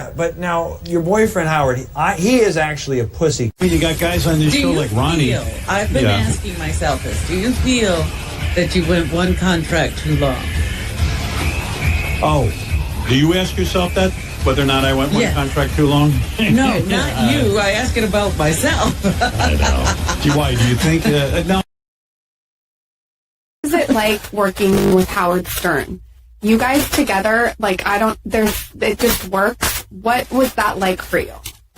Yeah, but now your boyfriend Howard, he is actually a pussy. You got guys on this show like Ronnie. I've been asking myself this. Do you feel that you went one contract too long? Oh, do you ask yourself that? Whether or not I went one contract too long? No, not you. I ask it about myself. I know. Why, do you think... no. What is it like working with Howard Stern? You guys together, like, it just works. What was that like for you?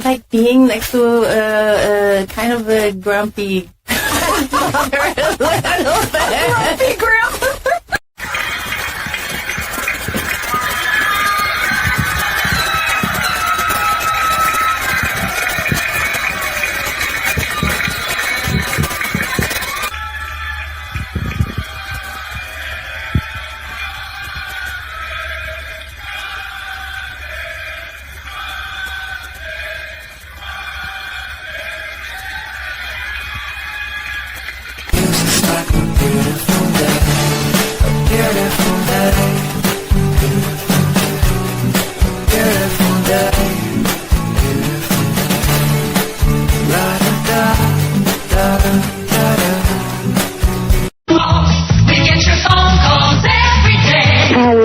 Like being next to kind of a grumpy mother a little bit. Grumpy grandma.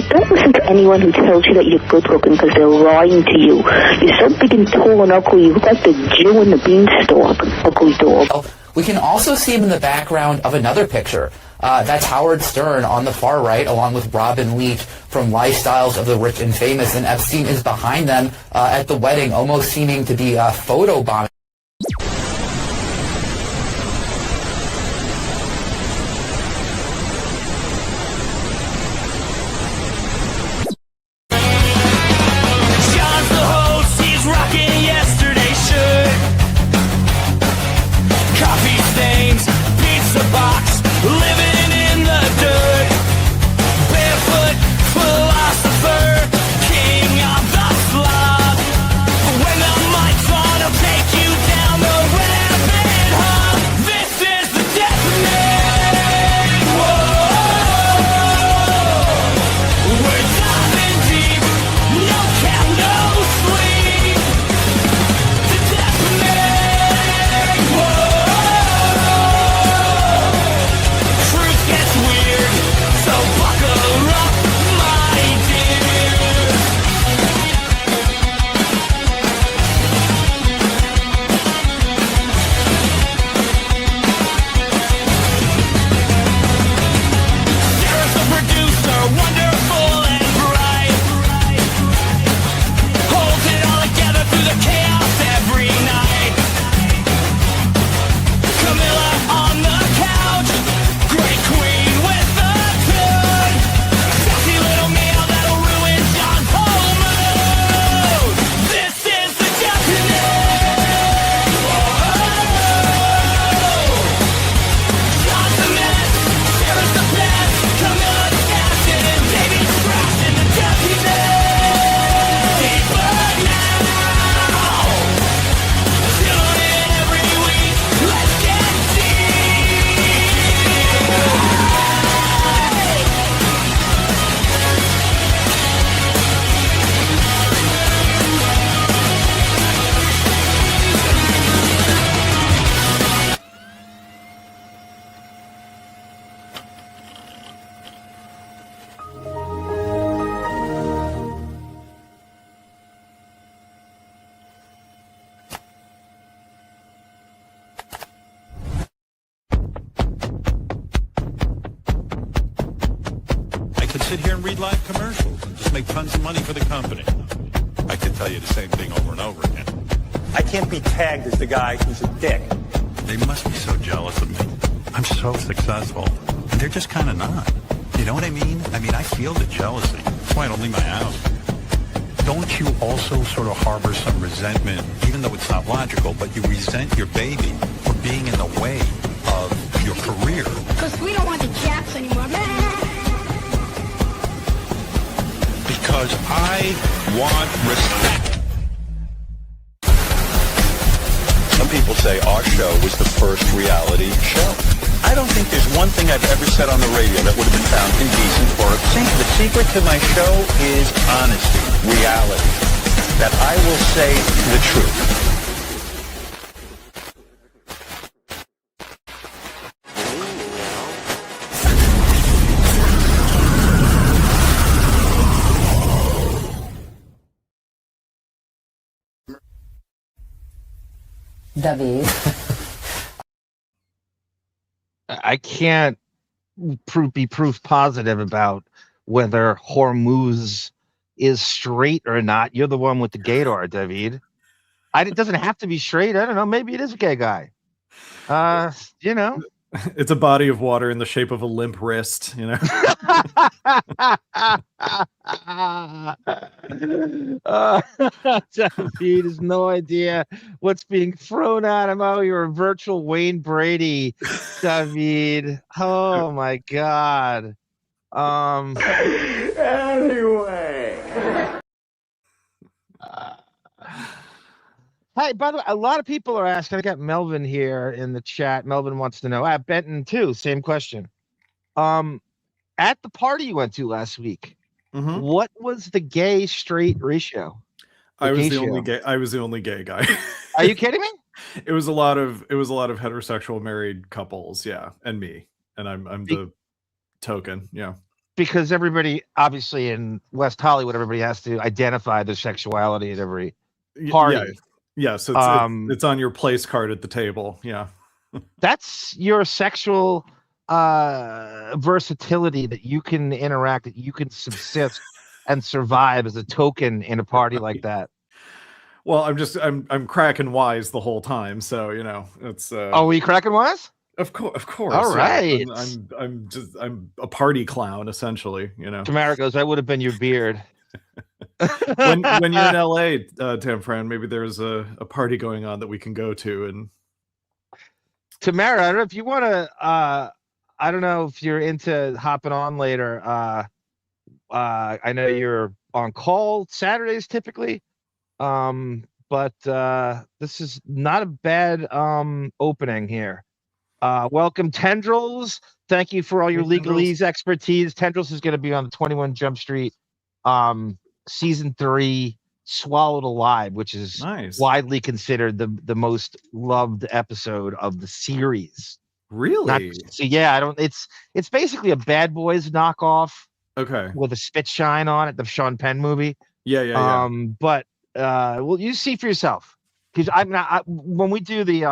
Don't listen to anyone who tells you that you're good looking because they're lying to you. You're so big and tall and ugly, you look like the Jew in the beanstalk. Ugly dog. We can also see him in the background of another picture. That's Howard Stern on the far right, along with Robin Leach from Lifestyles of the Rich and Famous, and Epstein is behind them at the wedding, almost seeming to be photobombing. Sit here and read live commercials and just make tons of money for the company. I could tell you the same thing over and over again. I can't be tagged as the guy who's a dick. They must be so jealous of me. I'm so successful. And they're just kind of not. You know what I mean? I mean, I feel the jealousy. That's why I don't leave my house. Don't you also sort of harbor some resentment, even though it's not logical, but you resent your baby for being in the way of your career? Because we don't want the Japs anymore. Because I want respect. Some people say our show was the first reality show. I don't think there's one thing I've ever said on the radio that would have been found indecent or obscene. The secret to my show is honesty, reality. that I will say the truth. Davyd. I can't be proof positive about whether Hormuz is straight or not. You're the one with the gaydar, Davyd. It doesn't have to be straight. I don't know. Maybe it is a gay guy. You know. It's a body of water in the shape of a limp wrist, you know. Davyd has no idea what's being thrown at him. Oh, you're a virtual Wayne Brady, Davyd. Oh my God. Anyway. Hey, by the way, a lot of people are asking. I got Melvin here in the chat. Melvin wants to know. Benton too. Same question. At the party you went to last week, what was the gay straight ratio? I was the only gay guy. Are you kidding me? It was a lot of heterosexual married couples, yeah, and me, and I'm the token, yeah. Because everybody, obviously in West Hollywood, everybody has to identify their sexuality at every party. Yeah. Yeah, so it's on your place card at the table. Yeah. That's your sexual versatility, that you can interact, that you can subsist and survive as a token in a party like that. Well, I'm cracking wise the whole time, so you know it's. Oh, were you cracking wise? Of course. All right. Yeah. I'm a party clown essentially. You know. Tamara goes, "I would have been your beard." when you're in LA, Tamfran, maybe there's a party going on that we can go to. And Tamara, I don't know if you want to. I don't know if you're into hopping on later. I know you're on call Saturdays typically, but this is not a bad opening here. Welcome, Tendrils. Thank you for all your legalese expertise. Tendrils is going to be on the 21 Jump Street. Season 3, Swallowed Alive, which is widely considered the most loved episode of the series. Really? Yeah, it's basically a Bad Boys knockoff. Okay. With a spit shine on it, the Sean Penn movie. Yeah. But well, you see for yourself, because when we do the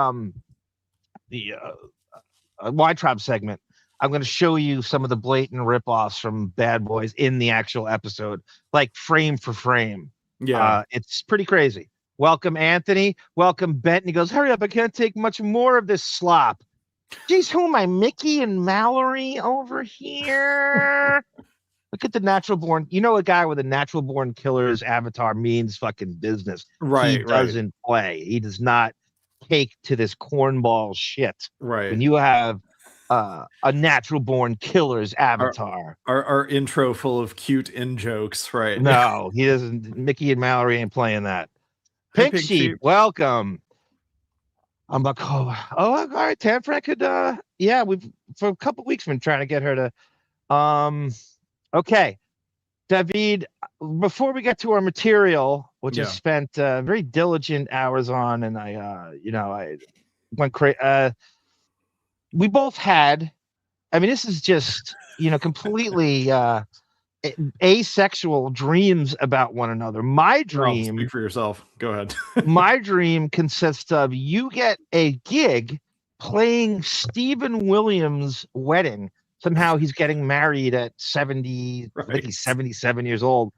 Wide Tribe segment, I'm going to show you some of the blatant ripoffs from Bad Boys in the actual episode, like frame for frame. Yeah. It's pretty crazy. Welcome, Anthony. Welcome, Benton. He goes, "Hurry up. I can't take much more of this slop." Geez, who am I, Mickey and Mallory over here? Look at the natural born. You know, a guy with a natural born killer's avatar means fucking business. Right. He doesn't play. He does not take to this cornball shit. Right. When you have a natural born killer's avatar. Our intro full of cute in jokes, right? No, he doesn't. Mickey and Mallory ain't playing that. Pink Sheep, welcome. I'm like, oh, all right. Tamfran could, yeah, we've for a couple weeks been trying to get her to, okay. Davyd, before we get to our material, which I spent very diligent hours on, and I went crazy. We both had, I mean, this is just, completely asexual dreams about one another. My dream. Speak for yourself. Go ahead. My dream consists of you get a gig playing Stephen Williams' wedding. Somehow he's getting married at 70, I think he's 77 years old.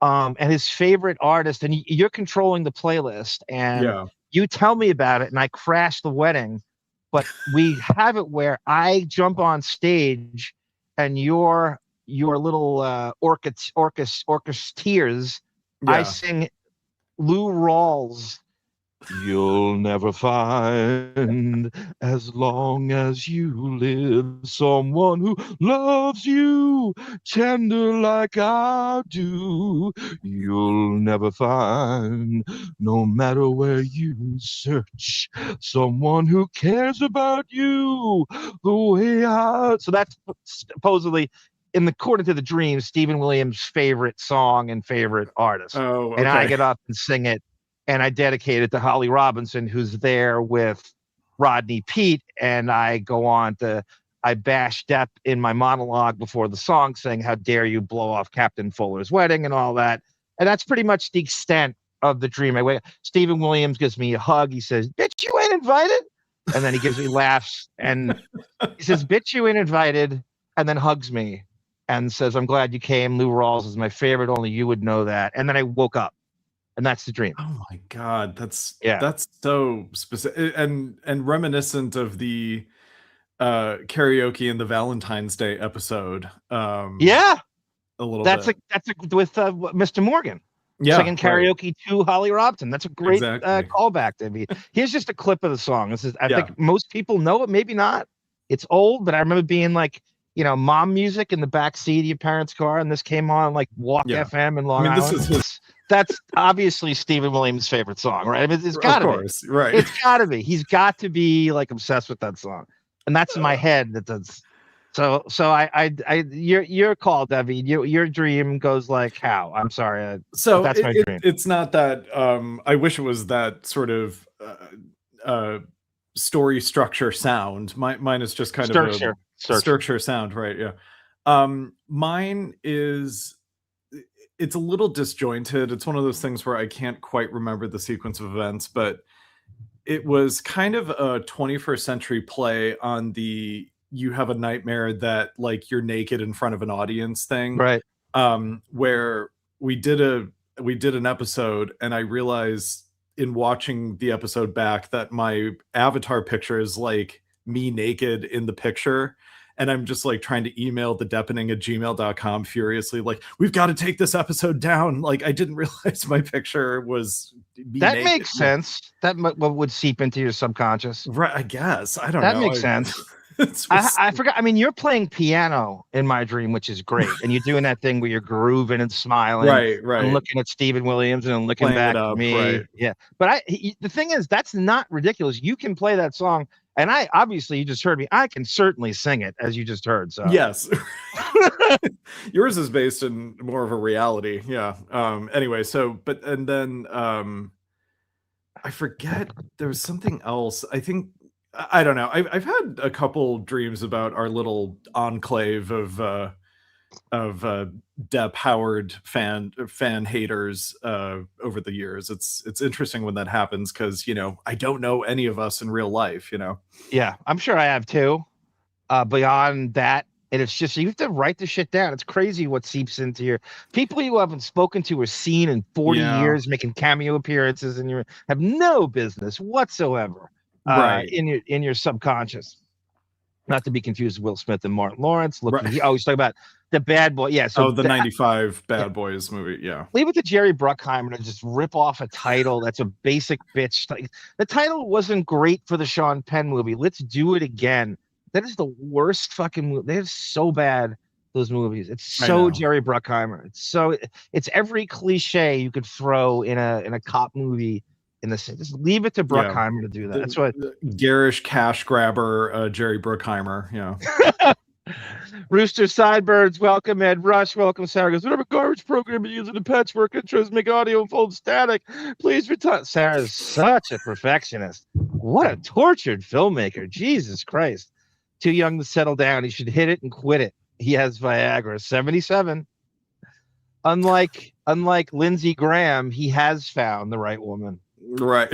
And his favorite artist, and you're controlling the playlist, and you tell me about it, and I crash the wedding. But we have it where I jump on stage, and your little orchestriers, I sing Lou Rawls' "You'll never find, as long as you live, someone who loves you tender like I do. You'll never find, no matter where you search, someone who cares about you the way I..." So that's supposedly according to the dream, Stephen Williams' favorite song and favorite artist. Oh, okay. And I get up and sing it, and I dedicate it to Holly Robinson, who's there with Rodney Peete, and I go on to, I bash Depp in my monologue before the song, saying, "How dare you blow off Captain Fuller's wedding," and all that. And that's pretty much the extent of the dream. Stephen Williams gives me a hug. He says, "Bitch, you ain't invited." And then he gives me laughs, and he says, "Bitch, you ain't invited," and then hugs me and says, "I'm glad you came. Lou Rawls is my favorite. Only you would know that." And then I woke up, and that's the dream. Oh my God. That's so specific and reminiscent of the karaoke in the Valentine's Day episode. Yeah. A little That's bit. That's with Mr. Morgan. Yeah, singing karaoke to Holly Robinson. That's a great callback, Davyd. Here's just a clip of the song. This is, I think most people know it, maybe not. It's old, but I remember being like, mom music in the back seat of your parents' car, and this came on like Walk FM in Long Island. This is that's obviously Stephen Williams' favorite song, right? I mean, it's got to be. Right. It's got to be. He's got to be like obsessed with that song, and that's in my head. That's so. Your call, Davyd. Your dream goes like how? I'm sorry. So that's my dream. It's not that. I wish it was that sort of story structure sound. Mine is just kind of a structure sound, right? Yeah. Mine is. It's a little disjointed. It's one of those things where I can't quite remember the sequence of events, but it was kind of a 21st century play on the "you have a nightmare that like you're naked in front of an audience" thing, right? Where we did an episode, and I realized in watching the episode back that my avatar picture is like me naked in the picture. And I'm just like trying to email the deppening@gmail.com furiously, like, "We've got to take this episode down." Like, I didn't realize my picture was me that naked. Makes sense. That would seep into your subconscious, right? I guess I don't know. That makes sense. I forgot. I mean, you're playing piano in my dream, which is great, and you're doing that thing where you're grooving and smiling, right? And looking at Stephen Williams and looking Playing back at me, right. Yeah. But the thing is, that's not ridiculous. You can play that song. And obviously you just heard me. I can certainly sing it, as you just heard. So yes, yours is based in more of a reality. Yeah. Anyway, and then I forget there was something else. I think I don't know. I've had a couple dreams about our little enclave of Depp Howard fan haters over the years. It's interesting when that happens because I don't know any of us in real life. Yeah, I'm sure I have too. Beyond that, and it's just you have to write the shit down. It's crazy what seeps into your people you haven't spoken to or seen in 40 years, making cameo appearances, and you have no business whatsoever right in your subconscious. Not to be confused with Will Smith and Martin Lawrence. Look, he's talking about the Bad Boy. Yeah. So the 95 Bad Boys movie. Yeah. Leave it to Jerry Bruckheimer to just rip off a title that's a basic bitch. The title wasn't great for the Sean Penn movie. Let's do it again. That is the worst fucking movie. They're so bad, those movies. It's so Jerry Bruckheimer. It's every cliche you could throw in a cop movie. Just leave it to Bruckheimer to do that. That's what garish cash grabber Jerry Bruckheimer. Yeah. Rooster Sidebirds, welcome. Ed Rush, welcome. Sara goes, "Whatever garbage program you're using, the patchwork intros make audio and fold static. Please retire." Sarah's such a perfectionist. What a tortured filmmaker. Jesus Christ. Too young to settle down. He should hit it and quit it. He has Viagra. 77. Unlike Lindsey Graham, he has found the right woman. Right.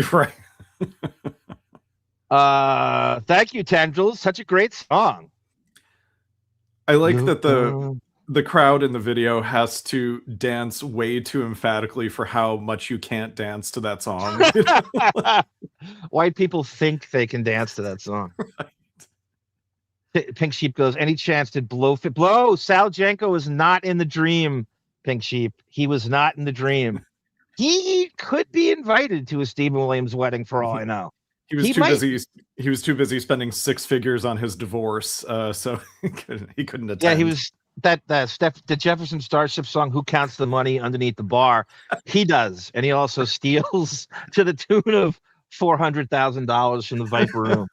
Thank you, Tendrils. Such a great song. I like that the crowd in the video has to dance way too emphatically for how much you can't dance to that song. White people think they can dance to that song. Right. Pink Sheep goes, "Any chance did Blow?" Sal Janko is not in the dream, Pink Sheep. He was not in the dream. He could be invited to a Stephen Williams wedding for all I know. He was too busy spending six figures on his divorce, so he couldn't attend. Yeah, he was the Jefferson Starship song, "Who Counts the Money Underneath the Bar?" He does, and he also steals to the tune of $400,000 from the Viper Room.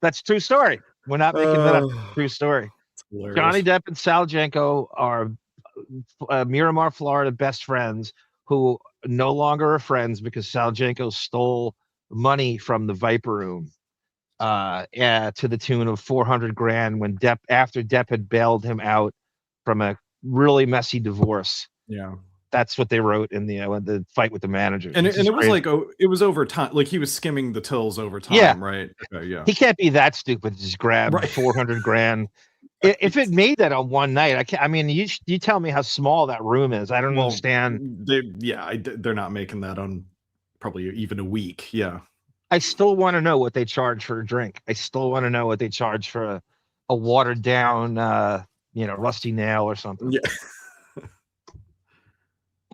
That's a true story. We're not making that up. True story. Hilarious. Johnny Depp and Sal Janko are Miramar, Florida best friends who no longer are friends because Sal Janko stole money from the Viper Room to the tune of $400,000 when after Depp had bailed him out from a really messy divorce. Yeah. That's what they wrote in the fight with the manager. And it was like, it was over time. Like he was skimming the tills over time, Yeah. right? Okay, yeah. He can't be that stupid to just grab $400,000. If it made that on one night, I can't. I mean, you tell me how small that room is. I don't understand. They're not making that on probably even a week. Yeah. I still want to know what they charge for a drink. I still want to know what they charge for a watered down, rusty nail or something. Yeah.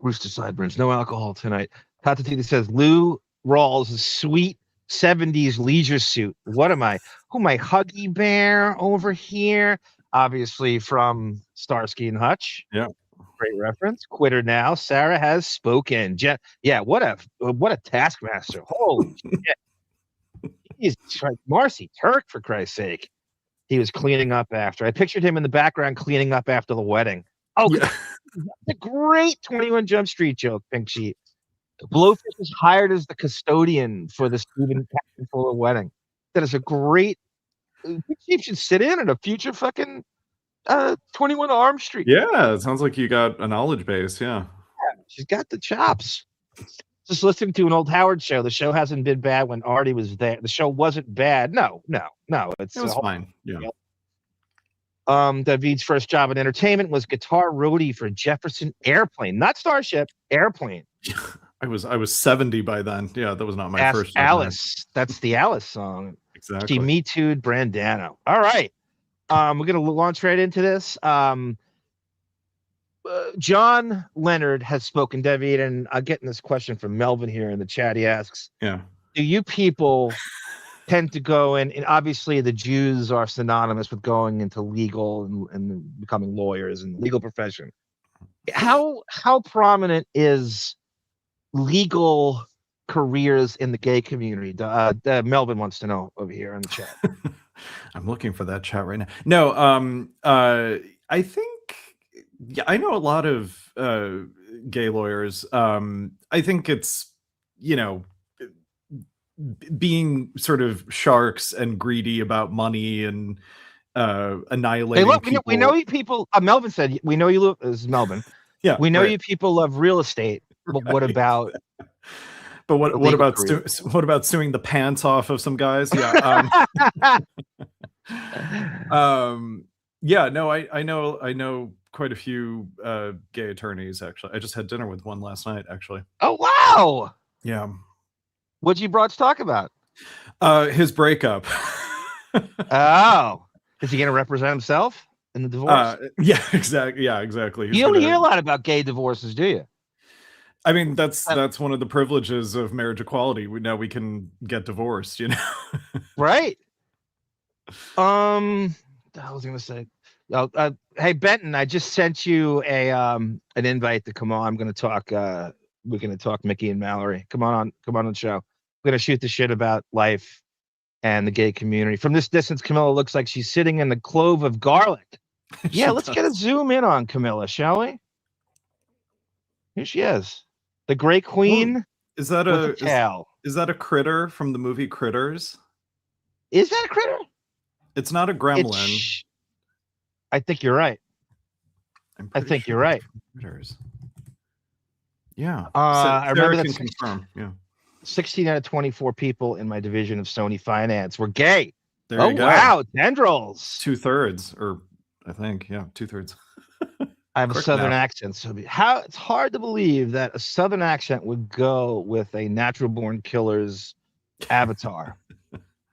Rooster Sideburns, no alcohol tonight. Tatatita says Lou Rawls' sweet 70s leisure suit. What am I? Who am I? Huggy Bear over here. Obviously from Starsky and Hutch. Yeah. Great reference. Quitter now. Sara has spoken. Yeah, what a taskmaster. Holy shit. He's Marcy Turk, for Christ's sake. He was cleaning up after. I pictured him in the background cleaning up after the wedding. Oh, yeah. That's a great 21 Jump Street joke, Pink Sheet. Blowfish was hired as the custodian for the Stephen Fuller wedding. That is a great. Pink Sheet should sit in at a future fucking 21 Arm Street. Yeah, it sounds like you got a knowledge base. Yeah. She's got the chops. Just listening to an old Howard show. The show hasn't been bad when Artie was there. The show wasn't bad. No. It was fine. Yeah. David's first job in entertainment was guitar roadie for Jefferson Airplane, not Starship, Airplane. I was 70 by then. Yeah, that was not my first job. Alice. That's the Alice song. Exactly. She Me Too'd Brandano. All right. We're gonna launch right into this. John Leonard has spoken, Davyd, and I'm getting this question from Melvin here in the chat. He asks, "Yeah, do you people tend to go in, and obviously the Jews are synonymous with going into legal and becoming lawyers and legal profession. How prominent is legal careers in the gay community? Melvin wants to know over here in the chat." I'm looking for that chat right now. No, I think I know a lot of gay lawyers. I think it's being sort of sharks and greedy about money and annihilating people. We know you people. Melvin said, "We know you." This is Melvin. Yeah, we know you people love real estate. But what about? But what about suing the pants off of some guys? Yeah. Yeah. No, I know quite a few gay attorneys. Actually, I just had dinner with one last night. Actually. Oh wow. Yeah. What'd you broads talk about? His breakup. Oh, is he going to represent himself in the divorce? Yeah, exactly. Yeah, exactly. You don't hear a lot about gay divorces, do you? I mean, that's one of the privileges of marriage equality. We can get divorced, Right. I was going to say, hey Benton, I just sent you an invite to come on. I'm going to talk. We're going to talk Mickey and Mallory. Come on the show. We're going to shoot the shit about life and the gay community. From this distance, Camilla looks like she's sitting in the clove of garlic. Yeah, let's get a zoom in on Camilla, shall we? Here she is. The Great Queen. Ooh, is that a critter from the movie Critters? Is that a critter? It's not a gremlin. I think you're right. I think you're right. Critters. Yeah. I remember that. Confirm. Yeah. 16 out of 24 people in my division of Sony Finance were gay. There you go. Wow, tendrils. 2/3, or I think, yeah, 2/3. I have a southern accent, so it's hard to believe that a southern accent would go with a natural born killer's avatar.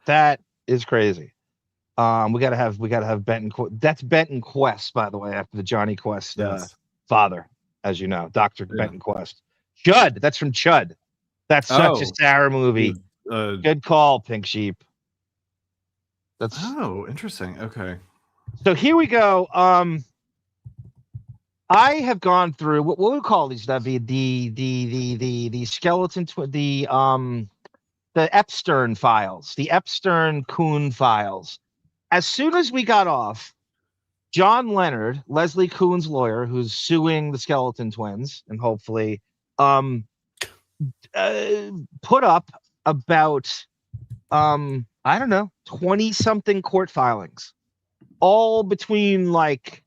That is crazy. We gotta have Benton. That's Benton Quest, by the way, after the Johnny Quest father, as you know, Dr. Benton Quest. Chud, that's from Chud. That's such a Sara movie. Good call, Pink Sheep. That's interesting. Okay. So here we go. I have gone through what we call these, Davyd, the skeleton, the Epstein files, the Epstein-Kuhn files. As soon as we got off, John Leonard, Leslie Kuhn's lawyer, who's suing the Skeleton Twins, and hopefully put up about I don't know, 20 something court filings, all between like,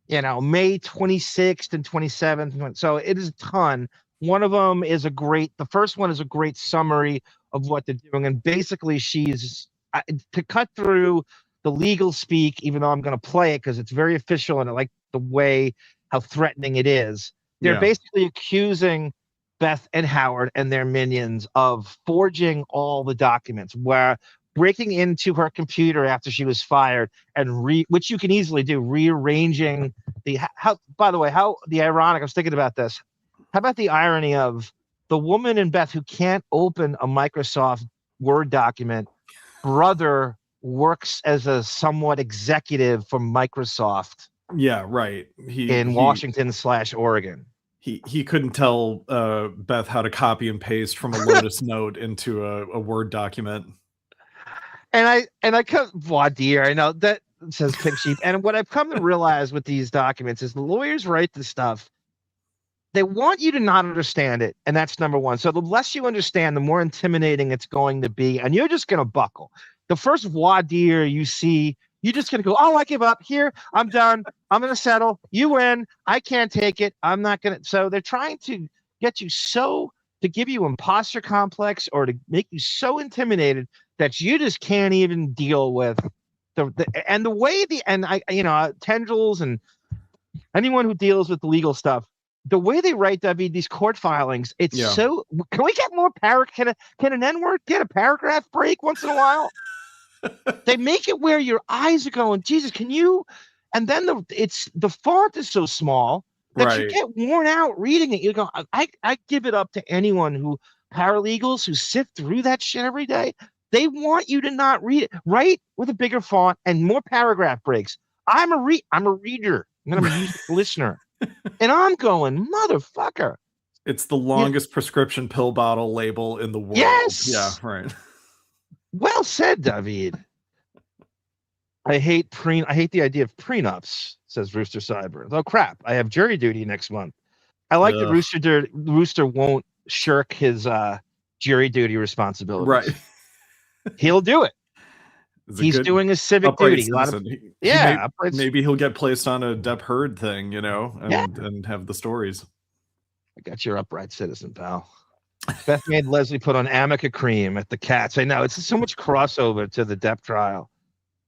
you know, May 26th and 27th. So it is a ton. One of them is the first one is a great summary of what they're doing. And basically she's to cut through the legal speak, even though I'm going to play it because it's very official and I like the way how threatening it is. They're basically accusing Beth and Howard and their minions of forging all the documents, where breaking into her computer after she was fired and which you can easily do, rearranging by the way, how the ironic, I was thinking about this. How about the irony of the woman in Beth who can't open a Microsoft Word document, brother works as a somewhat executive for Microsoft. Yeah, right. In Washington/Oregon. He couldn't tell Beth how to copy and paste from a Lotus note into a Word document. And I come voir dire. I know that says pink sheep. And what I've come to realize with these documents is the lawyers write this stuff. They want you to not understand it, and that's number one. So the less you understand, the more intimidating it's going to be, and you're just going to buckle. The first voir dire you see, you're just going to go, oh, I give up. Here, I'm done. I'm going to settle. You win. I can't take it. I'm not going to. So they're trying to get you to give you imposter complex or to make you so intimidated that you just can't even deal with the way tendrils and anyone who deals with the legal stuff, the way they write, Davyd, these court filings, it's so. Can we get more Can an N-word get a paragraph break once in a while? They make it where your eyes are going, Jesus, can you? And then the font is so small that you get worn out reading it. You go, I give it up to anyone paralegals who sift through that shit every day. They want you to not read it. Write with a bigger font and more paragraph breaks. I'm a reader. I'm a listener. And I'm going, motherfucker. It's the longest prescription pill bottle label in the world. Yes. Yeah, right. Well said, Davyd. I hate the idea of prenups, says Rooster Cyber. Oh crap! I have jury duty next month. I like that Rooster won't shirk his jury duty responsibilities. Right. He'll do it. He's doing his civic duty. Maybe he'll get placed on a Depp Heard thing, and have the stories. I got your upright citizen, pal. Beth made Leslie put on Amica cream at the Cats. I know it's so much crossover to the Depp trial.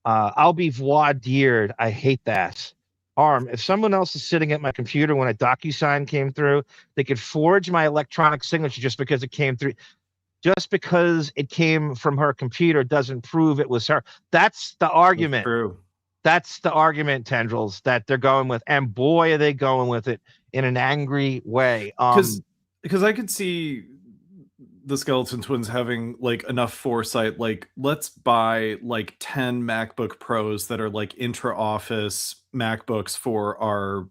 I'll be voir dired. I hate that. ARM, if someone else is sitting at my computer when a DocuSign came through, they could forge my electronic signature just because it came through. Just because it came from her computer doesn't prove it was her. That's the argument. That's true. That's the argument, tendrils, that they're going with. And boy, are they going with it in an angry way. Because I could see the Skeleton Twins having like enough foresight, like let's buy like 10 MacBook Pros that are like intra-office MacBooks for our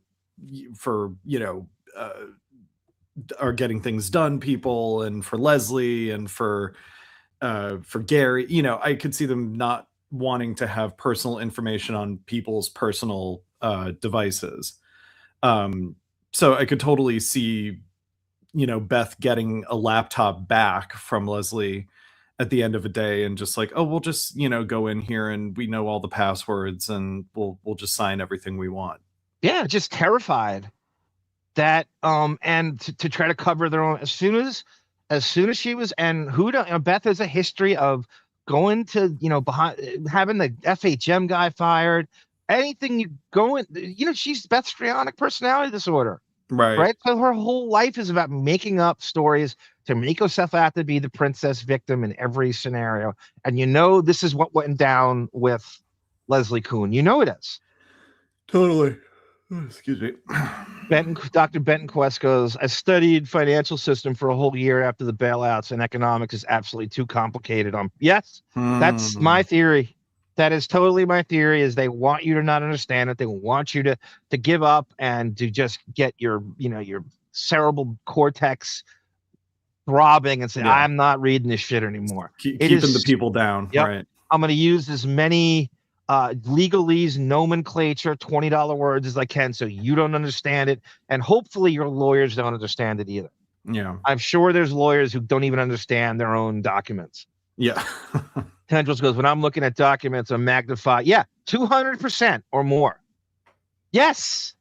getting things done people, and for Leslie and for Gary. I could see them not wanting to have personal information on people's personal devices. So I could totally see Beth getting a laptop back from Leslie at the end of a day and just like, oh, we'll just go in here and we know all the passwords and we'll just sign everything we want. Yeah, just terrified that and to try to cover their own as soon as she was. And Beth has a history of going to behind, having the FHM guy fired, anything you go in, she's Beth's strionic personality disorder. Right. So her whole life is about making up stories to make herself out to be the princess victim in every scenario. And this is what went down with Leslie Kuhn. It is. Totally. Excuse me. Dr. Benton Quest goes, I studied financial system for a whole year after the bailouts, and economics is absolutely too complicated. Yes, that's my theory. That is totally my theory, is they want you to not understand it. They want you to give up and to just get your cerebral cortex throbbing and say, I'm not reading this shit anymore. Keeping the people down. Yep. Right. I'm going to use as many legalese, nomenclature, $20 words as I can, so you don't understand it, and hopefully your lawyers don't understand it either. Yeah. I'm sure there's lawyers who don't even understand their own documents. Yeah. Tendrils goes, when I'm looking at documents, I'm magnified. Yeah, 200% or more. Yes.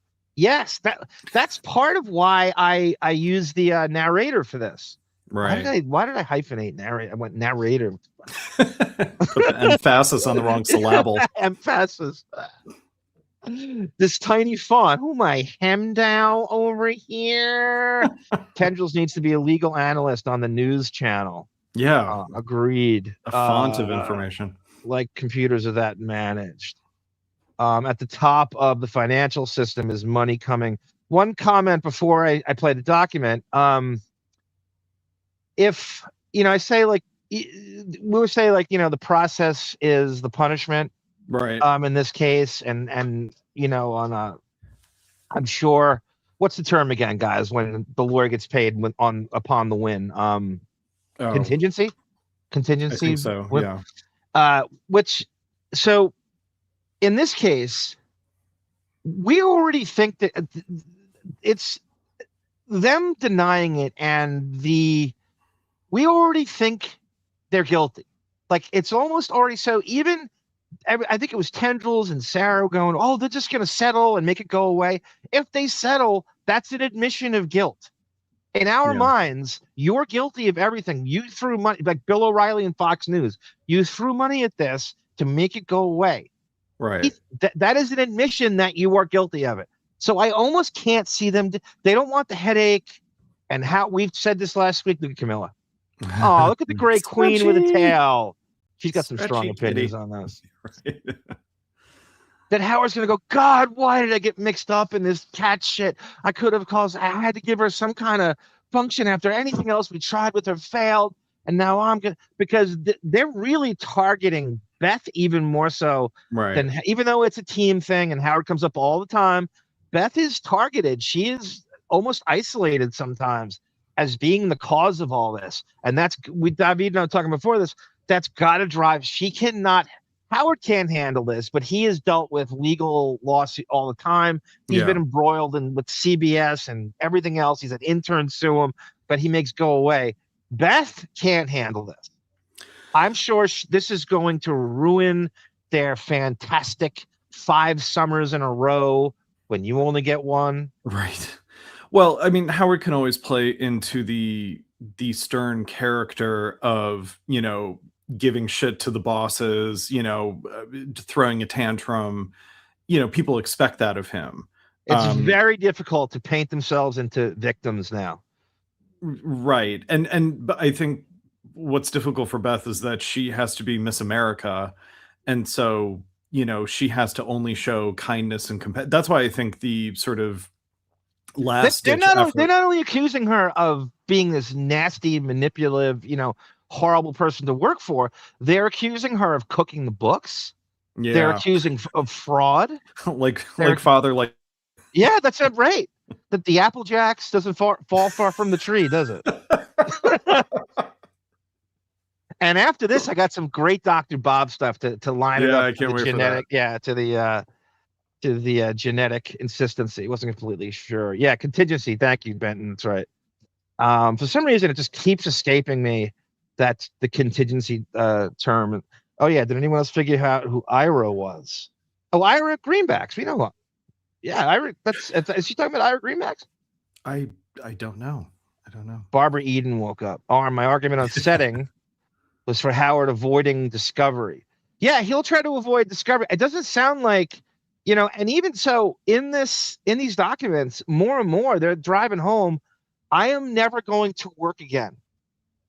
That's part of why I use the narrator for this. Right. Why did I hyphenate narrator? I went narrator. Put the emphasis on the wrong syllable. Emphasis. This tiny font. Who am I? Hemdow over here. Tendrils needs to be a legal analyst on the news channel. Yeah. Agreed. A font of information. Like computers are that managed. At the top of the financial system is money coming. One comment before I play the document. If, I say like, we would say like, the process is the punishment. Right. In this case, and on I'm sure, what's the term again, guys, when the lawyer gets paid upon the win? Contingency? I think so, yeah. So in this case, we already think that it's them denying it, and we already think they're guilty. Like, it's almost already so. Even I think it was Tendrils and Sara going, oh, they're just going to settle and make it go away. If they settle, that's an admission of guilt. In our minds, you're guilty of everything. You threw money, like Bill O'Reilly and Fox News. You threw money at this to make it go away. Right. That is an admission that you are guilty of it. So I almost can't see them. They don't want the headache. And how we've said this last week, look at Camilla. Oh, look at the great queen with a tail. She's got some strong opinions on this. Right. That Howard's going to go, God, why did I get mixed up in this cat shit? I had to give her some kind of function after anything else we tried with her failed. And now I'm going to, because they're really targeting Beth even more so than, even though it's a team thing and Howard comes up all the time, Beth is targeted. She is almost isolated sometimes as being the cause of all this. And that's, Davyd and I were talking before this, that's got to drive. Howard can't handle this, but he has dealt with legal lawsuit all the time. He's been embroiled with CBS and everything else. He's an intern sue him, but he makes go away. Beth can't handle this. I'm sure this is going to ruin their fantastic 5 summers in a row when you only get one. Right. Well, I mean, Howard can always play into the stern character of, giving shit to the bosses, throwing a tantrum. People expect that of him. It's very difficult to paint themselves into victims now. Right. But I think what's difficult for Beth is that she has to be Miss America. And so, she has to only show kindness and compassion. That's why I think the sort of they're not only accusing her of being this nasty, manipulative, horrible person to work for. They're accusing her of cooking the books. Yeah. They're accusing of fraud. like father, like. Yeah, that's it. Right. That the Apple Jacks doesn't fall far from the tree, does it? And after this, I got some great Dr. Bob stuff to line it up. I can't wait genetic, for that. to the genetic insistency. Wasn't completely sure. Yeah, contingency. Thank you, Benton. That's right. For some reason, it just keeps escaping me. That's the contingency term. Oh yeah, did anyone else figure out who Ira was? Oh, Ira Greenbacks. We know what. Yeah, Ira. Is she talking about Ira Greenbacks? I don't know. Barbara Eden woke up. My argument on setting was for Howard avoiding discovery. Yeah, he'll try to avoid discovery. It doesn't sound like, and even so in these documents, more and more they're driving home. I am never going to work again.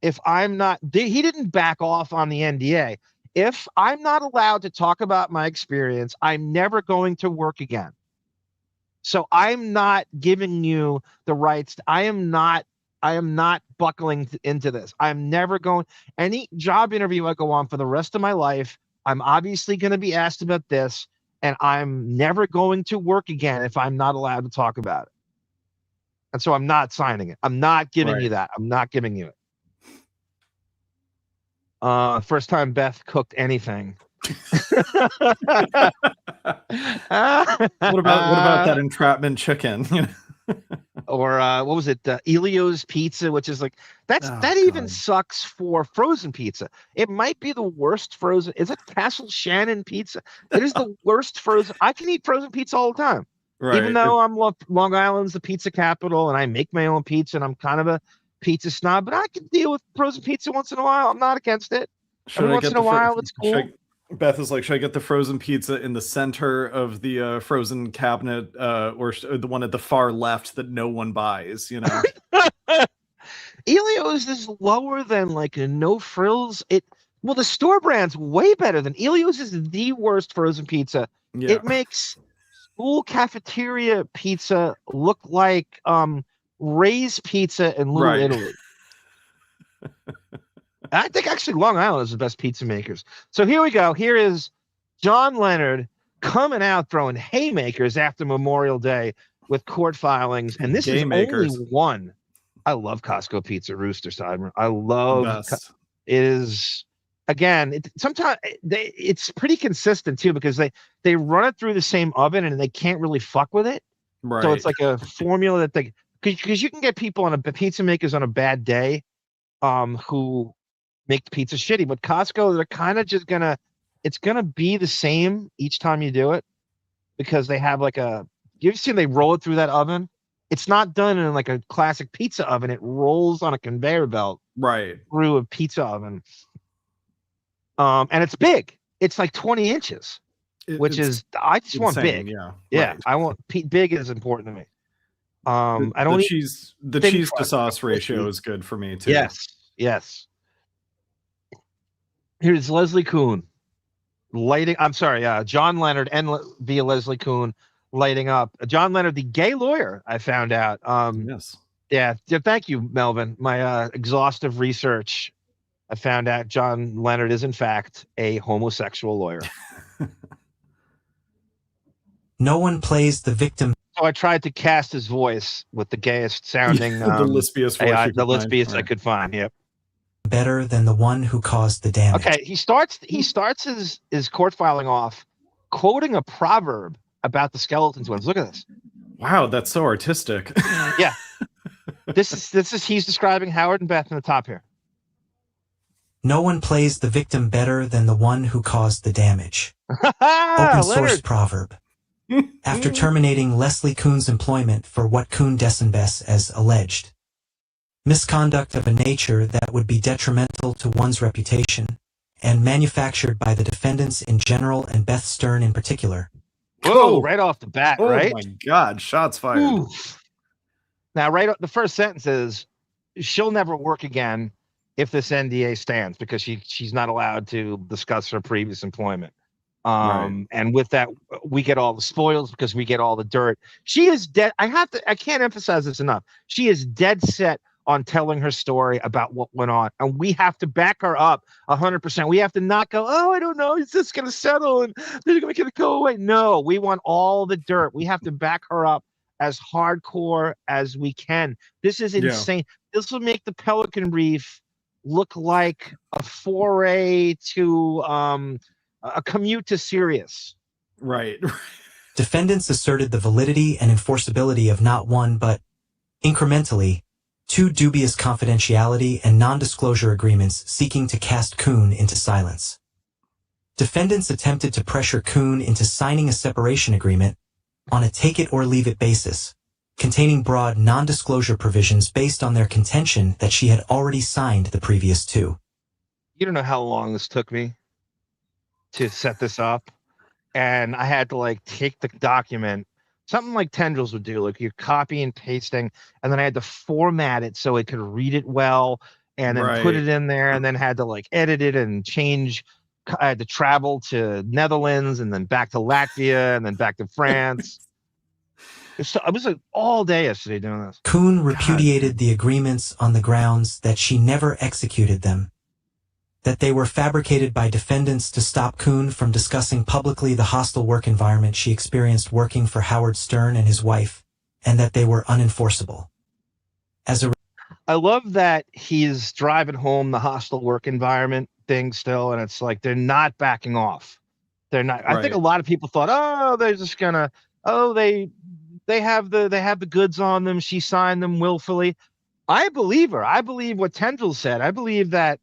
If I'm not, he didn't back off on the NDA. If I'm not allowed to talk about my experience, I'm never going to work again. So I'm not giving you the rights. I am not buckling into this. I'm never going, any job interview I go on for the rest of my life, I'm obviously going to be asked about this, and I'm never going to work again if I'm not allowed to talk about it. And so I'm not signing it. I'm not giving you that. I'm not giving you it. First time Beth cooked anything. What about that entrapment chicken? Or what was it? Elio's Pizza, which is like that even sucks for frozen pizza. It might be the worst frozen. Is it Castle Shannon pizza? It is the worst frozen. I can eat frozen pizza all the time, Right. even though Long Island's the pizza capital, and I make my own pizza, and I'm kind of a pizza snob. But I can deal with frozen pizza once in a while. I'm not against it. Every once in a while, it's cool. Beth is like, should I get the frozen pizza in the center of the frozen cabinet, or the one at the far left that no one buys? You know, Elio's is lower than like a no frills. The store brand's way better than Elio's. Is the worst frozen pizza. Yeah. It makes school cafeteria pizza look like Ray's Pizza in Little Italy. I think actually Long Island is the best pizza makers. So here we go. Here is John Leonard coming out throwing haymakers after Memorial Day with court filings. And this is only one. I love Costco pizza, Rooster Sidemer. I love it is again, sometimes it's pretty consistent too, because they run it through the same oven and they can't really fuck with it. Right. So it's like a formula that because you can get people pizza makers on a bad day who make the pizza shitty, but Costco, they're kind of just it's gonna be the same each time you do it, because they have you've seen they roll it through that oven. It's not done in like a classic pizza oven. It rolls on a conveyor belt through a pizza oven. And it's big. It's like 20 inches, which is, I just want big. Yeah. Right. I want big is important to me. I don't the cheese to sauce ratio is good for me too. Yes. Here's Leslie Kuhn John Leonard and via Leslie Kuhn lighting up. John Leonard, the gay lawyer, I found out. Yes. Yeah. Thank you, Melvin. My exhaustive research, I found out John Leonard is in fact a homosexual lawyer. No one plays the victim. So I tried to cast his voice with the gayest sounding, the lispiest voice, the lispiest I could find. Yep. Better than the one who caused the damage. Okay, he starts his court filing off quoting a proverb about the skeleton twins. Look at this. Wow, that's so artistic. Yeah. This is he's describing Howard and Beth in the top here. No one plays the victim better than the one who caused the damage. Open source proverb. After terminating Leslie Kuhn's employment for what Kuhn Desenbes as alleged misconduct of a nature that would be detrimental to one's reputation, and manufactured by the defendants in general and Beth Stern in particular. Whoa, right off the bat, right? Oh my God, shots fired. Oof. Now, the first sentence is, she'll never work again if this NDA stands, because she's not allowed to discuss her previous employment. And with that, we get all the spoils because we get all the dirt. She is dead. I can't emphasize this enough. She is dead set on telling her story about what went on, and we have to back her up 100%. We have to not go, oh, I don't know, is this going to settle and they're going to go away? No, we want all the dirt. We have to back her up as hardcore as we can. This is insane. This will make the Pelican Reef look like a foray to a commute to Sirius. Right. Defendants asserted the validity and enforceability of not one but, incrementally, 2 dubious confidentiality and non-disclosure agreements seeking to cast Kuhn into silence. Defendants attempted to pressure Kuhn into signing a separation agreement on a take-it-or-leave-it basis, containing broad non-disclosure provisions based on their contention that she had already signed the previous 2. You don't know how long this took me to set this up, and I had to take the document, something like Tendrils would do, like you're copy and pasting, and then I had to format it so it could read it well, and then put it in there, and then had to edit it and change. I had to travel to Netherlands and then back to Latvia and then back to France. I was all day yesterday doing this. Kuhn repudiated the agreements on the grounds that she never executed them, that they were fabricated by defendants to stop Kuhn from discussing publicly the hostile work environment she experienced working for Howard Stern and his wife, and that they were unenforceable. I love that he's driving home the hostile work environment thing still, and it's like they're not backing off. They're not. I think a Right. lot of people thought, oh, they're just gonna, oh, they have the goods on them. She signed them willfully. I believe her. I believe what Tendril said. I believe that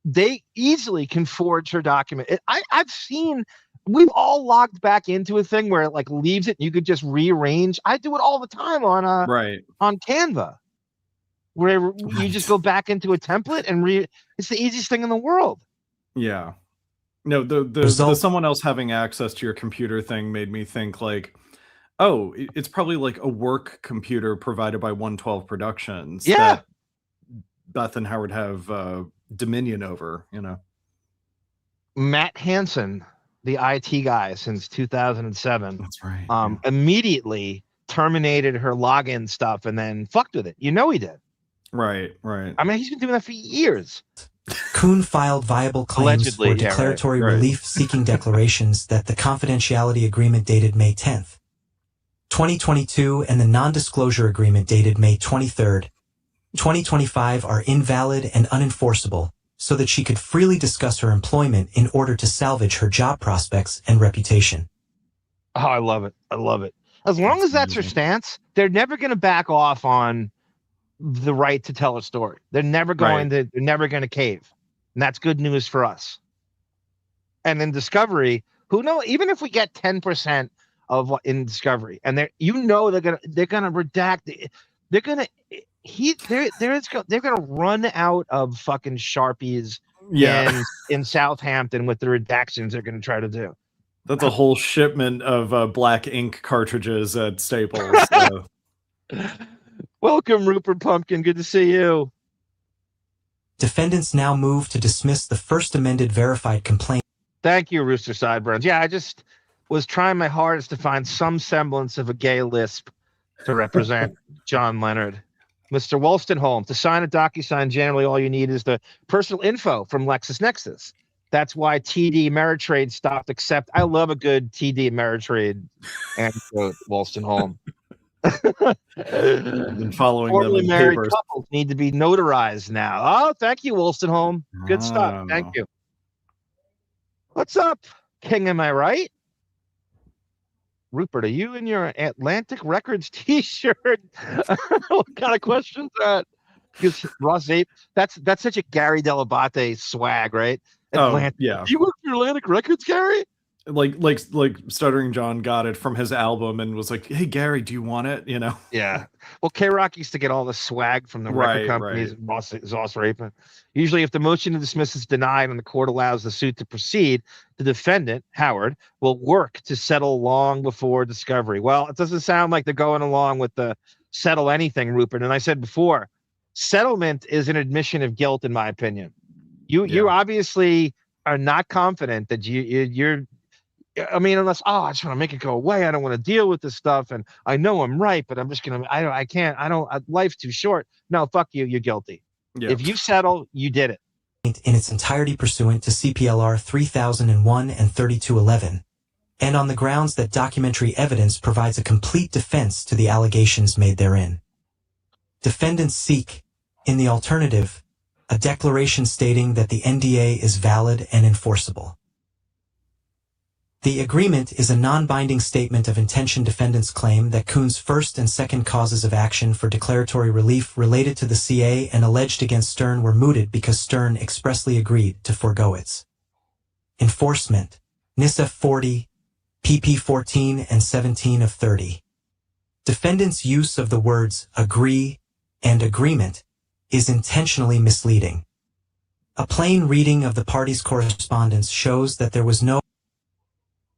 they easily can forge her document. I've seen. We've all logged back into a thing where it like leaves it. And you could just rearrange. I do it all the time on on Canva, where you just go back into a template and it's the easiest thing in the world. Yeah. No, the someone else having access to your computer thing made me think like, oh, it's probably like a work computer provided by 112 Productions that Beth and Howard have dominion over, you know. Matt Hansen, the IT guy since 2007. That's right. Immediately terminated her login stuff and then fucked with it. You know he did. Right. I mean, he's been doing that for years. Kuhn filed viable claims Allegedly, for declaratory right. relief-seeking declarations that the confidentiality agreement dated May 10th, 2022 and the non-disclosure agreement dated May 23rd, 2025 are invalid and unenforceable, so that she could freely discuss her employment in order to salvage her job prospects and reputation. Oh, I love it. As long as that's her stance, they're never going to back off on the right to tell a story. They're never going to. They're never going to cave, and that's good news for us. And in Discovery, who knows? Even if we get 10% of what in Discovery, and they're gonna redact. They're gonna run out of fucking Sharpies. In Southampton with the redactions they're going to try to do. That's a whole shipment of black ink cartridges at Staples. Welcome, Rupert Pumpkin. Good to see you. Defendants now move to dismiss the first amended verified complaint. Thank you, Rooster Sideburns. Yeah, I just was trying my hardest to find some semblance of a gay lisp to represent John Leonard. Mr. Wolstenholme, to sign a DocuSign, generally all you need is the personal info from LexisNexis. That's why TD Ameritrade stopped accept. I love a good TD Ameritrade anecdote, Wolstenholme. Been following Formerly them in married papers. couples need to be notarized now. Oh, thank you, Wolstenholme. Good stuff. Thank you. What's up, King? Am I right? Rupert, are you in your Atlantic Records t-shirt? What kind of question is that? Because Ross Ape, that's such a Gary Delabate swag, right? Atlantic. Yeah. You work for Atlantic Records, Gary? Like Stuttering John got it from his album and was like, "Hey Gary, do you want it?" You know? Yeah. Well, K-Rock used to get all the swag from the record companies. Ross Rapin. Usually, if the motion to dismiss is denied and the court allows the suit to proceed, the defendant, Howard, will work to settle long before discovery. Well, it doesn't sound like they're going along with the settle anything, Rupert. And I said before, settlement is an admission of guilt, in my opinion. You obviously are not confident that you're. I mean, unless I just want to make it go away. I don't want to deal with this stuff, and I know I'm right, but I'm just gonna. I can't. I don't. Life's too short. No, fuck you. You're guilty. Yeah. If you settle, you did it. In its entirety pursuant to CPLR 3001 and 3211, and on the grounds that documentary evidence provides a complete defense to the allegations made therein. Defendants seek, in the alternative, a declaration stating that the NDA is valid and enforceable. The agreement is a non-binding statement of intention. Defendants claim that Kuhn's first and second causes of action for declaratory relief related to the CA and alleged against Stern were mooted because Stern expressly agreed to forego its enforcement. NISA 40, PP 14 and 17 of 30. Defendants' use of the words agree and agreement is intentionally misleading. A plain reading of the parties' correspondence shows that there was no.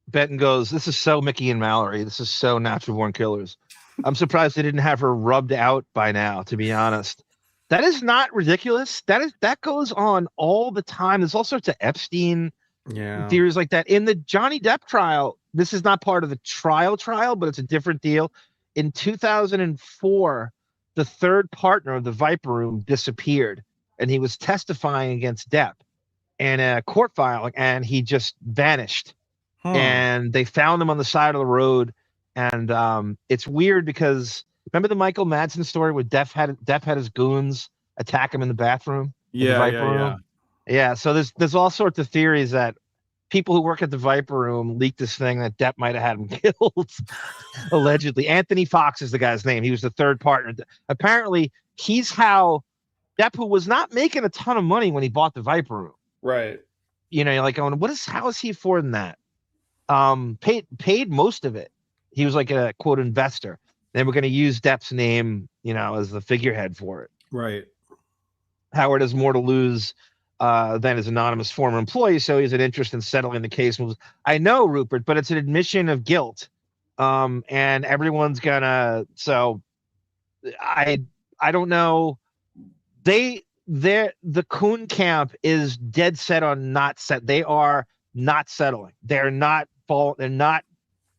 Benton goes, this is so Mickey and Mallory. This is so Natural Born Killers. I'm surprised they didn't have her rubbed out by now, to be honest. That is not ridiculous. That goes on all the time. There's all sorts of Epstein theories like that. In the Johnny Depp trial, this is not part of the trial, but it's a different deal. In 2004, the third partner of the Viper Room disappeared, and he was testifying against Depp in a court filing, and he just vanished. And they found him on the side of the road. And it's weird because remember the Michael Madsen story where Depp had his goons attack him in the bathroom? Yeah. Yeah, so there's all sorts of theories that people who work at the Viper Room leaked this thing that Depp might have had him killed, allegedly. Anthony Fox is the guy's name. He was the third partner. Apparently, he's how Depp, who was not making a ton of money when he bought the Viper Room. Right. You know, you're like going, how is he affording that? Paid most of it. He was like a quote investor. They were going to use Depp's name, you know, as the figurehead for it. Right. Howard has more to lose than his anonymous former employee, so he has an interest in settling the case. I know, Rupert, but it's an admission of guilt, and everyone's gonna. So, I don't know. The Kuhn camp is dead set on not set. They are not settling. They're not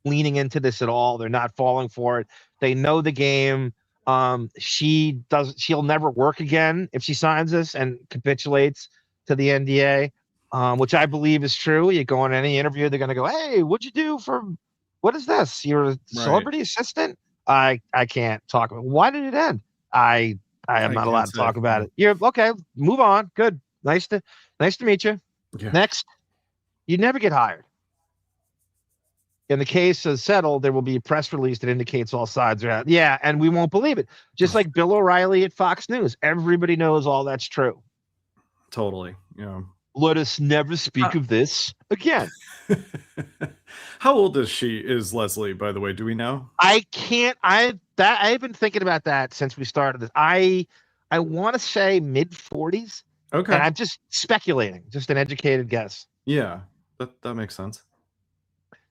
leaning into this at all. They're not falling for it. They know the game. She'll never work again if she signs this and capitulates to the NDA, which I believe is true. You go on any interview, they're going to go, hey, what'd you do what is this? You're a celebrity assistant? I can't talk about it. Why did it end? I am not allowed to talk about it. You're okay. Move on. Good. Nice to meet you. Yeah. Next, you never get hired. In the case is settled, there will be a press release that indicates all sides are out. Yeah, and we won't believe it. Just like Bill O'Reilly at Fox News. Everybody knows all that's true. Totally. Yeah. Let us never speak of this again. How old is Leslie, by the way? Do we know? I've been thinking about that since we started this. I want to say mid-40s. Okay. And I'm just speculating, just an educated guess. Yeah, that makes sense.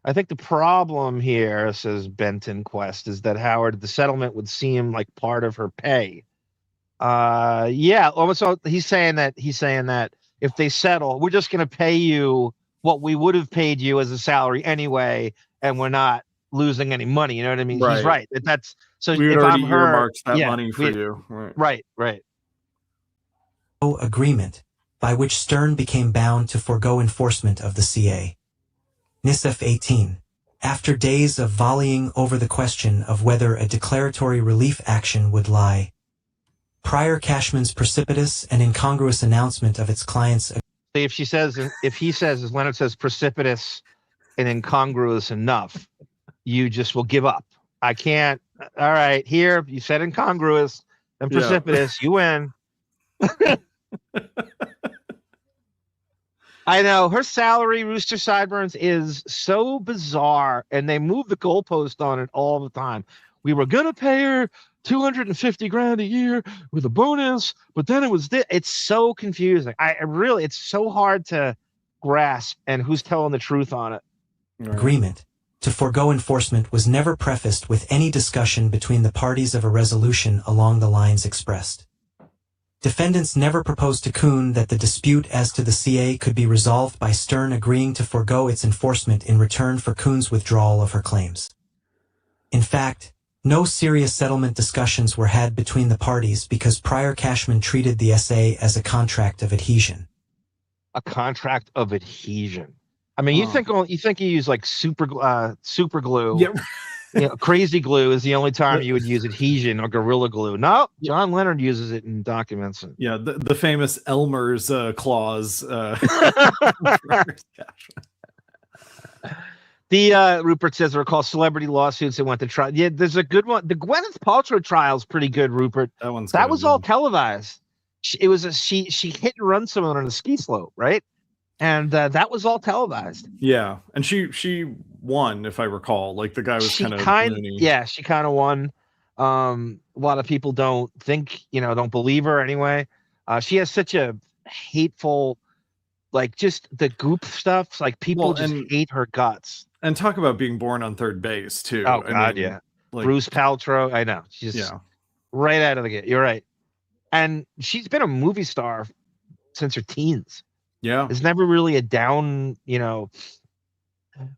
I think the problem here, says Benton Quest, is that Howard, the settlement would seem like part of her pay. Yeah. So he's saying that if they settle, we're just going to pay you what we would have paid you as a salary anyway, and we're not losing any money. You know what I mean? Right. He's right. That's so. We if already I'm her, earmarked that money for you. Right. Agreement by which Stern became bound to forego enforcement of the CA. NISF 18. After days of volleying over the question of whether a declaratory relief action would lie prior Cashman's precipitous and incongruous announcement of its client's. If he says, as Leonard says, precipitous and incongruous enough, you just will give up. I can't. All right, here you said incongruous and precipitous. You win. I know her salary, Rooster Sideburns, is so bizarre, and they move the goalpost on it all the time. We were gonna pay her $250,000 a year with a bonus, but then it was this. It's so confusing. It's so hard to grasp, and who's telling the truth on it. Agreement to forego enforcement was never prefaced with any discussion between the parties of a resolution along the lines expressed. Defendants never proposed to Kuhn that the dispute as to the CA could be resolved by Stern agreeing to forego its enforcement in return for Kuhn's withdrawal of her claims. In fact, no serious settlement discussions were had between the parties because prior Cashman treated the SA as a contract of adhesion. A contract of adhesion. I mean, you think you use like super glue. Yeah. Crazy glue is the only time you would use adhesion or gorilla glue. No, John Leonard uses it in documents. Yeah, the famous Elmer's clause. Rupert says recall celebrity lawsuits that went to trial. Yeah, there's a good one. The Gwyneth Paltrow trial is pretty good, Rupert. That was all televised. She hit and run someone on a ski slope, right? And that was all televised. Yeah, and she won, if I recall. Like the guy was she kind of won. A lot of people don't believe her anyway. She has such a hateful, like just the goop stuff. Like people just hate her guts. And talk about being born on third base too. Oh God, yeah. Like, Bruce Paltrow, I know. She's right out of the gate. You're right. And she's been a movie star since her teens. Yeah. It's never really a down,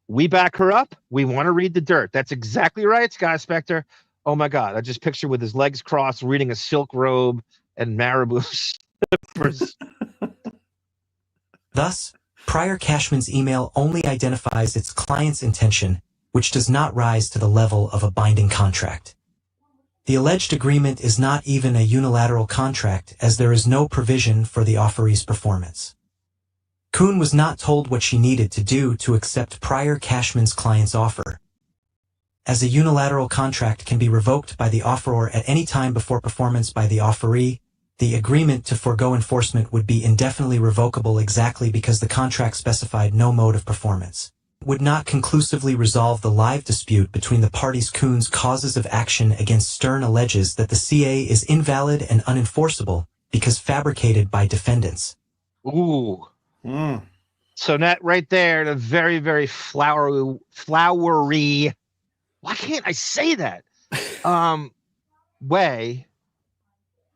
we back her up. We want to read the dirt. That's exactly right, Sky Spectre. Oh my God. I just picture with his legs crossed, reading a silk robe and marabou slippers. Thus, prior Cashman's email only identifies its client's intention, which does not rise to the level of a binding contract. The alleged agreement is not even a unilateral contract, as there is no provision for the offeree's performance. Kuhn was not told what she needed to do to accept prior Cashman's client's offer. As a unilateral contract can be revoked by the offeror at any time before performance by the offeree, the agreement to forego enforcement would be indefinitely revocable exactly because the contract specified no mode of performance. Would not conclusively resolve the live dispute between the parties. Kuhn's causes of action against Stern alleges that the CA is invalid and unenforceable because fabricated by defendants. Ooh. So that right there, the very, very flowery. Why can't I say that? Way.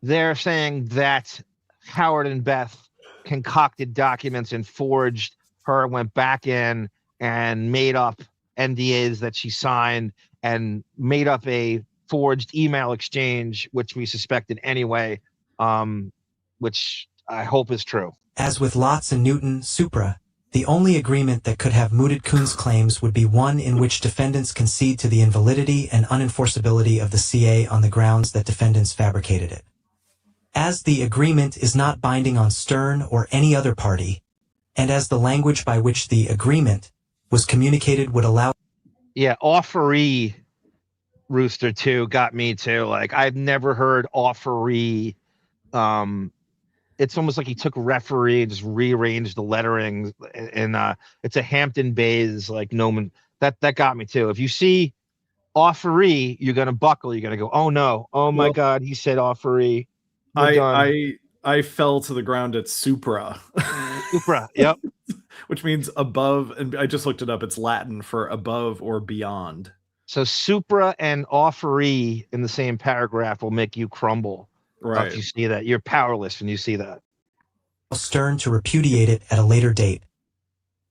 They're saying that Howard and Beth concocted documents and forged her, went back in and made up NDAs that she signed and made up a forged email exchange, which we suspected anyway, which I hope is true. As with Lotz and Newton, Supra, the only agreement that could have mooted Kuhn's claims would be one in which defendants concede to the invalidity and unenforceability of the CA on the grounds that defendants fabricated it. As the agreement is not binding on Stern or any other party, and as the language by which the agreement was communicated would allow... Yeah, offeree, Rooster, too, got me, too. Like, I've never heard offeree. It's almost like he took referee and just rearranged the lettering, and it's a Hampton Bays, like, nomen. That got me, too. If you see offeree, you're going to buckle. You're going to go, oh, no. Oh, my God, he said offeree. I fell to the ground at Supra. Supra, yep. Which means above, and I just looked it up. It's Latin for above or beyond. So Supra and offeree in the same paragraph will make you crumble. Right. If you see that, you're powerless when you see that. Stern to repudiate it at a later date.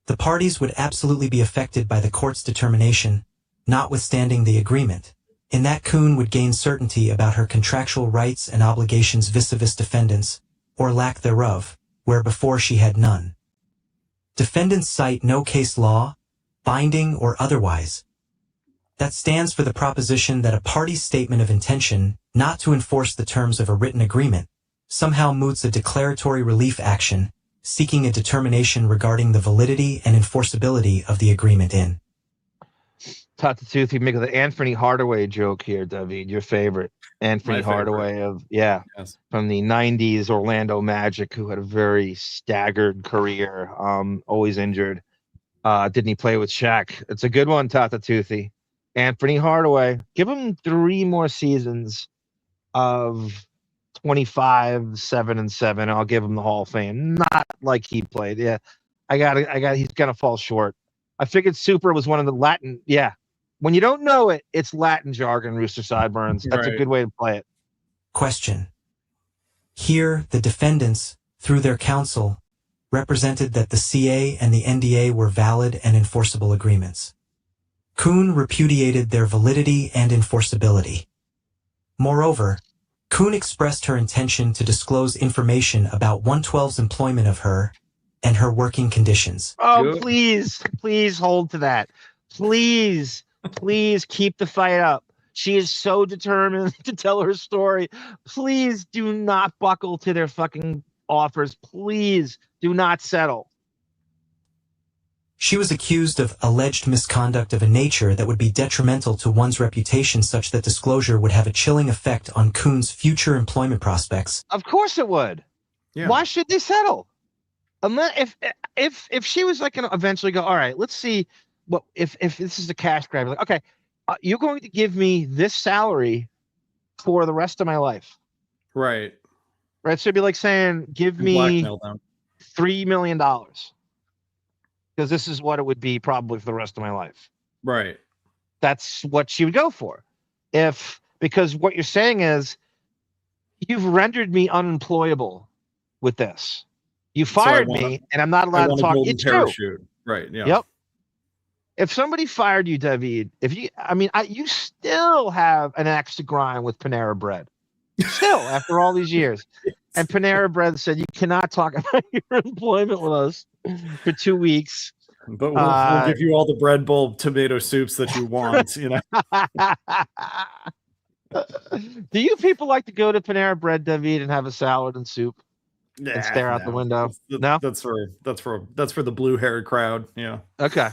The parties would absolutely be affected by the court's determination, notwithstanding the agreement, in that Kuhn would gain certainty about her contractual rights and obligations vis-a-vis defendants, or lack thereof, where before she had none. Defendants cite no case law, binding or otherwise, that stands for the proposition that a party's statement of intention not to enforce the terms of a written agreement somehow moots a declaratory relief action seeking a determination regarding the validity and enforceability of the agreement in. Tooth, you make the Anthony Hardaway joke here, Davyd, your favorite. Anthony Hardaway from the 90s Orlando Magic, who had a very staggered career, always injured. Didn't he play with Shaq? It's a good one, Toothy. Anthony Hardaway. Give him 3 more seasons of 25-7-7. I'll give him the Hall of Fame. Not like he played. Yeah. He's gonna fall short. I figured Super was one of the Latin. Yeah. When you don't know it, it's Latin jargon, Rooster Sideburns. That's a good way to play it. Question. Here, the defendants, through their counsel, represented that the CA and the NDA were valid and enforceable agreements. Kuhn repudiated their validity and enforceability. Moreover, Kuhn expressed her intention to disclose information about 112's employment of her and her working conditions. Oh, please hold to that. Please keep the fight up. She is so determined to tell her story. Please do not buckle to their fucking offers. Please do not settle. She was accused of alleged misconduct of a nature that would be detrimental to one's reputation, such that disclosure would have a chilling effect on Kuhn's future employment prospects. Of course it would. Yeah. Why should they settle? Unless if she was like going to eventually go, all right, let's see what if this is a cash grab. Like, okay, you're going to give me this salary for the rest of my life. Right. So it'd be like saying, give me $3 million. Because this is what it would be probably for the rest of my life. Right. That's what she would go for. Because what you're saying is, you've rendered me unemployable with this. You fired me, and I'm not allowed to talk. It's true. Right. Yeah. Yep. If somebody fired you, Davyd, you still have an axe to grind with Panera Bread. Still, after all these years. And Panera Bread said, you cannot talk about your employment with us for 2 weeks. But we'll give you all the bread bowl tomato soups that you want, Do you people like to go to Panera Bread, Davyd, and have a salad and soup? and stare out the window. No, that's for the blue-haired crowd. Yeah. Okay.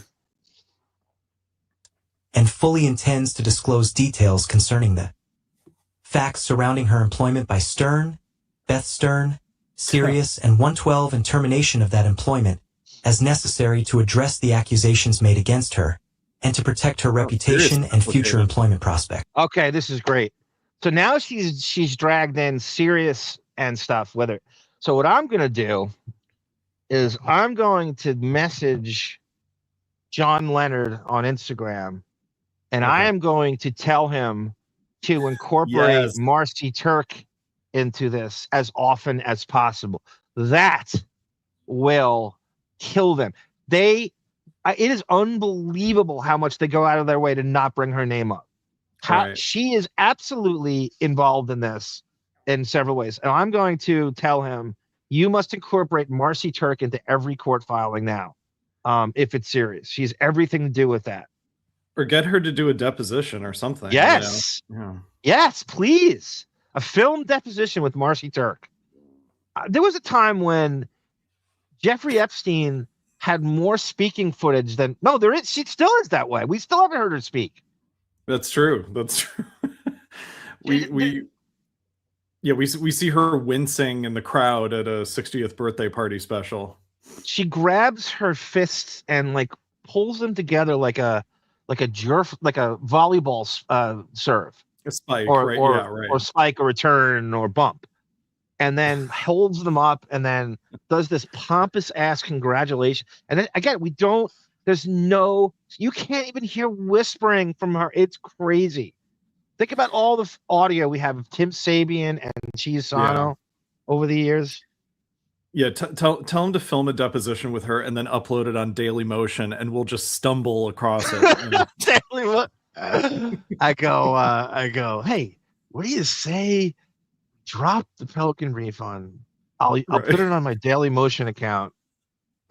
And fully intends to disclose details concerning the facts surrounding her employment by Stern, Beth Stern, Sirius, and 112 and termination of that employment as necessary to address the accusations made against her and to protect her reputation and future employment prospects. Okay, this is great. So now she's dragged in Sirius and stuff with her. So what I'm going to do is I'm going to message John Leonard on Instagram, and I am going to tell him to incorporate Marcy Turk into this as often as possible. That will kill them. It is unbelievable how much they go out of their way to not bring her name up. She is absolutely involved in this in several ways. And I'm going to tell him, you must incorporate Marcy Turk into every court filing now, if it's serious. She's everything to do with that. Or get her to do a deposition or something. Yes. You know? Yes, please. A film deposition with Marcy Turk. There was a time when Jeffrey Epstein had more speaking footage than... No, there is. She still is that way. We still haven't heard her speak. That's true. That's true. we see her wincing in the crowd at a 60th birthday party special. She grabs her fists and like pulls them together like a volleyball serve, a spike, or spike, or return, or bump, and then holds them up, and then does this pompous ass congratulation. And then again, you can't even hear whispering from her. It's crazy. Think about all the audio we have of Tim Sabian and Chiusano over the years. Yeah, tell him to film a deposition with her and then upload it on Dailymotion, and we'll just stumble across it. You know? I go, hey, what do you say? Drop the Pelican Reef on. I'll put it on my Dailymotion account,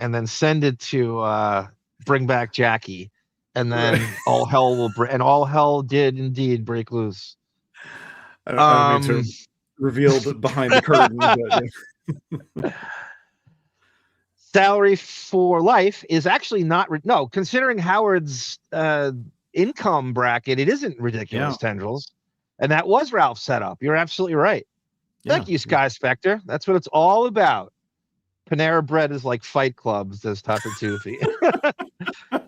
and then send it to Bring Back Jackie, and then all hell will break. And all hell did indeed break loose. I don't mean to reveal behind the curtain. But, salary for life is actually not considering Howard's income bracket, it isn't ridiculous. Tendrils, and that was Ralph's setup. You're absolutely right. Thank you, Sky Spectre. That's what it's all about. Panera Bread is like Fight Club, says Tucker Toofy.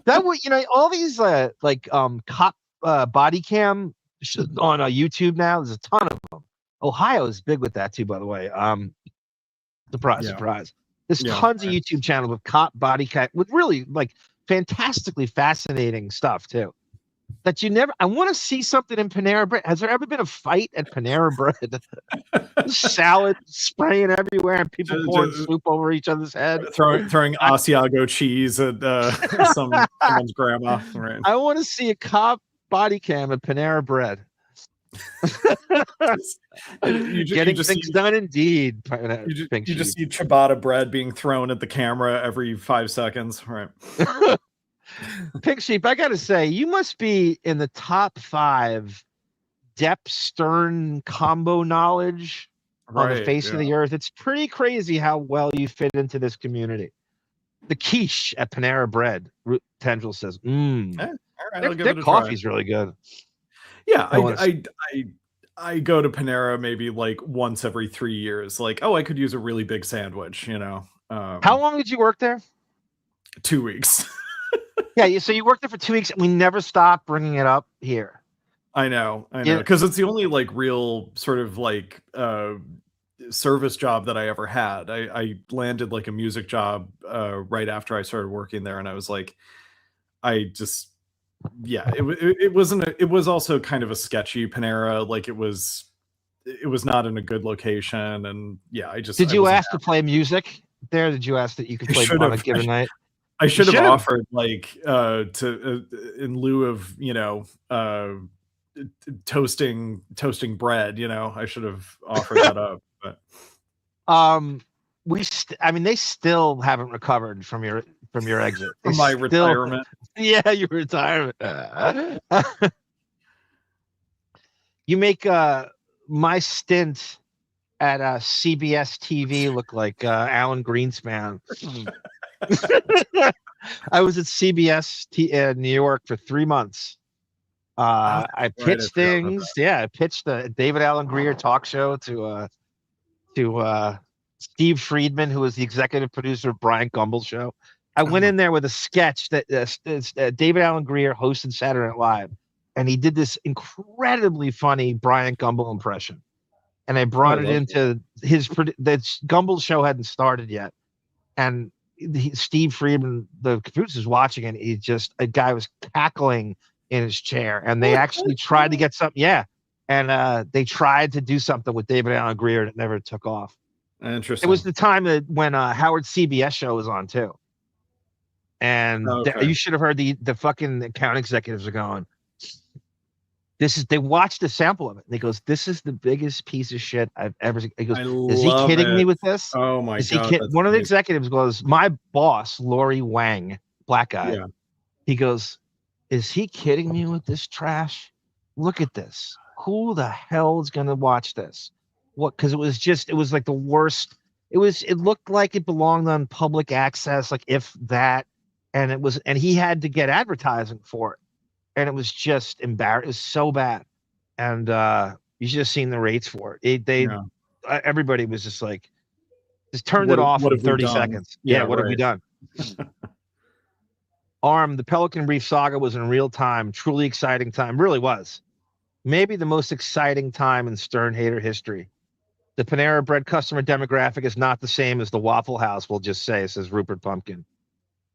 That would, all these cop body cam on YouTube now. There's a ton of them. Ohio is big with that too, by the way. Surprise. There's tons of YouTube channels with cop body cam with really like fantastically fascinating stuff too. That I want to see something in Panera Bread. Has there ever been a fight at Panera Bread? Salad spraying everywhere and people pouring soup over each other's head. Throwing Asiago cheese at someone's grandma. Right. I want to see a cop body cam at Panera Bread. Getting things done indeed. You just see ciabatta bread being thrown at the camera every 5 seconds. Right. Pig Sheep, I gotta say, you must be in the top 5 Depp Stern combo knowledge on the face of the earth. It's pretty crazy how well you fit into this community. The quiche at Panera Bread, Tendril says, their coffee's really good. Yeah, I go to Panera maybe like once every 3 years. Like, I could use a really big sandwich, How long did you work there? 2 weeks. Yeah, so you worked there for 2 weeks, and we never stopped bringing it up here. I know, because it's the only like real sort of like service job that I ever had. I landed like a music job right after I started working there, and I was like, it wasn't. It was also kind of a sketchy Panera. Like it was not in a good location, and Did you ask to play music there? Did you ask that you could play on a given night? I should have offered like to in lieu of toasting bread. I should have offered that up. But they still haven't recovered from your exit. From my retirement. Yeah, your retirement. You make my stint at CBS TV look like Alan Greenspan. I was at CBS New York for 3 months. I pitched things. Yeah, I pitched the David Alan Grier talk show to Steve Friedman, who was the executive producer of Brian Gumbel's show. I went in there with a sketch that David Alan Grier hosted Saturday Night Live, and he did this incredibly funny Brian Gumbel impression. And I brought it into Gumbel's show hadn't started yet, and Steve Friedman, the producer's watching, and a guy was cackling in his chair, and they actually tried to get something. Yeah. And they tried to do something with David Alan Grier that never took off. Interesting. It was the time that when Howard CBS show was on too. And you should have heard the fucking account executives are going, they watched a sample of it. And he goes, "This is the biggest piece of shit I've ever seen." He goes, "Is he kidding me with this?" Oh my God. One of the executives goes, "My boss, Lori Wang, black guy." Yeah. He goes, "Is he kidding me with this trash? Look at this. Who the hell is going to watch this?" What? Because it was like the worst. It looked like it belonged on public access, like if that. And he had to get advertising for it. And it was just embarrassing. It was so bad. And you should have seen the rates for it. Everybody was just like, just turned it off in 30 seconds. Yeah, what have we done? ARM, the Pelican Brief saga was in real time, truly exciting time. Really was. Maybe the most exciting time in Stern hater history. The Panera Bread customer demographic is not the same as the Waffle House, we'll just say, says Rupert Pumpkin.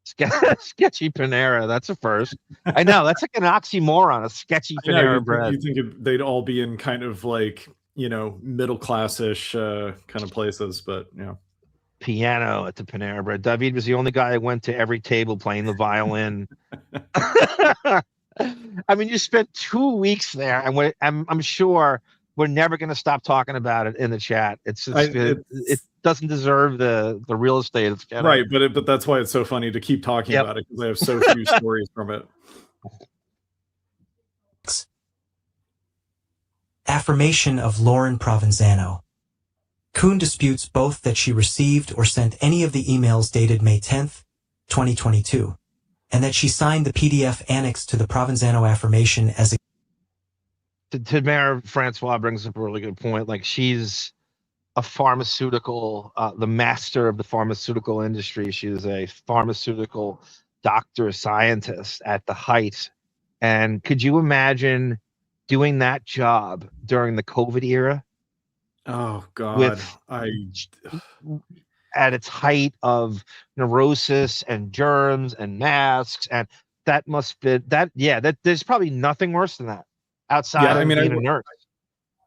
Sketchy Panera, that's a first. I know, that's like an oxymoron, a sketchy Panera Bread. You think they'd all be in kind of like, middle class-ish kind of places, but yeah. Piano at the Panera Bread. Davyd was the only guy that went to every table playing the violin. I mean, you spent 2 weeks there, and I'm sure we're never going to stop talking about it in the chat. It doesn't deserve the real estate it's getting. Right, but that's why it's so funny to keep talking about it, because I have so few stories from it. Affirmation of Lauren Provenzano. Kuhn disputes both that she received or sent any of the emails dated May 10th, 2022, and that she signed the PDF annex to the Provenzano affirmation as a... Tamara Francois brings up a really good point. Like, she's a pharmaceutical, the master of the pharmaceutical industry. She is a pharmaceutical doctor, scientist at the height. And could you imagine doing that job during the COVID era? Oh God, at its height of neurosis and germs and masks, and that must be that. Yeah, there's probably nothing worse than that outside of being a nurse.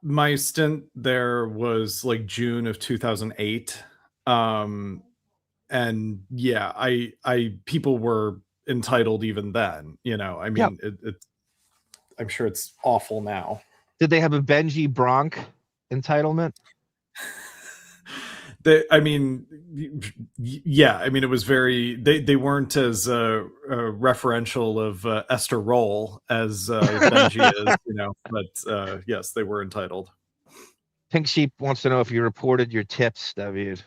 My stint there was like June of 2008, and yeah, I people were entitled even then. I mean, I'm sure it's awful now. Did they have a Benji Bronk entitlement? I mean, it was very. They weren't as referential of Esther Roll as Benji is, But yes, they were entitled. Pink Sheep wants to know if you reported your tips, Davyd.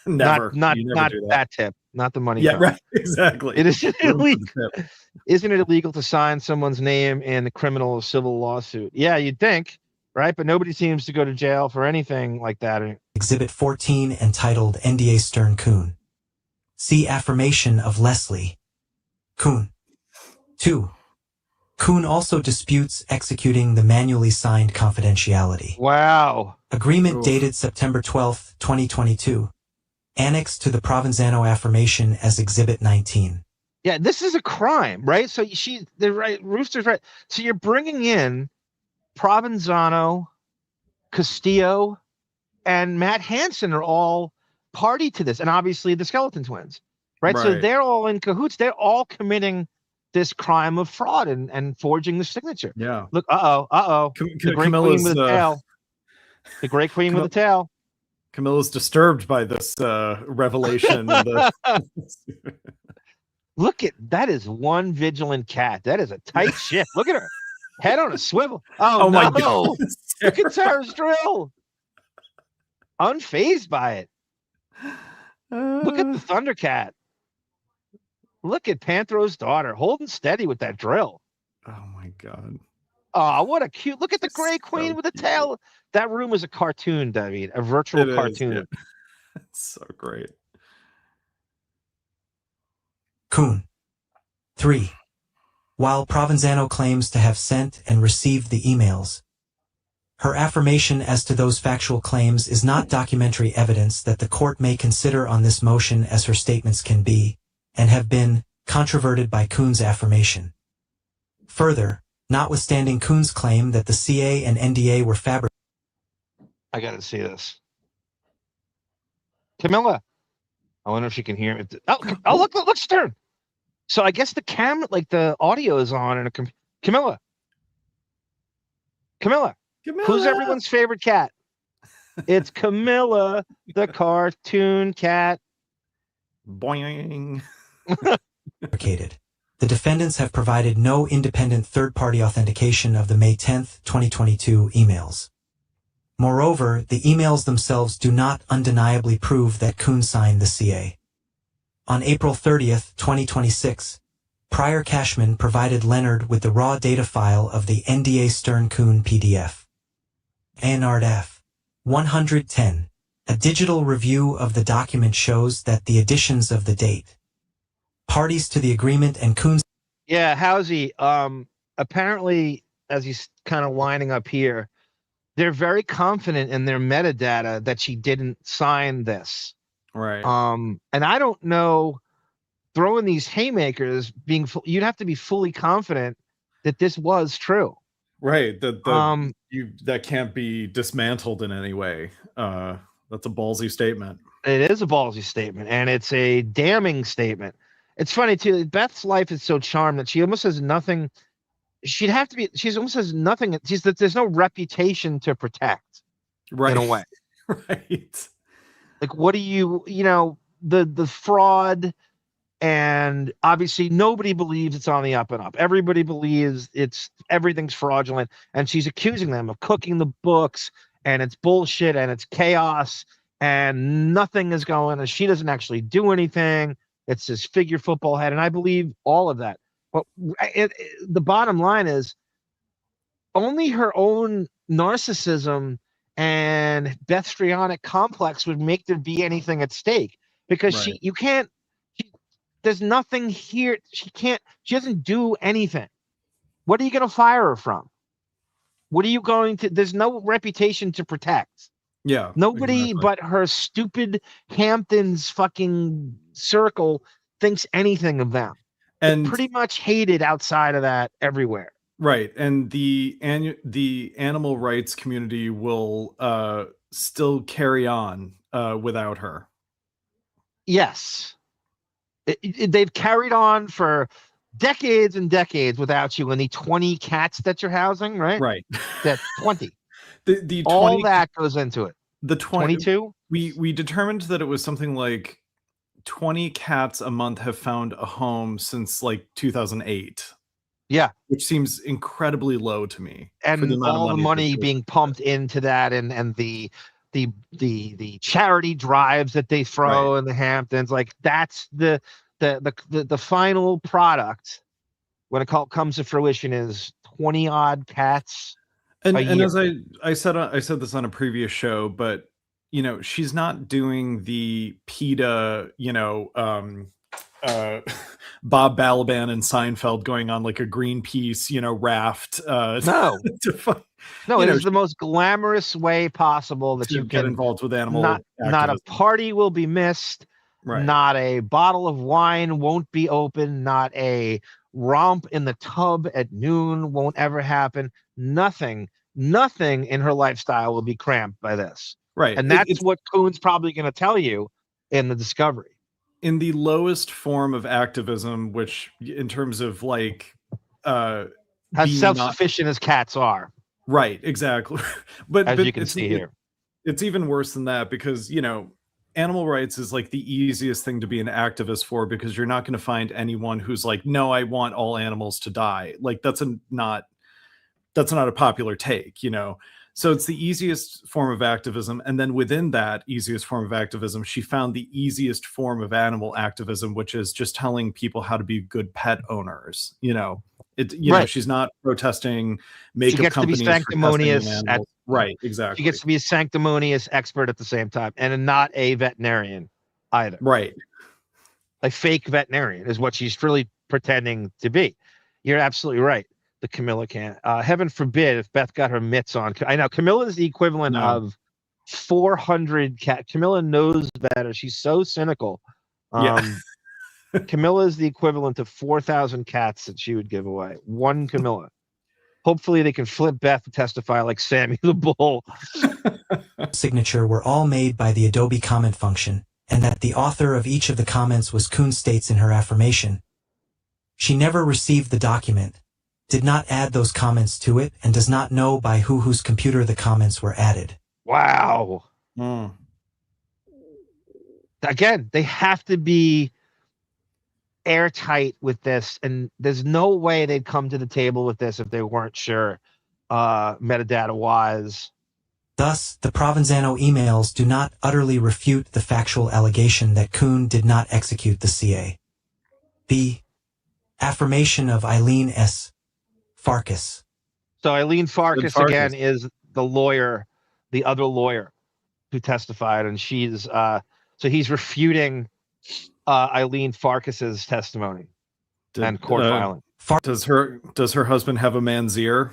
Never. Not that tip. Not the money. Yeah, card. right. Exactly. It isn't illegal. Isn't it illegal to sign someone's name in a criminal or civil lawsuit? Yeah, you'd think. Right, but nobody seems to go to jail for anything like that. Exhibit 14 entitled NDA Stern Kuhn. See affirmation of Leslie. Kuhn. 2. Kuhn also disputes executing the manually signed confidentiality. Wow. Agreement dated September 12th, 2022. Annexed to the Provenzano affirmation as Exhibit 19. Yeah, this is a crime, right? So Rooster's right. So you're bringing in Provenzano, Castillo, and Matt Hansen are all party to this, and obviously the Skeleton Twins, right? So they're all in cahoots. They're all committing this crime of fraud and forging the signature. Yeah. Look, the great queen with a tail. The great queen with a tail. Camilla's disturbed by this revelation. Look at that! Is one vigilant cat. That is a tight ship. Look at her. Head on a swivel. Oh no. My God. Look at Tara's drill. unfazed by it. Look at the Thundercat. Look at Panthro's daughter holding steady with that drill. Oh my God. Oh, what a cute, look at the Gray Queen with the tail. That room is a cartoon, Davyd, a virtual cartoon. Yeah. It's so great. Kuhn. 3. While Provenzano claims to have sent and received the emails, her affirmation as to those factual claims is not documentary evidence that the court may consider on this motion, as her statements can be, and have been, controverted by Kuhn's affirmation. Further, notwithstanding Kuhn's claim that the CA and NDA were fabricated. I gotta see this. Camilla. I wonder if she can hear me. Oh, look, she turned. So I guess the camera, like the audio is on and Camilla. Who's everyone's favorite cat? It's Camilla, the cartoon cat. Boing. The defendants have provided no independent third-party authentication of the May 10, 2022 emails. Moreover, the emails themselves do not undeniably prove that Kuhn signed the CA. On April 30, 2026, Prior Cashman provided Leonard with the raw data file of the NDA Stern-Kuhn PDF. ANRDF 110. A digital review of the document shows that the additions of the date, parties to the agreement, and Kuhn's... Yeah, Housey, apparently, as he's kind of lining up here, they're very confident in their metadata that she didn't sign this. Right. And I don't know, throwing these haymakers, you'd have to be fully confident that this was true. Right. That can't be dismantled in any way. That's a ballsy statement. It is a ballsy statement, and it's a damning statement. It's funny too. Beth's life is so charmed that she almost has nothing. She almost has nothing. There's no reputation to protect. Right. In a way. Right. Like, what do the fraud, and obviously nobody believes it's on the up and up. Everybody believes everything's fraudulent, and she's accusing them of cooking the books, and it's bullshit, and it's chaos, and nothing is going, and she doesn't actually do anything. It's this figure football head, and I believe all of that. But the bottom line is only her own narcissism and Beth-strionic complex would make there be anything at stake, because there's nothing here. She doesn't do anything. What are you going to fire her from? There's no reputation to protect. Yeah. Nobody but her stupid Hamptons fucking circle thinks anything of them. And pretty much hated outside of that everywhere. Right. And the animal rights community will still carry on without her. Yes. They've carried on for decades and decades without you, and the 20 cats that you're housing, right? Right. That's 20. The 20, all that goes into it. The 22? We determined that it was something like 20 cats a month have found a home since like 2008. Yeah. Which seems incredibly low to me. And all the money being pumped into that, and the charity drives that they throw in the Hamptons, like that's the final product when it comes to fruition is 20 odd cats. And as I said this on a previous show, but she's not doing the PETA, Bob Balaban and Seinfeld going on like a Greenpeace, raft. No, it is the most glamorous way possible that you can get involved with animal. Not a party will be missed. Right. Not a bottle of wine won't be open. Not a romp in the tub at noon won't ever happen. Nothing in her lifestyle will be cramped by this. Right. And that's what Kuhn's probably going to tell you in the discovery. In the lowest form of activism, which in terms of like as self-sufficient as cats are. Right, exactly. but you can see here. It's even worse than that, because animal rights is like the easiest thing to be an activist for, because you're not going to find anyone who's like, no, I want all animals to die. Like that's not a popular take, So it's the easiest form of activism. And then within that easiest form of activism, she found the easiest form of animal activism, which is just telling people how to be good pet owners. You know, she's not protesting makeup companies. She gets to be sanctimonious. Right, exactly. She gets to be a sanctimonious expert at the same time, and not a veterinarian either. Right. A fake veterinarian is what she's really pretending to be. You're absolutely right. The Camilla can't. Heaven forbid if Beth got her mitts on. I know Camilla is the equivalent of 400 cat. Camilla knows better. She's so cynical. Camilla is the equivalent of 4,000 cats that she would give away. One Camilla. Hopefully they can flip Beth to testify like Sammy the Bull. Signature were all made by the Adobe comment function, and that the author of each of the comments was Kuhn states in her affirmation. She never received the document, did not add those comments to it, and does not know by whose computer the comments were added. Wow. Again, they have to be airtight with this, and there's no way they'd come to the table with this if they weren't sure metadata-wise. Thus, the Provenzano emails do not utterly refute the factual allegation that Kuhn did not execute the CA. B. Affirmation of Eileen S. Farkas. So Eileen Farkas again is the lawyer, the other lawyer who testified, and she's so he's refuting Eileen Farkas's testimony and court filing. Does her husband have a man's ear?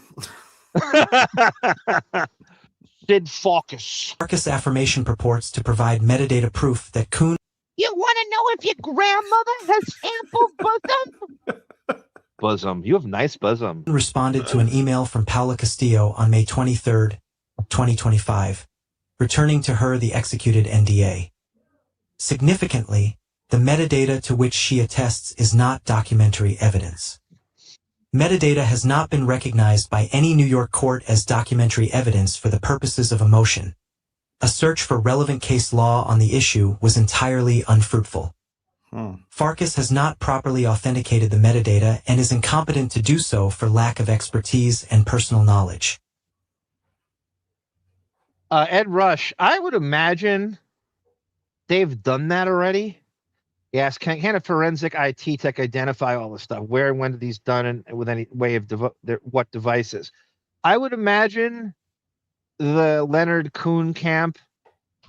Sid Farkas. Farkas' affirmation purports to provide metadata proof that Kuhn. You want to know if your grandmother has ample bosom? Bosom. You have nice bosom. Responded to an email from Paula Castillo on May 23, 2025, returning to her the executed NDA. Significantly, the metadata to which she attests is not documentary evidence. Metadata has not been recognized by any New York court as documentary evidence for the purposes of a motion. A search for relevant case law on the issue was entirely unfruitful. Farkas has not properly authenticated the metadata and is incompetent to do so for lack of expertise and personal knowledge. Ed Rush, I would imagine they've done that already. Yes, can a forensic IT tech identify all this stuff? Where and when are these done, and with any way of what devices? I would imagine the Leonard Kuhn camp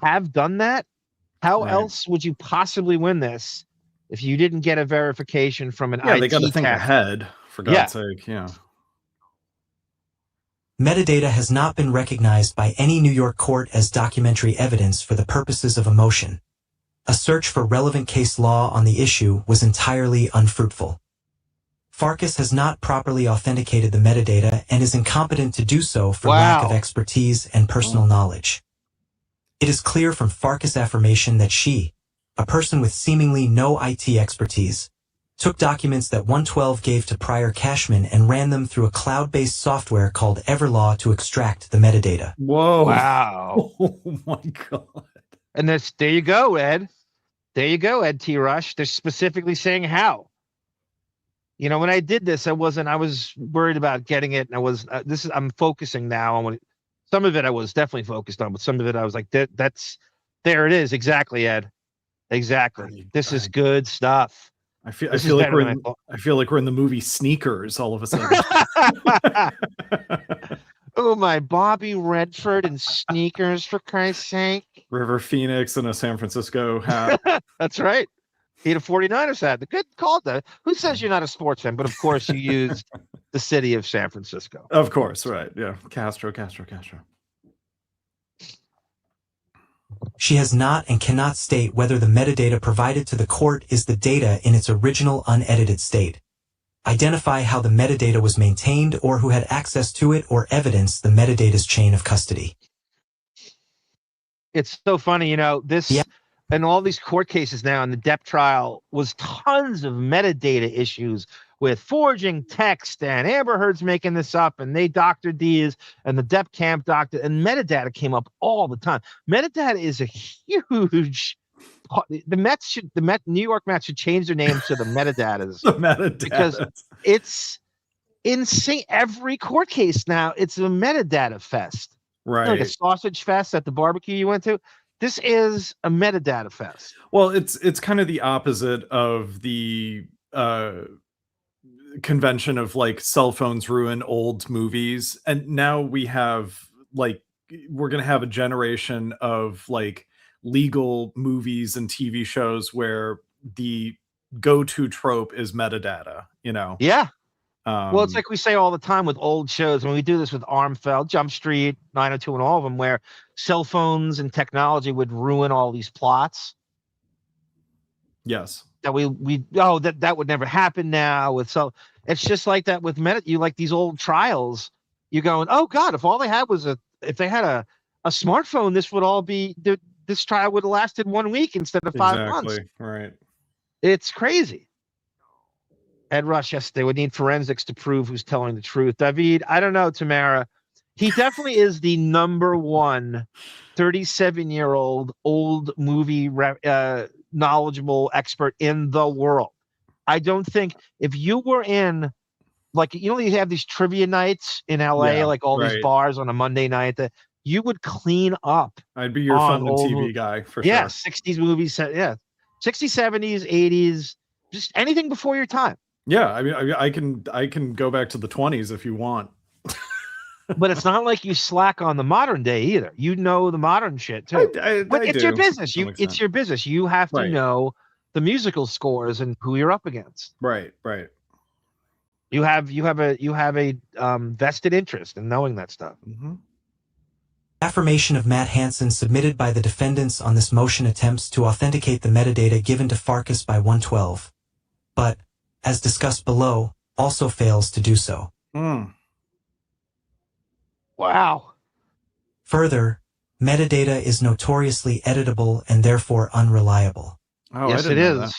have done that. How else would you possibly win this if you didn't get a verification from an IT tech? Yeah, they got to think ahead, for God's sake. Yeah. Metadata has not been recognized by any New York court as documentary evidence for the purposes of a motion. A search for relevant case law on the issue was entirely unfruitful. Farkas has not properly authenticated the metadata and is incompetent to do so for lack of expertise and personal knowledge. It is clear from Farkas' affirmation that she, a person with seemingly no IT expertise, took documents that 112 gave to Prior Cashman and ran them through a cloud-based software called Everlaw to extract the metadata. Whoa. Wow. Oh my God. And there you go, Ed. There you go, Ed T. Rush. They're specifically saying how. You know, when I did this, I was worried about getting it, and I'm focusing now on some of it I was definitely focused on, but some of it I was like, there it is. Exactly, Ed. Exactly. This is good stuff. I feel like we're in the movie Sneakers all of a sudden. Oh, my Bobby Redford and sneakers, for Christ's sake. River Phoenix and a San Francisco hat. That's right. He had a 49ers hat. The good call, though. Who says you're not a sports fan? But of course, you used the city of San Francisco. Of course, right. Yeah. Castro. She has not and cannot state whether the metadata provided to the court is the data in its original unedited state. Identify how the metadata was maintained or who had access to it, or evidence the metadata's chain of custody. It's so funny, you know, and all these court cases now in the Depp trial was tons of metadata issues with forging text, and Amber Heard's making this up, and they doctored these, and the Depp camp doctored, and metadata came up all the time. Metadata is a huge. The New York Mets should change their names to the metadatas. The metadatas. Because it's insane. Every court case now, it's a metadata fest. Right. Like a sausage fest at the barbecue you went to. This is a metadata fest. Well, it's kind of the opposite of the convention of like cell phones ruin old movies, and now we have like we're gonna have a generation of like legal movies and TV shows where the go-to trope is metadata. Yeah. Well, it's like we say all the time with old shows, when we do this with ARMfeld, Jump Street, 902, and all of them, where cell phones and technology would ruin all these plots. Yes. That that would never happen now. It's just like that with you like these old trials. You're going, oh God, if all they had was if they had a smartphone, this would all be this trial would have lasted 1 week instead of 5 months. Right. It's crazy. Ed Rush, yes, they would need forensics to prove who's telling the truth. Davyd, I don't know, Tamara. He definitely is the number one 37-year-old old movie knowledgeable expert in the world. I don't think if you were in, like, they have these trivia nights in LA, like all these bars on a Monday night, that you would clean up. I'd be your phone and TV guy for sure. Yeah, 60s movies, 60s, 70s, 80s, just anything before your time. Yeah, I mean, I can go back to the 20s if you want. But it's not like you slack on the modern day either. You know the modern shit too. But it's your business. It's your business. You have to know the musical scores and who you're up against. Right. You have a vested interest in knowing that stuff. Mm-hmm. Affirmation of Matt Hansen submitted by the defendants on this motion attempts to authenticate the metadata given to Farkas by 112, but, as discussed below, also fails to do so. Wow. Further, metadata is notoriously editable and therefore unreliable. Oh, yes, it is.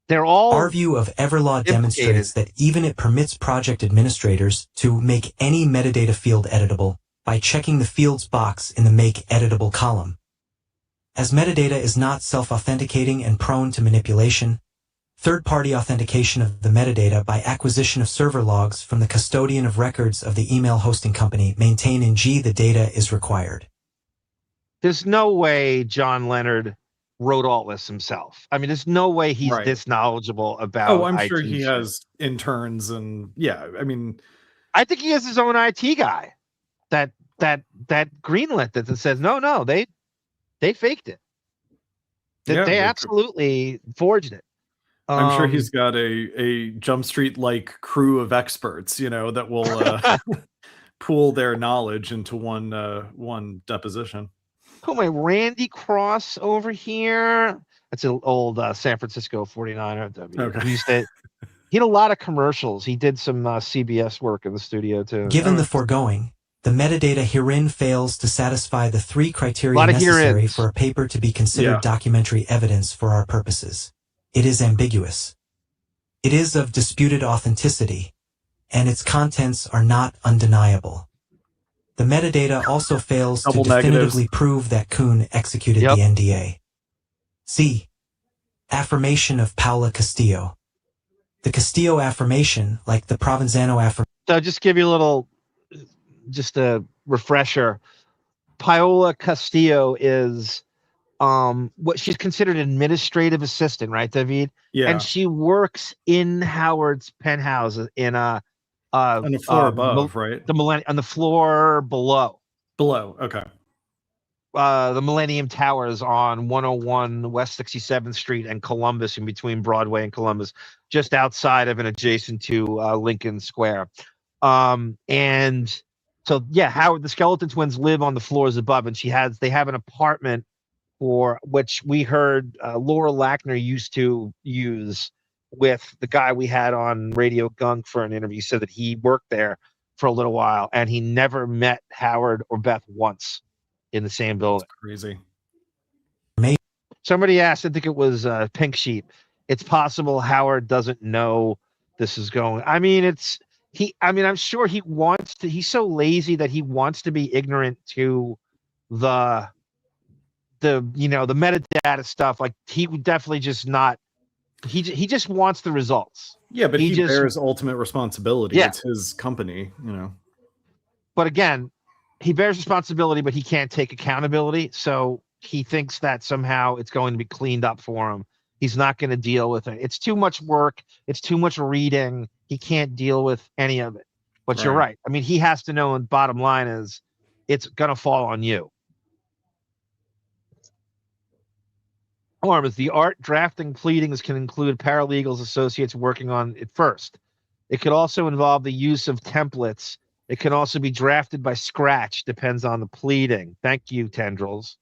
They're all Our view of Everlaw demonstrates that even it permits project administrators to make any metadata field editable by checking the fields box in the Make Editable column. As metadata is not self-authenticating and prone to manipulation, third-party authentication of the metadata by acquisition of server logs from the custodian of records of the email hosting company maintained in G the data is required. There's no way John Leonard wrote all this himself. I mean, there's no way he's this knowledgeable about I'm IT sure he shit. has interns and I mean, I think he has his own IT guy that greenlit it and says, no, they faked it. They absolutely forged it. I'm sure he's got a Jump Street like crew of experts, that will pool their knowledge into one deposition. Oh, my Randy Cross over here. That's an old San Francisco 49er. Okay. He had a lot of commercials. He did some CBS work in the studio too. Given the foregoing, the metadata herein fails to satisfy the 3 criteria necessary for a paper to be considered documentary evidence for our purposes. It is ambiguous. It is of disputed authenticity, and its contents are not undeniable. The metadata also fails to definitively prove that Kuhn executed the NDA. C. Affirmation of Paula Castillo. The Castillo affirmation, like the Provenzano affirmation... So just give you just a refresher. Paola Castillo is what she's considered an administrative assistant, right, Davyd? Yeah. And she works in Howard's penthouse in on the floor above, right? On the floor below. Okay. The Millennium Towers on 101 West 67th Street and Columbus, in between Broadway and Columbus, just outside of and adjacent to Lincoln Square. And so, Howard, the Skeleton Twins live on the floors above, and they have an apartment for which we heard Laura Lackner used to use with the guy we had on Radio Gunk for an interview. Said that he worked there for a little while, and he never met Howard or Beth once in the same building. That's crazy. Somebody asked, I think it was Pink Sheep, it's possible Howard doesn't know this is going. I mean, I'm sure he wants to. He's so lazy that he wants to be ignorant to the metadata stuff. Like, he would definitely just not. He just wants the results. Yeah, but he bears ultimate responsibility. It's his company, But again, he bears responsibility, but he can't take accountability. So he thinks that somehow it's going to be cleaned up for him. He's not going to deal with it. It's too much work. It's too much reading. He can't deal with any of it. But you're right. I mean, he has to know, and bottom line is it's going to fall on you. Arms, the art drafting pleadings can include paralegals, associates working on it first. It could also involve the use of templates. It can also be drafted by scratch, depends on the pleading. Thank you, Tendrils.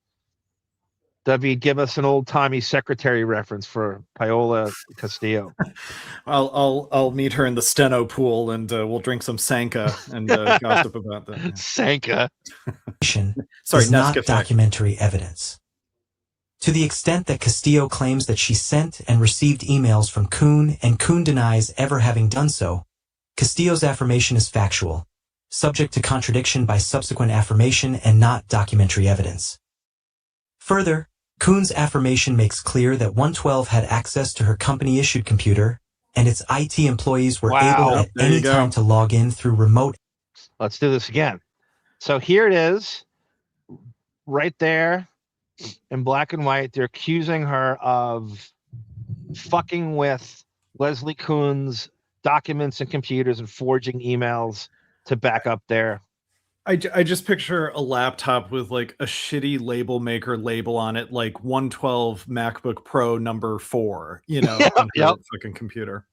Davyd, give us an old-timey secretary reference for Paola Castillo. I'll meet her in the steno pool, and we'll drink some Sanka and gossip about that. Yeah. Sanka. Sorry, is not Nescafe. documentary evidence. To the extent that Castillo claims that she sent and received emails from Kuhn, and Kuhn denies ever having done so, Castillo's affirmation is factual, subject to contradiction by subsequent affirmation and not documentary evidence. Further, Kuhn's affirmation makes clear that 112 had access to her company-issued computer, and its IT employees were able at any time to log in through remote. Let's do this again. So here it is, right there in black and white. They're accusing her of fucking with Leslie Kuhn's documents and computers and forging emails to back up their... I just picture a laptop with like a shitty label maker label on it, like 112 MacBook Pro number 4, you know, on her fucking computer.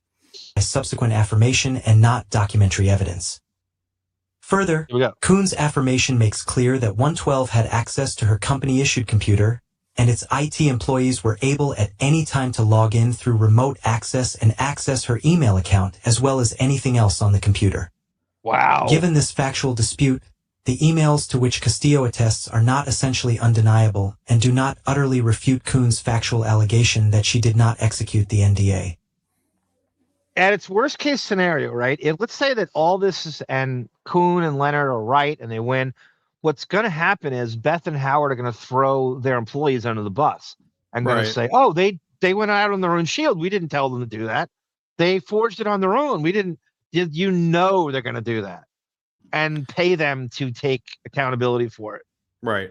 A subsequent affirmation and not documentary evidence. Further, Kuhn's affirmation makes clear that 112 had access to her company-issued computer, and its IT employees were able at any time to log in through remote access and access her email account as well as anything else on the computer. Wow. Given this factual dispute, the emails to which Castillo attests are not essentially undeniable and do not utterly refute Kuhn's factual allegation that she did not execute the NDA. At its worst case scenario, right? Let's say that all this is, and Kuhn and Leonard are right and they win. What's going to happen is Beth and Howard are going to throw their employees under the bus and going to say, oh, they went out on their own shield. We didn't tell them to do that. They forged it on their own. We didn't. You know they're going to do that and pay them to take accountability for it. Right.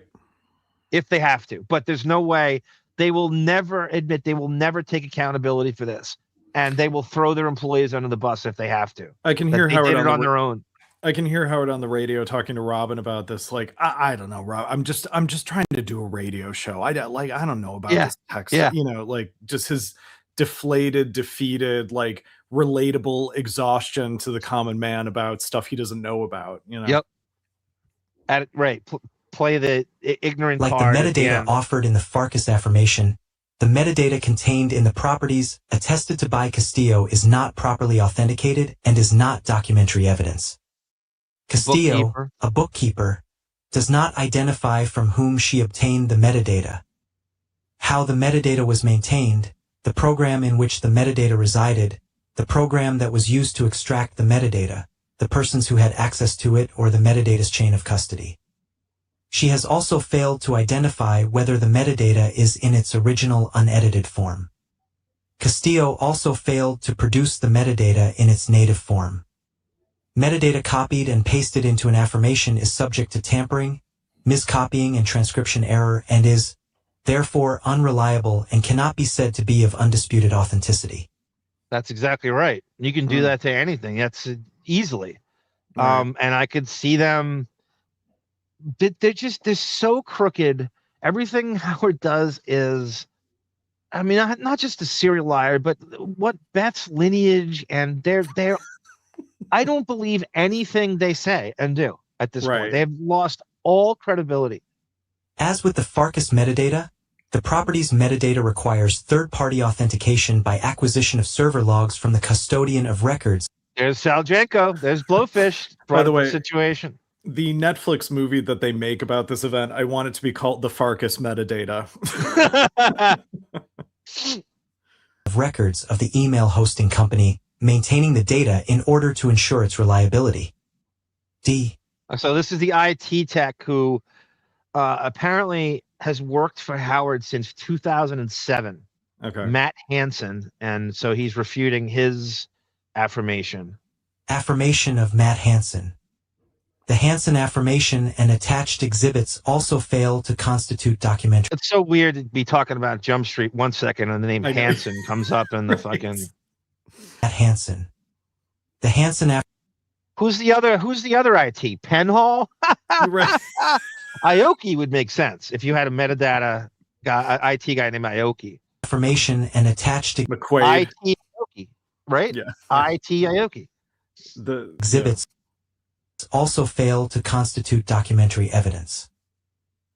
If they have to. But there's no way. They will never admit, they will never take accountability for this. And they will throw their employees under the bus if they have to. I can hear Howard did it on their own. I can hear Howard on the radio talking to Robin about this. Like, I don't know, Rob. I'm just trying to do a radio show. I don't know about this text. Yeah. You know, like just his deflated, defeated, like relatable exhaustion to the common man about stuff he doesn't know about. You know. Yep. Play the ignorant like card. The metadata offered in the Farkas affirmation. The metadata contained in the properties attested to by Castillo is not properly authenticated and is not documentary evidence. Castillo, a bookkeeper, does not identify from whom she obtained the metadata. How the metadata was maintained, the program in which the metadata resided, the program that was used to extract the metadata, the persons who had access to it, or the metadata's chain of custody. She has also failed to identify whether the metadata is in its original unedited form. Castillo also failed to produce the metadata in its native form. Metadata copied and pasted into an affirmation is subject to tampering, miscopying, and transcription error, and is, therefore, unreliable and cannot be said to be of undisputed authenticity. That's exactly right. You can do that to anything. That's easily. And I could see them... They're so crooked. Everything Howard does is, I mean, not just a serial liar, but what Beth's lineage, and they're I don't believe anything they say and do at this point. They've lost all credibility. As with the Farkas metadata, the property's metadata requires third-party authentication by acquisition of server logs from the custodian of records. There's Saljenko. There's Blowfish. By the way, situation. The Netflix movie that they make about this event, I want it to be called the Farkas metadata. Of records of the email hosting company, maintaining the data in order to ensure its reliability. So this is the IT tech who apparently has worked for Howard since 2007. Okay. Matt Hansen, and so he's refuting his affirmation. Affirmation of Matt Hansen. The Hansen affirmation and attached exhibits also fail to constitute documentary. It's so weird to be talking about Jump Street 1 second and the name I know. Hansen comes up in the fucking. Matt Hansen. The Hansen Who's the other IT? Penhall? Right. Aoki would make sense if you had a metadata guy, IT guy named Aoki. affirmation and attached McQuaid. IT Aoki, right? Yeah. IT Aoki. The exhibits also fail to constitute documentary evidence.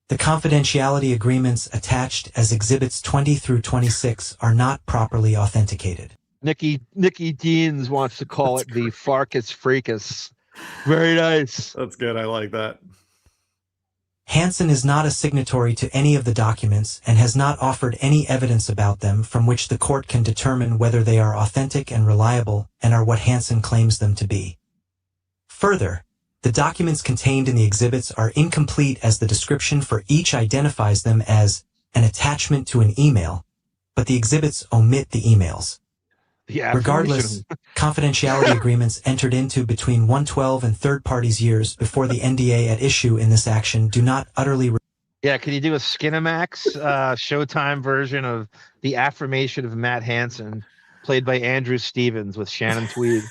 The confidentiality agreements attached as exhibits 20 through 26 are not properly authenticated. Nikki Deans wants to call it the Farkus Freakus. Very nice. That's good. I like that. Hansen is not a signatory to any of the documents and has not offered any evidence about them from which the court can determine whether they are authentic and reliable and are what Hansen claims them to be. Further, the documents contained in the exhibits are incomplete as the description for each identifies them as an attachment to an email, but the exhibits omit the emails. Regardless, confidentiality agreements entered into between 112 and third parties years before the NDA at issue in this action do not utterly. Yeah, can you do a Skinamax Showtime version of the affirmation of Matt Hansen, played by Andrew Stevens with Shannon Tweed?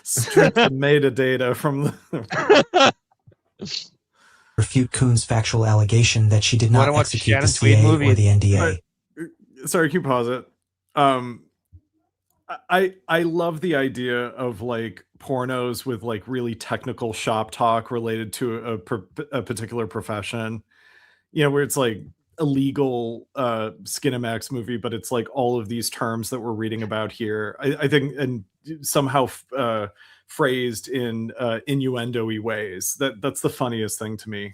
Strip the metadata from the refute Kuhn's factual allegation that she did not execute the CA or the NDA. Sorry, can you pause it? I love the idea of like pornos with like really technical shop talk related to a particular profession, you know, where it's like a legal Skinamax movie, but it's like all of these terms that we're reading about here. I think, and somehow phrased in innuendo-y ways. That's the funniest thing to me.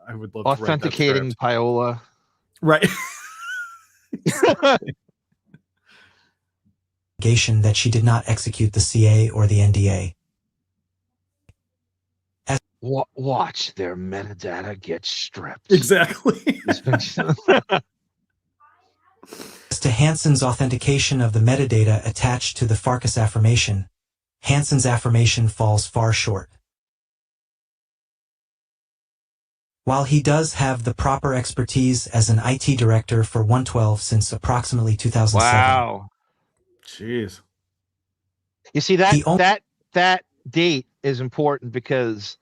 I would love authenticating Paola. Right. That she did not execute the CA or the NDA. Watch their metadata get stripped. Exactly. As to Hansen's authentication of the metadata attached to the Farkas affirmation, Hansen's affirmation falls far short. While he does have the proper expertise as an IT director for 112 since approximately 2007. Wow. Jeez. You see that that date is important because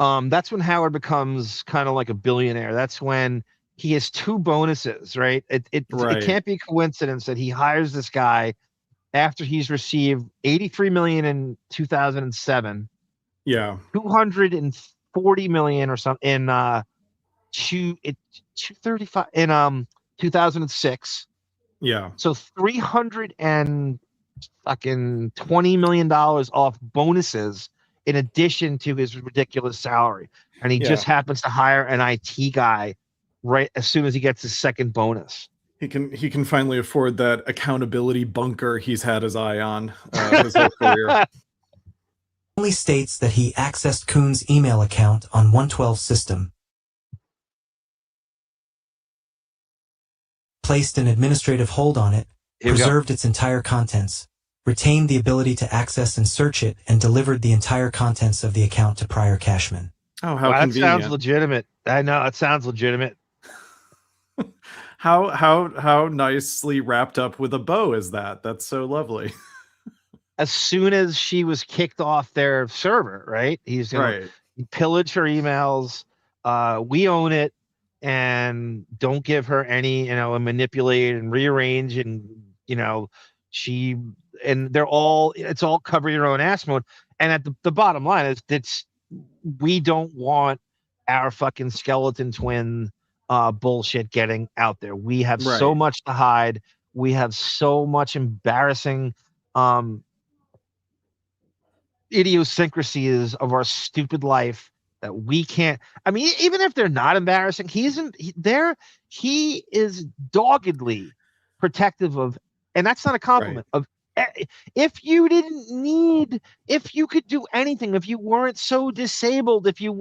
that's when Howard becomes kind of like a billionaire. That's when he has two bonuses, right? It can't be a coincidence that he hires this guy after he's received $83 million in 2007. Yeah. $240 million or something in 235 in 2006. Yeah. So $320 million off bonuses in addition to his ridiculous salary. And he just happens to hire an IT guy right as soon as he gets his second bonus. He can finally afford that accountability bunker he's had his eye on his whole career. Only states that he accessed Kuhn's email account on 112's system, placed an administrative hold on it, preserved its entire contents, retained the ability to access and search it, and delivered the entire contents of the account to prior cashmen. Oh, how that convenient. sounds legitimate. I know, it sounds legitimate. How nicely wrapped up with a bow is that? That's so lovely. As soon as she was kicked off their server, right? He's gonna pillage her emails. We own it. And don't give her any, and manipulate and rearrange, and it's all cover your own ass mode. And at the bottom line is we don't want our fucking skeleton twin bullshit getting out there. We have so much to hide. We have so much embarrassing idiosyncrasies of our stupid life that we can't. I mean, even if they're not embarrassing, he is doggedly protective of, and that's not a compliment, of if you could do anything, if you weren't so disabled, if you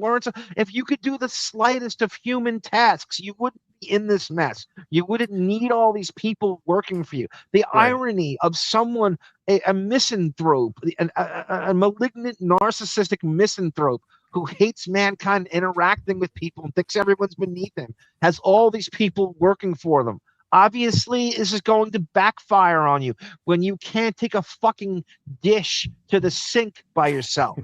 could do the slightest of human tasks, you wouldn't be in this mess. You wouldn't need all these people working for you. The irony of someone, a misanthrope, a malignant narcissistic misanthrope who hates mankind interacting with people and thinks everyone's beneath him, has all these people working for them. Obviously, this is going to backfire on you when you can't take a fucking dish to the sink by yourself.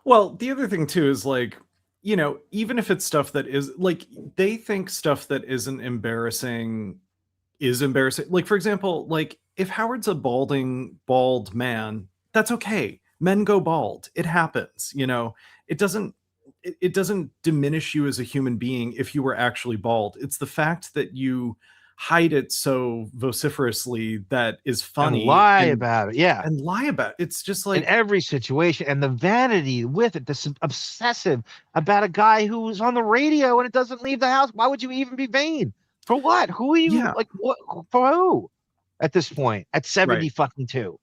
Well, the other thing too is like, you know, even if it's stuff that is like, they think stuff that isn't embarrassing is embarrassing. Like, for example, like if Howard's a bald man, that's okay. Men go bald. It happens, you know. It doesn't diminish you as a human being if you were actually bald. It's the fact that you hide it so vociferously that is funny. And lie about it. Yeah. And lie about it. It's just like in every situation. And the vanity with it, this obsessive about a guy who's on the radio and it doesn't leave the house. Why would you even be vain? For what? Who are you? Like what? For who? At this point, at 70 fucking 2.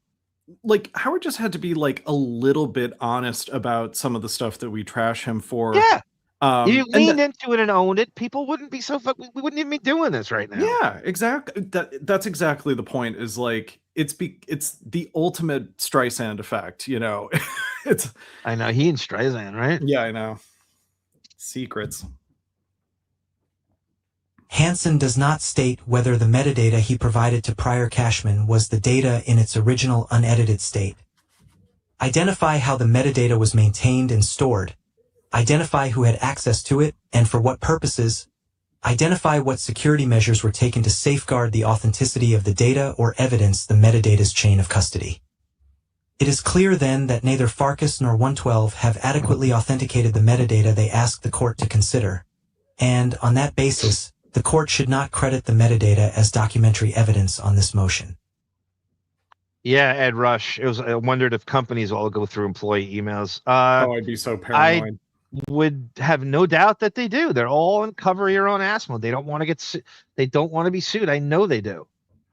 Like Howard just had to be like a little bit honest about some of the stuff that we trash him for. Yeah. If you leaned into it and owned it, people wouldn't be so we wouldn't even be doing this right now. Yeah, exactly. That's exactly the point. Is like it's the ultimate Streisand effect, you know. I know he and Streisand, right? Yeah, I know. Secrets. Hansen does not state whether the metadata he provided to prior Cashman was the data in its original unedited state. Identify how the metadata was maintained and stored. Identify who had access to it and for what purposes. Identify what security measures were taken to safeguard the authenticity of the data or evidence the metadata's chain of custody. It is clear then that neither Farkas nor 112 have adequately authenticated the metadata they asked the court to consider, and on that basis, the court should not credit the metadata as documentary evidence on this motion. Yeah, Ed Rush. I wondered if companies all go through employee emails. I'd be so paranoid. I would have no doubt that they do. They're all in cover your own ass mode. They don't want to get they don't want to be sued. I know they do.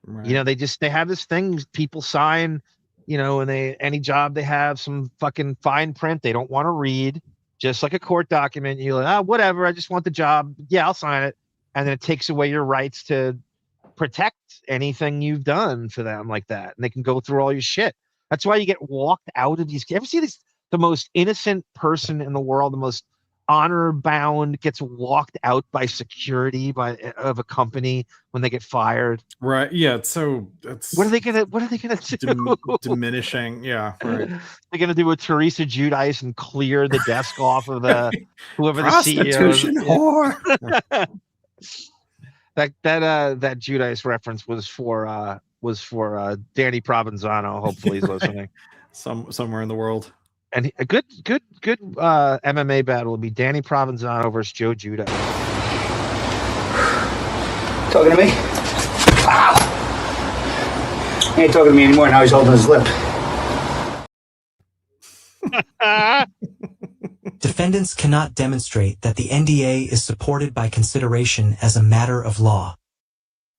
Right. You know, they have this thing people sign, you know, and any job they have some fucking fine print they don't want to read, just like a court document. You're like, whatever, I just want the job. Yeah, I'll sign it. And then it takes away your rights to protect anything you've done for them like that. And they can go through all your shit. That's why you get walked out of these. You ever see the most innocent person in the world, the most honor bound, gets walked out by security of a company when they get fired? Right. Yeah. That's what are they gonna do? Diminishing. Yeah. Right. They're gonna do a Teresa Giudice and clear the desk off of the whoever the CEO is. Whore. That Giudice reference was for Danny Provenzano. Hopefully he's listening. Somewhere in the world. And a good MMA battle would be Danny Provenzano versus Joe Giudice. Talking to me? Wow. He ain't talking to me anymore. Now he's holding his lip. Defendants cannot demonstrate that the NDA is supported by consideration as a matter of law.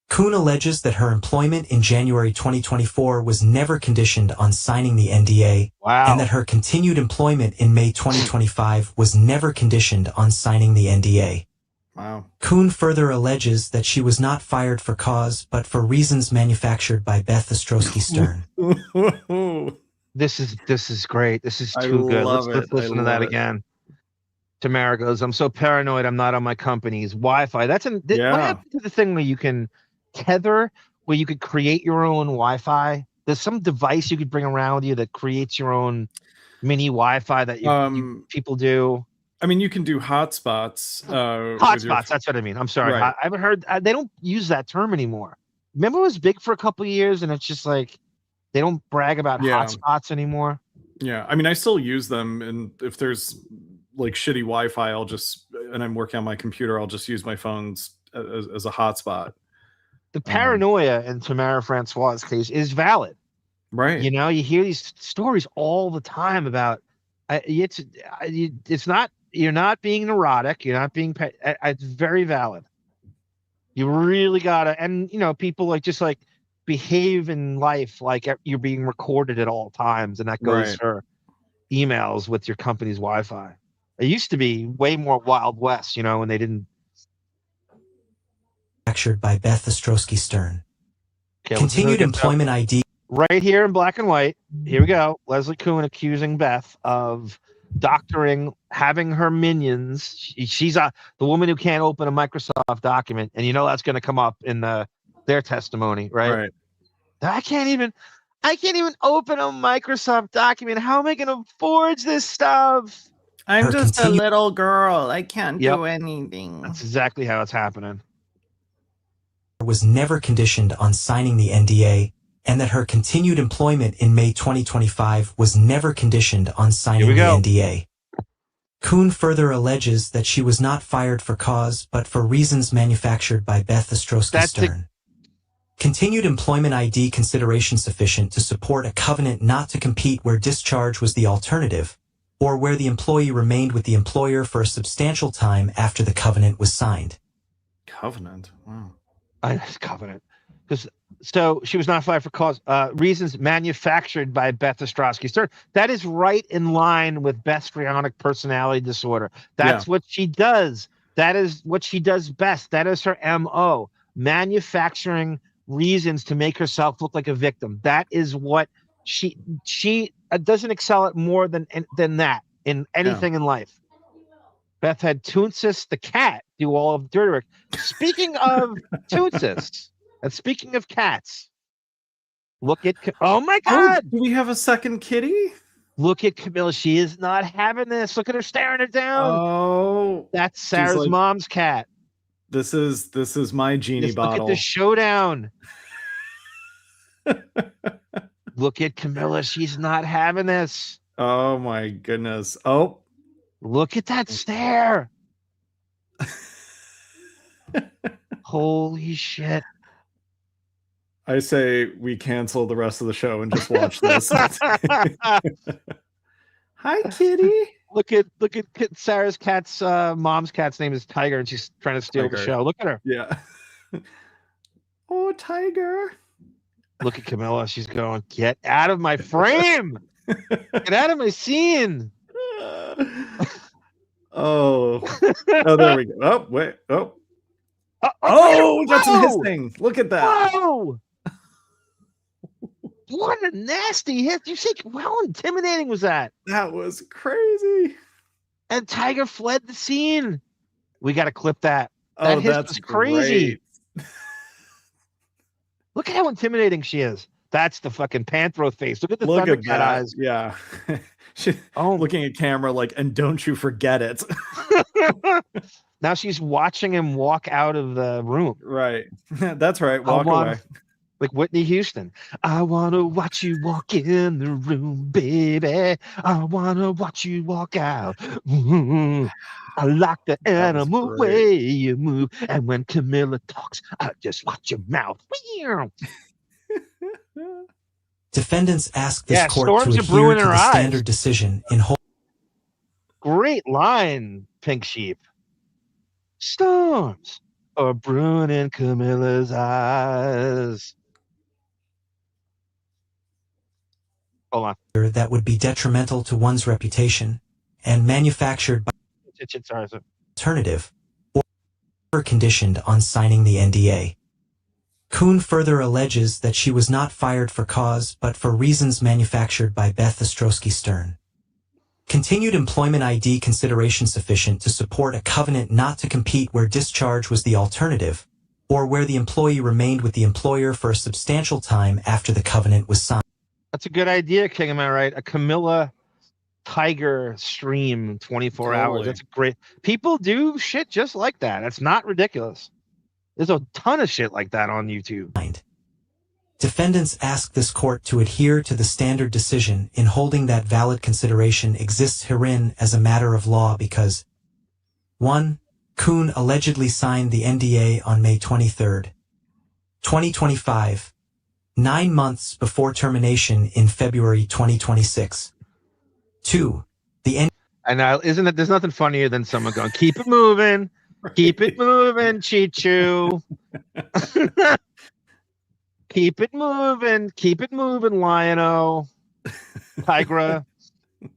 Kuhn alleges that her employment in January 2024 was never conditioned on signing the NDA, and that her continued employment in May 2025 was never conditioned on signing the NDA. Wow. Kuhn further alleges that she was not fired for cause, but for reasons manufactured by Beth Stern. This is great. This is too good. Let's listen to that again. Tamara goes, I'm so paranoid I'm not on my company's Wi-Fi. What happened to the thing where you can tether, where you could create your own Wi-Fi? There's some device you could bring around with you that creates your own mini Wi-Fi that people do. I mean, you can do hotspots. Hotspots, that's what I mean. I'm sorry. Right. I haven't heard, they don't use that term anymore. Remember it was big for a couple of years and it's just like, they don't brag about hotspots anymore. Yeah, I mean, I still use them, and if there's like shitty Wi-Fi, and I'm working on my computer, I'll just use my phones as a hotspot. The paranoia in Tamara Francois' case is valid, right? You know, you hear these stories all the time about it's not, you're not being neurotic, you're not being. It's very valid. You really gotta, and you know, people just behave in life like you're being recorded at all times, and that goes for emails with your company's Wi-Fi. It used to be way more Wild West, you know, when they didn't. Manufactured by Beth Stern. Continued employment ID. Right here in black and white. Here we go. Leslie Kuhn accusing Beth of doctoring, having her minions. She's the woman who can't open a Microsoft document, and that's going to come up in their testimony, right? Right. I can't even open a Microsoft document. How am I going to forge this stuff? I'm just a little girl. I can't do anything. That's exactly how it's happening. Was never conditioned on signing the NDA, and that her continued employment in May 2025 was never conditioned on signing the NDA. Kuhn further alleges that she was not fired for cause, but for reasons manufactured by Beth Ostrowski-Stern. Continued employment ID consideration sufficient to support a covenant not to compete where discharge was the alternative, or where the employee remained with the employer for a substantial time after the covenant was signed. Covenant? Wow. Covenant. So she was not fired for cause, reasons manufactured by Beth Ostrowski-Stern. That is right in line with Beth's histrionic personality disorder. That's what she does. That is what she does best. That is her MO. Manufacturing reasons to make herself look like a victim. That is what she doesn't excel at more than that in anything in life. Beth had Toonsis the cat do all of the dirty work. Speaking of Toonsis, and speaking of cats, look at oh my God! Do we have a second kitty? Look at Camilla. She is not having this. Look at her staring her down. Oh, that's Sarah's mom's cat. This is my genie bottle. Look at the showdown. Look at Camilla. She's not having this. Oh my goodness. Oh, look at that stare. Holy shit. I say we cancel the rest of the show and just watch this. Hi, kitty. Look at Sarah's cat's mom's cat's name is Tiger, and she's trying to steal the show. Look at her. Yeah. Oh, Tiger. Look at Camilla. She's going, get out of my frame. Get out of my scene. Oh, there we go. Oh, wait. Oh. Oh, that's some hissing. Look at that. Whoa. What a nasty hit. You see, how intimidating was that? That was crazy. And Tiger fled the scene. We got to clip that. That hit that's was crazy. Great. Look at how intimidating she is. That's the fucking Panthro face. Look at the Thundercat eyes. Yeah. Looking at camera like, and don't you forget it. Now she's watching him walk out of the room. Right. That's right. Walk away. Like Whitney Houston. I want to watch you walk in the room, baby. I want to watch you walk out. I like the animal way you move. And when Camilla talks, I just watch your mouth. Defendants ask this court to adhere to the standard decision in whole. Great line, Pink Sheep. Storms are brewing in Camilla's eyes. Hold on. That would be detrimental to one's reputation and manufactured by alternative or conditioned on signing the NDA. Kuhn further alleges that she was not fired for cause but for reasons manufactured by Beth Ostrowski-Stern. Continued employment ID consideration sufficient to support a covenant not to compete where discharge was the alternative, or where the employee remained with the employer for a substantial time after the covenant was signed. That's a good idea, King. Am I right? A Camilla Tiger stream 24 hours. That's great. People do shit just like that. That's not ridiculous. There's a ton of shit like that on YouTube. Defendants ask this court to adhere to the standard decision in holding that valid consideration exists herein as a matter of law because 1. Kuhn allegedly signed the NDA on May 23, 2025, 9 months before termination in February 2026. 2. The And now, isn't it? There's nothing funnier than someone going, "Keep it moving, keep it moving, Chichu." Keep it moving, Lion-O. Tigra.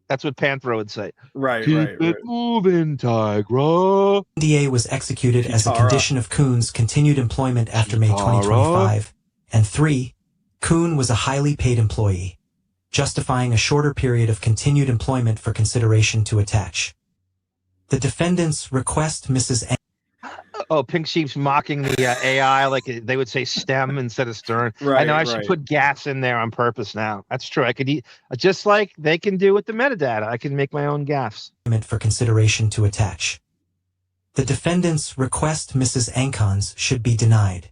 That's what Panthro would say. Right, Keep it moving, Tigra. NDA was executed as a condition of Kuhn's continued employment after May 2025. And 3. Kuhn was a highly paid employee. justifying a shorter period of continued employment for consideration to attach. The defendants request Mrs. Oh, Pink Sheep's mocking the AI like they would say STEM instead of Stern. I know I should put gas in there on purpose now. That's true. I could eat just like they can do with the metadata. I can make my own gaffs. For consideration to attach. The defendants request Mrs. Ankons should be denied.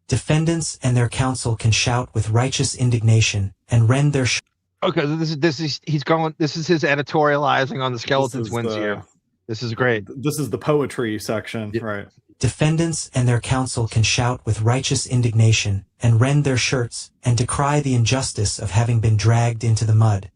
Defendants and their counsel can shout with righteous indignation and rend their Okay, this is his editorializing on the Skeleton Twins here. This is great. This is the poetry section, right? Defendants and their counsel can shout with righteous indignation and rend their shirts and decry the injustice of having been dragged into the mud.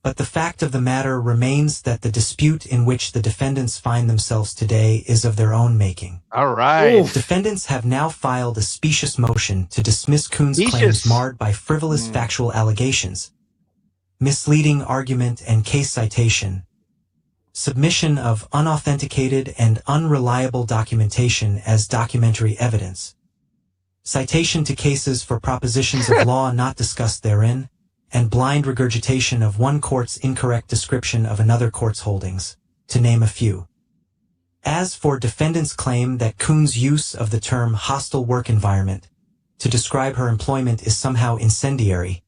But the fact of the matter remains that the dispute in which the defendants find themselves today is of their own making. All right. Defendants have now filed a specious motion to dismiss Kuhn's claims marred by frivolous factual allegations, misleading argument and case citation, submission of unauthenticated and unreliable documentation as documentary evidence, citation to cases for propositions of law not discussed therein, and blind regurgitation of one court's incorrect description of another court's holdings, to name a few. As for defendants' claim that Kuhn's use of the term hostile work environment to describe her employment is somehow incendiary,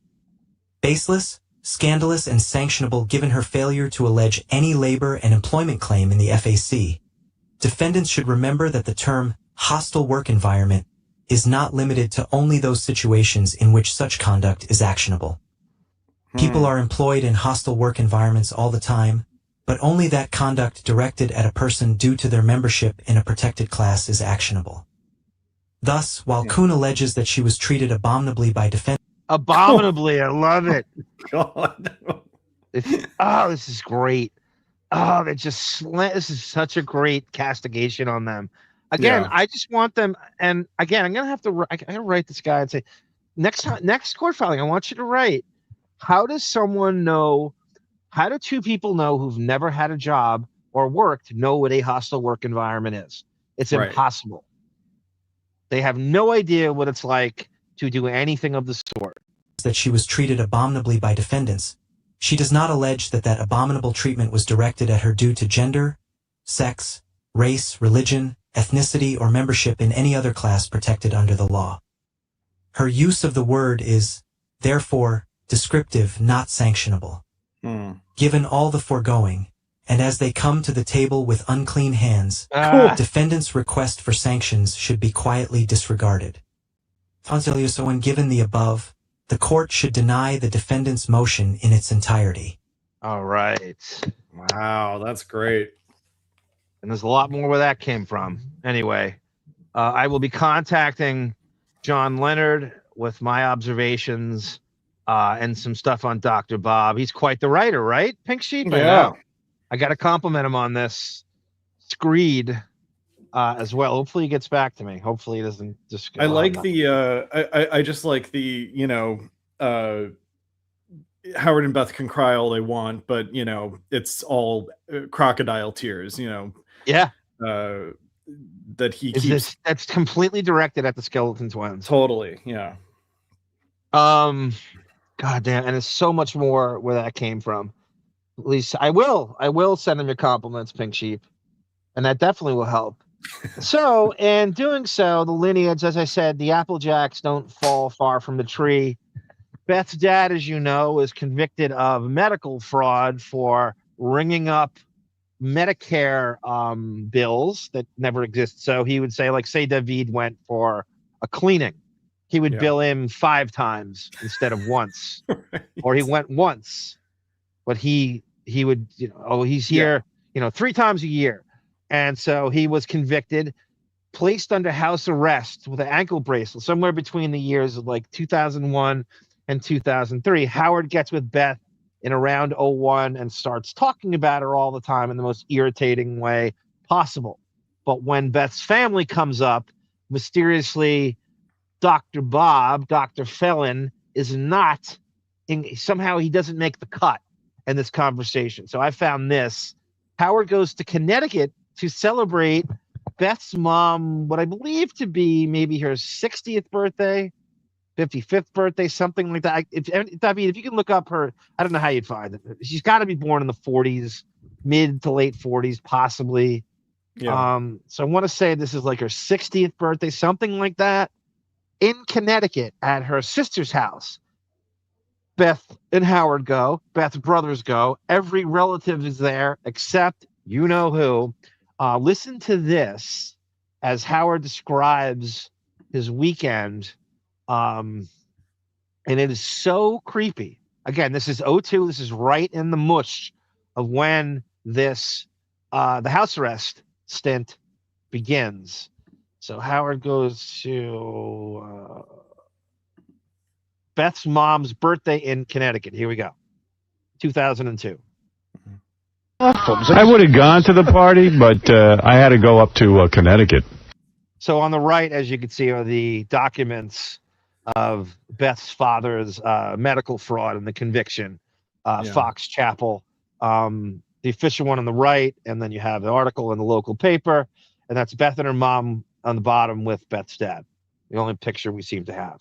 baseless, scandalous, and sanctionable given her failure to allege any labor and employment claim in the FAC, defendants should remember that the term hostile work environment is not limited to only those situations in which such conduct is actionable. People are employed in hostile work environments all the time, but only that conduct directed at a person due to their membership in a protected class is actionable. Thus, while Kuhn alleges that she was treated abominably by defendants, abominably, I love it. God. This is great. Oh, this is such a great castigation on them. Again, I just want them, and again, I'm gonna write this guy and say, next court filing, I want you to write, how do two people know who've never had a job or worked know what a hostile work environment is? It's impossible. They have no idea what it's like to do anything of the sort. That she was treated abominably by defendants, she does not allege that that abominable treatment was directed at her due to gender, sex, race, religion, ethnicity, or membership in any other class protected under the law. Her use of the word is, therefore, descriptive, not sanctionable. Given all the foregoing, and as they come to the table with unclean hands, defendants' request for sanctions should be quietly disregarded. So when given the above, the court should deny the defendant's motion in its entirety. All right. Wow, that's great. And there's a lot more where that came from. Anyway, I will be contacting John Leonard with my observations and some stuff on Dr. Bob. He's quite the writer, right, Pink Sheep? Yeah. I got to compliment him on this screed as well. Hopefully he gets back to me. Hopefully he doesn't just go I like I just like the, Howard and Beth can cry all they want, but it's all crocodile tears, Yeah. That he keeps. That's completely directed at the Skeleton Twins. Totally, yeah. God damn, and there's so much more where that came from. At least I will send him your compliments, Pink Sheep, and that definitely will help. So, in doing so, the lineage, as I said, the Applejacks don't fall far from the tree. Beth's dad, as you know, is convicted of medical fraud for ringing up Medicare bills that never exist. So he would say, like, say Davyd went for a cleaning. He would bill him 5 times instead of once. Right. Or he went once, but he would, he's here, 3 times a year. And so he was convicted, placed under house arrest with an ankle bracelet somewhere between the years of like 2001 and 2003. Howard gets with Beth in around 2001 and starts talking about her all the time in the most irritating way possible. But when Beth's family comes up, mysteriously, Dr. Bob, Dr. Felon, is not, somehow he doesn't make the cut in this conversation. So I found this. Howard goes to Connecticut to celebrate Beth's mom, what I believe to be maybe her 60th birthday. 55th birthday, something like that. Davyd, if you can look up her, I don't know how you'd find it. She's got to be born in the 40s, mid to late 40s, possibly. Yeah. So I want to say this is like her 60th birthday, something like that, in Connecticut at her sister's house. Beth and Howard go. Beth's brothers go. Every relative is there except you know who. Listen to this as Howard describes his weekend. And it is so creepy. Again, this is 02. This is right in the mush of when this the house arrest stint begins. So Howard goes to Beth's mom's birthday in Connecticut. Here we go. 2002. I would have gone to the party, but I had to go up to Connecticut. So on the right, as you can see, are the documents of Beth's father's medical fraud and the conviction, Fox Chapel. The official one on the right, and then you have the article in the local paper, and that's Beth and her mom on the bottom with Beth's dad. The only picture we seem to have.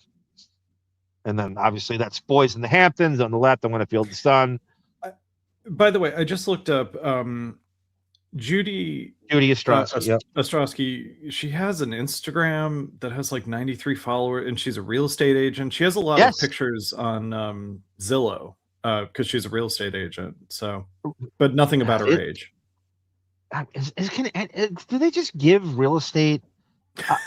And then obviously that's Boys in the Hamptons on the left. I want to feel the sun. By the way, I just looked up Judy Ostrowski. Ostrowski. She has an Instagram that has like 93 followers, and she's a real estate agent. She has a lot of pictures on Zillow because she's a real estate agent. So, but nothing about her age. Do they just give real estate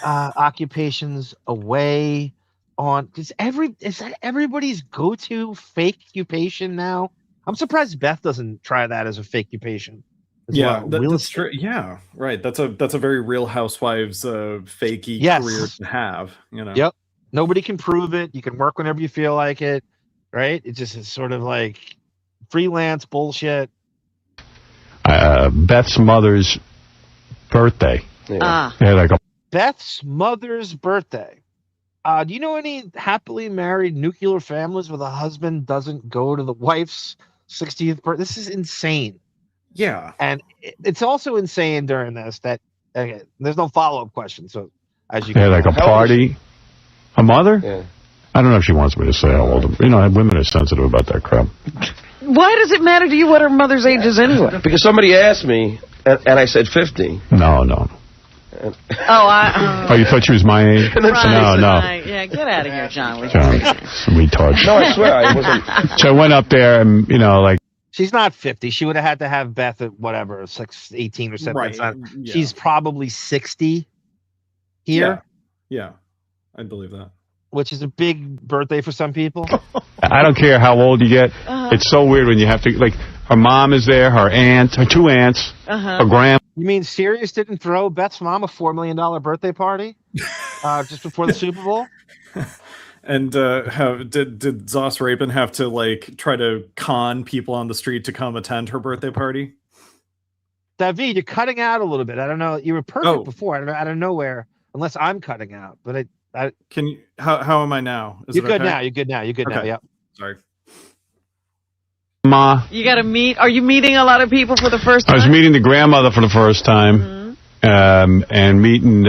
occupations away on? Is that everybody's go-to fake occupation now? I'm surprised Beth doesn't try that as a fake occupation. Yeah, that's true. Yeah, right. That's a very Real Housewives fakey career to have. You know. Yep. Nobody can prove it. You can work whenever you feel like it. Right. It just is sort of like freelance bullshit. Beth's mother's birthday. Yeah, like Beth's mother's birthday. Do you know any happily married nuclear families where the husband doesn't go to the wife's 60th birthday? This is insane. Yeah. And it's also insane during this that there's no follow-up question. So as you like a party. Her mother? Yeah. I don't know if she wants me to say how old. You know, women are sensitive about that crap. Why does it matter to you what her mother's age is anyway? Because somebody asked me, and I said 50. No. Oh, you thought she was my age? Right, No. Right. Yeah, get out of here, John. Retard. No, I swear I wasn't. So I went up there and, like. She's not 50. She would have had to have Beth at whatever, 18 or something. Right. She's probably 60 here. Yeah, I believe that. Which is a big birthday for some people. I don't care how old you get. It's so weird when you have to, like, her mom is there, her aunt, her two aunts, her grandma. You mean Sirius didn't throw Beth's mom a $4 million birthday party just before the Super Bowl? And did Zoss Rabin have to like try to con people on the street to come attend her birthday party? Davyd, you're cutting out a little bit. I don't know. You were perfect before. I don't know where, unless I'm cutting out. But I can you? How am I now? You're good now. You're good now. You're good now. Yep. Sorry. Ma. You got to meet. Are you meeting a lot of people for the first time? I was meeting the grandmother for the first time, and meeting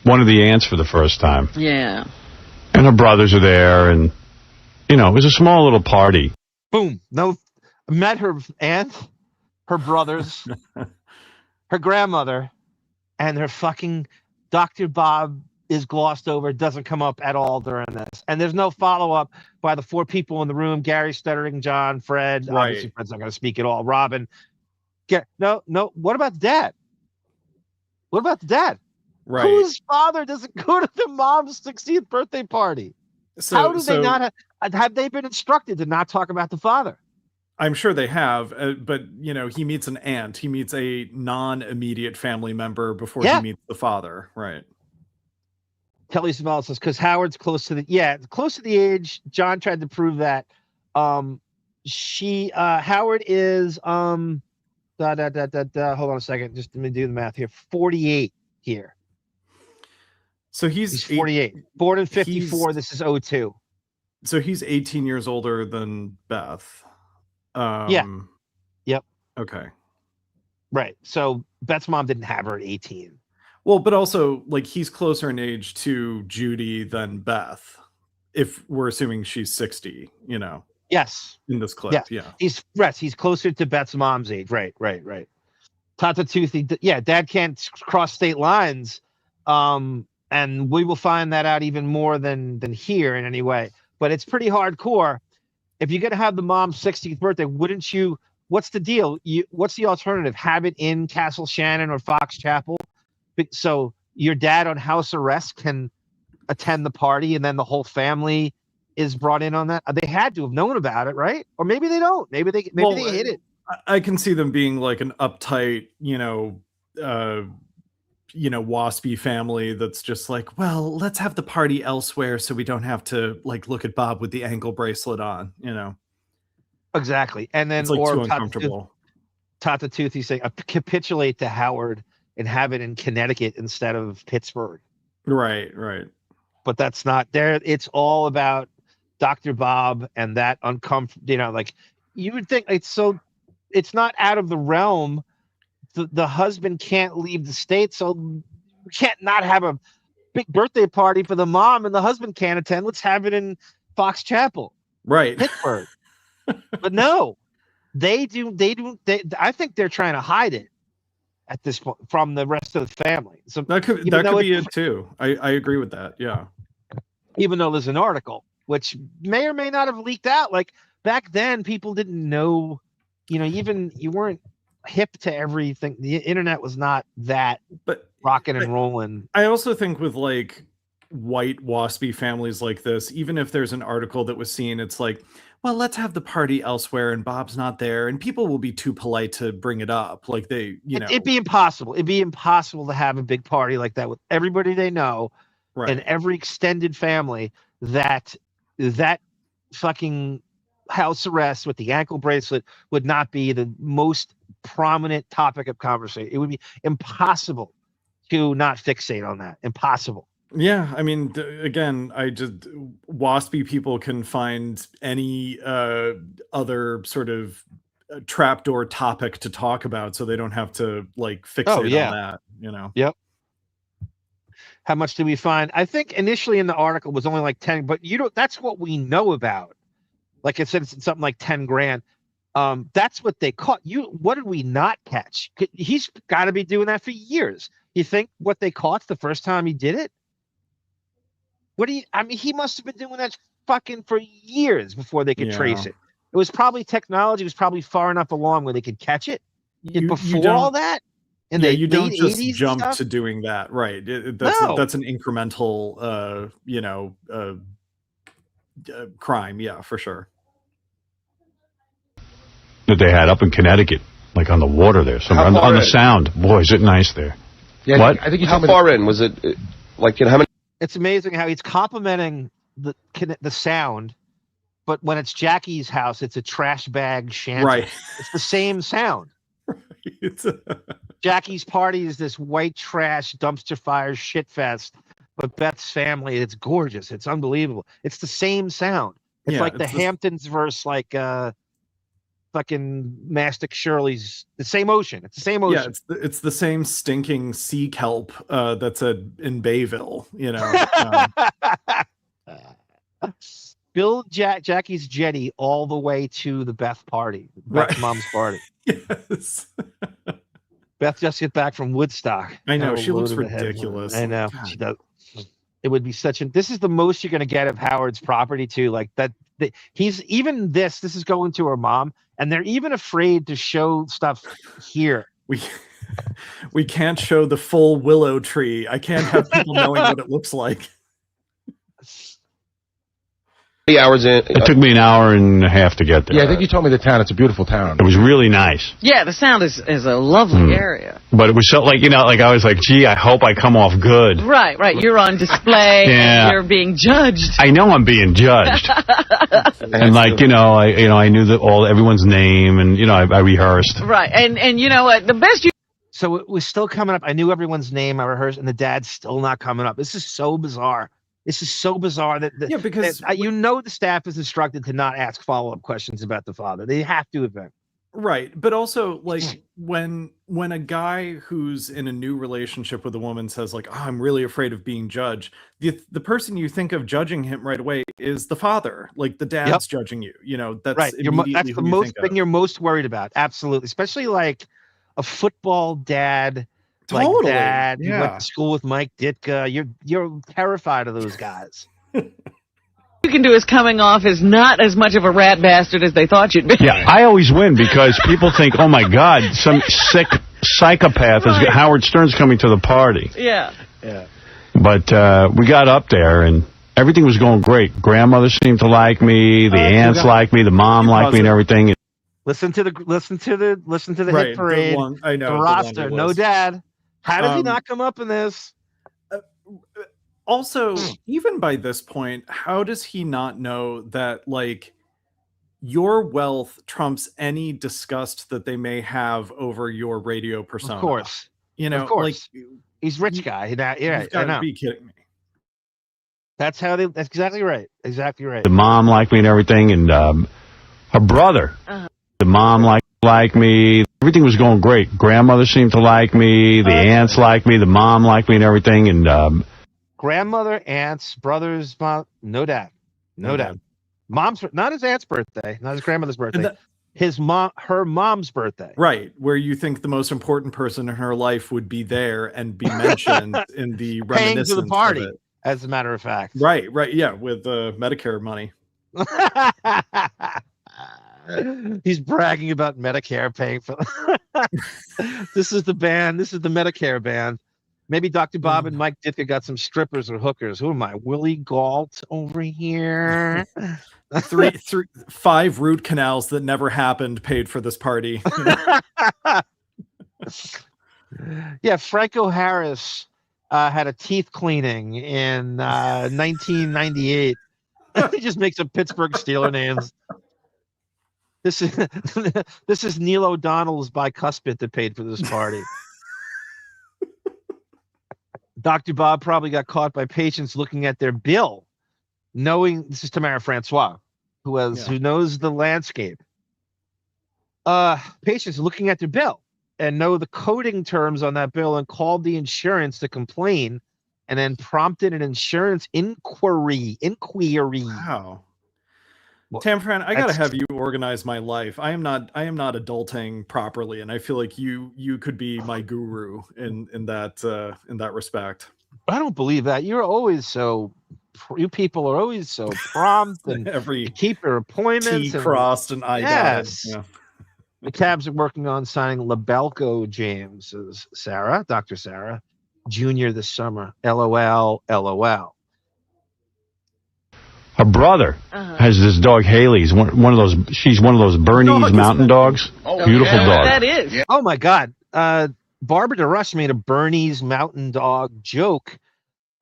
one of the aunts for the first time. Yeah. And her brothers are there, and it was a small little party. Boom. No, met her aunt, her brothers, her grandmother, and her fucking Dr. Bob is glossed over, doesn't come up at all during this. And there's no follow-up by the four people in the room, Gary, Stuttering, John, Fred. Right. Obviously, Fred's not going to speak at all. Robin. No. What about the dad? What about the dad? Right. Whose father doesn't go to the mom's 60th birthday party? How do they not have they been instructed to not talk about the father? I'm sure they have, but he meets an aunt. He meets a non-immediate family member before he meets the father. Right. Kelly Savalas says because Howard's close to the age. John tried to prove that. Howard is hold on a second, just let me do the math here. 48 here. So he's 48. Born in 54. This is 02. So he's 18 years older than Beth. Yeah. Yep. Okay. Right. So Beth's mom didn't have her at 18. Well, but also like he's closer in age to Judy than Beth. if we're assuming she's 60, Yes. in this clip. Yeah. He's closer to Beth's mom's age. Right. Tata Toothy. Yeah. Dad can't cross state lines. And we will find that out even more than here in any way. But it's pretty hardcore. If you're going to have the mom's 60th birthday, wouldn't you? What's the deal? What's the alternative? Have it in Castle Shannon or Fox Chapel, so your dad on house arrest can attend the party, and then the whole family is brought in on that. They had to have known about it, right? Or maybe they don't. Maybe they hid it. I can see them being like an uptight, waspy family that's just like, well, let's have the party elsewhere so we don't have to like look at Bob with the ankle bracelet on, Exactly. And then it's like too uncomfortable. Tata Toothy saying capitulate to Howard and have it in Connecticut instead of Pittsburgh. Right. But that's not there. It's all about Dr. Bob and that uncomfortable, like you would think it's not out of the realm. The husband can't leave the state, so we can't not have a big birthday party for the mom and the husband can't attend. Let's have it in Fox Chapel. Right. Pittsburgh. But no, they do. I think they're trying to hide it at this point from the rest of the family. So that could be it too. I agree with that. Yeah. Even though there's an article which may or may not have leaked out. Like back then, people didn't know. Even you weren't hip to everything. The internet was not that rocking and rolling. I also think with like white waspy families like this, even if there's an article that was seen, it's like, well, let's have the party elsewhere and Bob's not there and people will be too polite to bring it up. Like it'd be impossible. It'd be impossible to have a big party like that with everybody they know and every extended family that fucking house arrest with the ankle bracelet would not be the most prominent topic of conversation. It would be impossible to not fixate on that. Impossible. Yeah, I mean, again, waspy people can find any other sort of trapdoor topic to talk about, so they don't have to like fixate on that. Yep. How much did we find? I think initially in the article was only like 10, but that's what we know about. Like I said, it's something like 10 grand. That's what they caught. What did we not catch? He's got to be doing that for years. You think what they caught the first time he did it? He must have been doing that fucking for years before they could trace it. It was probably technology was probably far enough along where they could catch it. Before all that, you don't just jump to doing that, right? That's an incremental, crime. Yeah, for sure. That they had up in Connecticut, like on the water there, somewhere on the Sound. Boy, is it nice there. Yeah, what? I think you how far in was it? Like, how many? It's amazing how he's complimenting the sound, but when it's Jackie's house, it's a trash bag shanty. Right. It's the same sound. Jackie's party is this white trash dumpster fire shit fest, but Beth's family, it's gorgeous. It's unbelievable. It's the same sound. It's like the Hamptons versus like fucking Mastic Shirley's, the same ocean. It's the same ocean. Yeah, it's the same stinking sea kelp that's in Bayville, Build Jackie's jetty all the way to the Beth party, Beth's mom's party. Yes. Beth just got back from Woodstock. I know, she looks ridiculous. I know. God. She does. It would be this is the most you're going to get of Howard's property too. Like that, he's even this is going to her mom, and they're even afraid to show stuff here. We can't show the full willow tree. I can't have people knowing what it looks like. 3 hours in. It took me an hour and a half to get there. Yeah, I think you told me the town. It's a beautiful town. It was really nice. Yeah, the Sound is a lovely area. But it was so like I was like, gee, I hope I come off good. Right. You're on display. And you're being judged. I know I'm being judged. And like I knew everyone's name, and I rehearsed. Right, and you know what? The best. So it was still coming up. I knew everyone's name. I rehearsed, and the dad's still not coming up. This is so bizarre. This is so bizarre because the staff is instructed to not ask follow-up questions about the father. They have to have been. Right, but also like when a guy who's in a new relationship with a woman says like, "Oh, I'm really afraid of being judged," the person you think of judging him right away is the father, like the dad's judging you. You know, that's Right. immediately That's who the you most think thing you're most worried about. Absolutely. Especially like a football dad, like Totally, dad who went yeah. to school with Mike Ditka. You're terrified of those guys. You can do is coming off as not as much of a rat bastard as they thought you'd be. Yeah, I always win because people think, oh my God, some sick psychopath is Howard Stern's coming to the party. Yeah. Yeah. But we got up there and everything was going great. Grandmother seemed to like me, the aunts liked me, the mom liked me, and everything. Listen to the Right, hit parade. I know the the roster. laundry No list. dad. How does he not come up in this? Also, even by this point, how does he not know that like your wealth trumps any disgust that they may have over your radio persona? Of course. You know, Of course. like He's rich guy. Yeah, you've got to be kidding me. That's exactly right. Exactly right. The mom liked me and everything, and her brother, the mom liked me. Everything was going great. Grandmother seemed to like me, the aunts liked me, the mom liked me and everything, and Grandmother, aunts, brothers, mom, no dad. No dad. Mom's not his aunt's birthday, not his grandmother's birthday. Her mom's birthday. Right, where you think the most important person in her life would be there and be mentioned in the Paying reminiscence to the party, of it. as a matter of fact. Right, yeah, with Medicare money. He's bragging about Medicare paying for. This is the band. This is the Medicare band. Maybe Dr. Bob and Mike Ditka got some strippers or hookers. Who am I? Willie Galt over here. 5 root canals that never happened paid for this party. Yeah, Franco Harris had a teeth cleaning in 1998. He just makes up Pittsburgh Steeler names. This is Neil O'Donnell's bicuspid that paid for this party. Dr. Bob probably got caught by patients looking at their bill, knowing this is Tamara Francois, who knows the landscape. Patients looking at their bill and know the coding terms on that bill and called the insurance to complain, and then prompted an insurance inquiry. Wow. Tamfran, I gotta have you organize my life. I am not adulting properly, and I feel like you could be my guru in that respect. I don't believe that. You people are always so prompt and every keep your appointments. T crossed and I dotted. Yeah. The Cabs are working on signing Labelco James as Dr. Sara Jr. this summer. LOL, LOL. her brother has this dog Haley. She's one of those. She's one of those Bernese mountain dogs. Beautiful dog. That is. Oh my God. Barbara DeRush made a Bernese mountain dog joke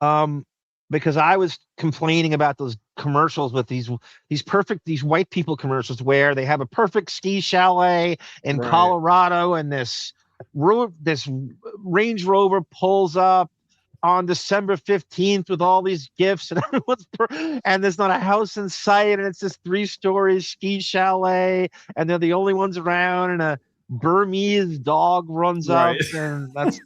because I was complaining about those commercials with these white people commercials where they have a perfect ski chalet in Colorado, and this Range Rover pulls up on December 15th with all these gifts, and and there's not a house in sight, and it's this 3-story ski chalet, and they're the only ones around, and a Burmese dog runs up, and that's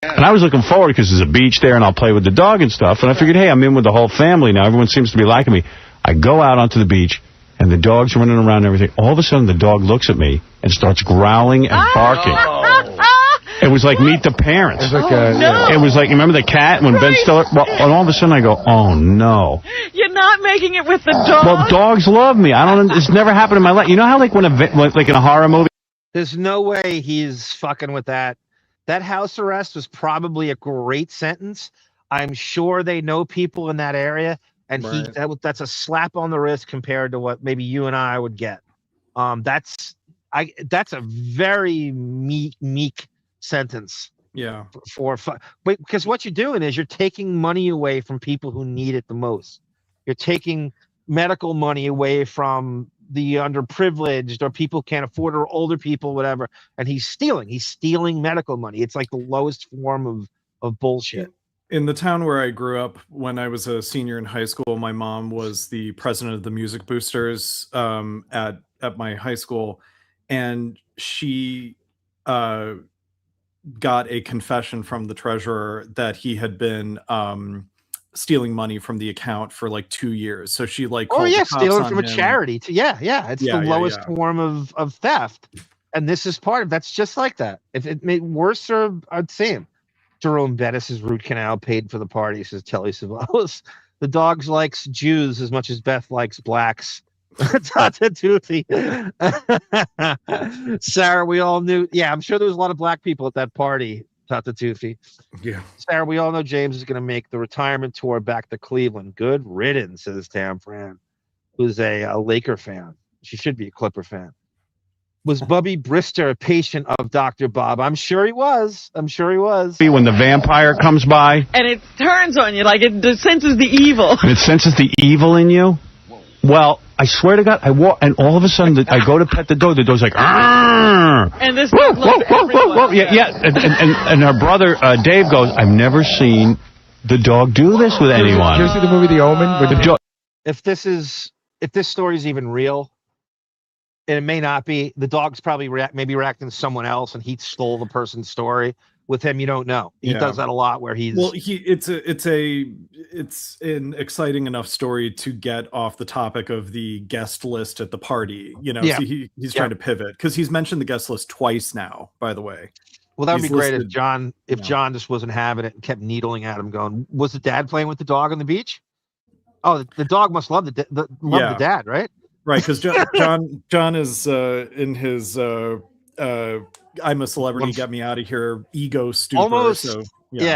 And I was looking forward because there's a beach there, and I'll play with the dog and stuff. And I figured, hey, I'm in with the whole family now. Everyone seems to be liking me. I go out onto the beach, and the dog's running around and everything. All of a sudden, the dog looks at me and starts growling and barking. It was like Meet the Parents. It was like, It was like, you remember the cat when Ben Stiller? Well, and all of a sudden, I go, oh, no. You're not making it with the dog. Well, dogs love me. It's never happened in my life. You know how, like in a horror movie? There's no way he's fucking with that. That house arrest was probably a great sentence. I'm sure they know people in that area, and that's a slap on the wrist compared to what maybe you and I would get. That's a very meek sentence. Yeah. Because what you're doing is you're taking money away from people who need it the most. You're taking medical money away from the underprivileged or people who can't afford it, or older people, whatever. And he's stealing medical money. It's like the lowest form of bullshit. In the town where I grew up, when I was a senior in high school, my mom was the president of the Music Boosters at my high school. and she got a confession from the treasurer that he had been stealing money from the account for like 2 years. So she like called the cops stealing on from a him. charity. It's the lowest form of theft, and this is part of that's just like that. If it made worse or same. Jerome Bettis's root canal paid for the party, says Telly Savalas. The dogs likes Jews as much as Beth likes blacks. Tata Toothy. Sarah, we all knew. Yeah, I'm sure there was a lot of black people at that party. Tata Toothy. Yeah. Sarah, we all know James is going to make the retirement tour back to Cleveland. Good riddance, says Tam Fran, who's a Laker fan. She should be a Clipper fan. Was Bubby Brister a patient of Dr. Bob? I'm sure he was. When the vampire comes by. And it turns on you, like it senses the evil. And it senses the evil in you. Well, I swear to God, I walk, and all of a sudden, I go to pet the dog. The dog's like, "Arr!" And this dog loves everyone. Yeah. And her brother Dave goes, "I've never seen the dog do this with anyone." Did you see the movie The Omen? If this story is even real, and it may not be, the dog's probably reacting to someone else, and he stole the person's story. With him, you don't know. He does that a lot, where he's it's an exciting enough story to get off the topic of the guest list at the party. So he's trying to pivot because he's mentioned the guest list twice now. By the way, well, that would be great if John just wasn't having it and kept needling at him, going, "Was the dad playing with the dog on the beach?" Oh, the dog must love the dad, right? Right, because John is in his I'm a celebrity, get me out of here ego stupor. Almost. So,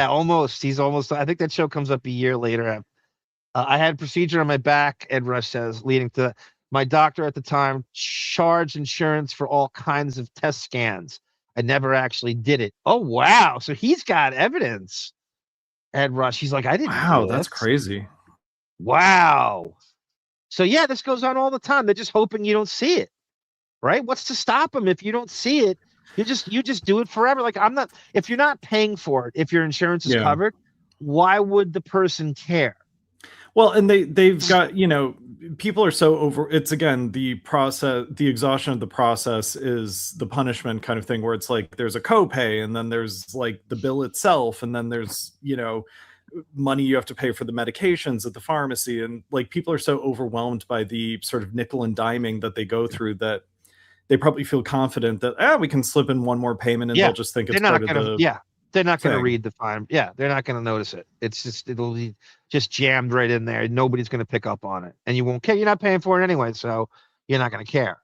almost. He's almost. I think that show comes up a year later. I had procedure on my back, Ed Rush says, leading to my doctor at the time charged insurance for all kinds of test scans. I never actually did it. Oh, wow. So he's got evidence. Ed Rush. He's like, I didn't. Wow, that's crazy. Wow. So yeah, this goes on all the time. They're just hoping you don't see it, right? What's to stop them if you don't see it? You just do it forever. Like if you're not paying for it, if your insurance is covered, why would the person care? Well, and they've got, people are so over. It's again, the process, the exhaustion of the process is the punishment kind of thing, where it's like there's a copay, and then there's like the bill itself, and then there's money you have to pay for the medications at the pharmacy, and like people are so overwhelmed by the sort of nickel and diming that they go through that they probably feel confident that we can slip in one more payment and they'll just think it's part of the they're not going to read the fine. Yeah, they're not going to notice it. It'll be just jammed right in there. Nobody's going to pick up on it, and you won't care. You're not paying for it anyway, so you're not going to care.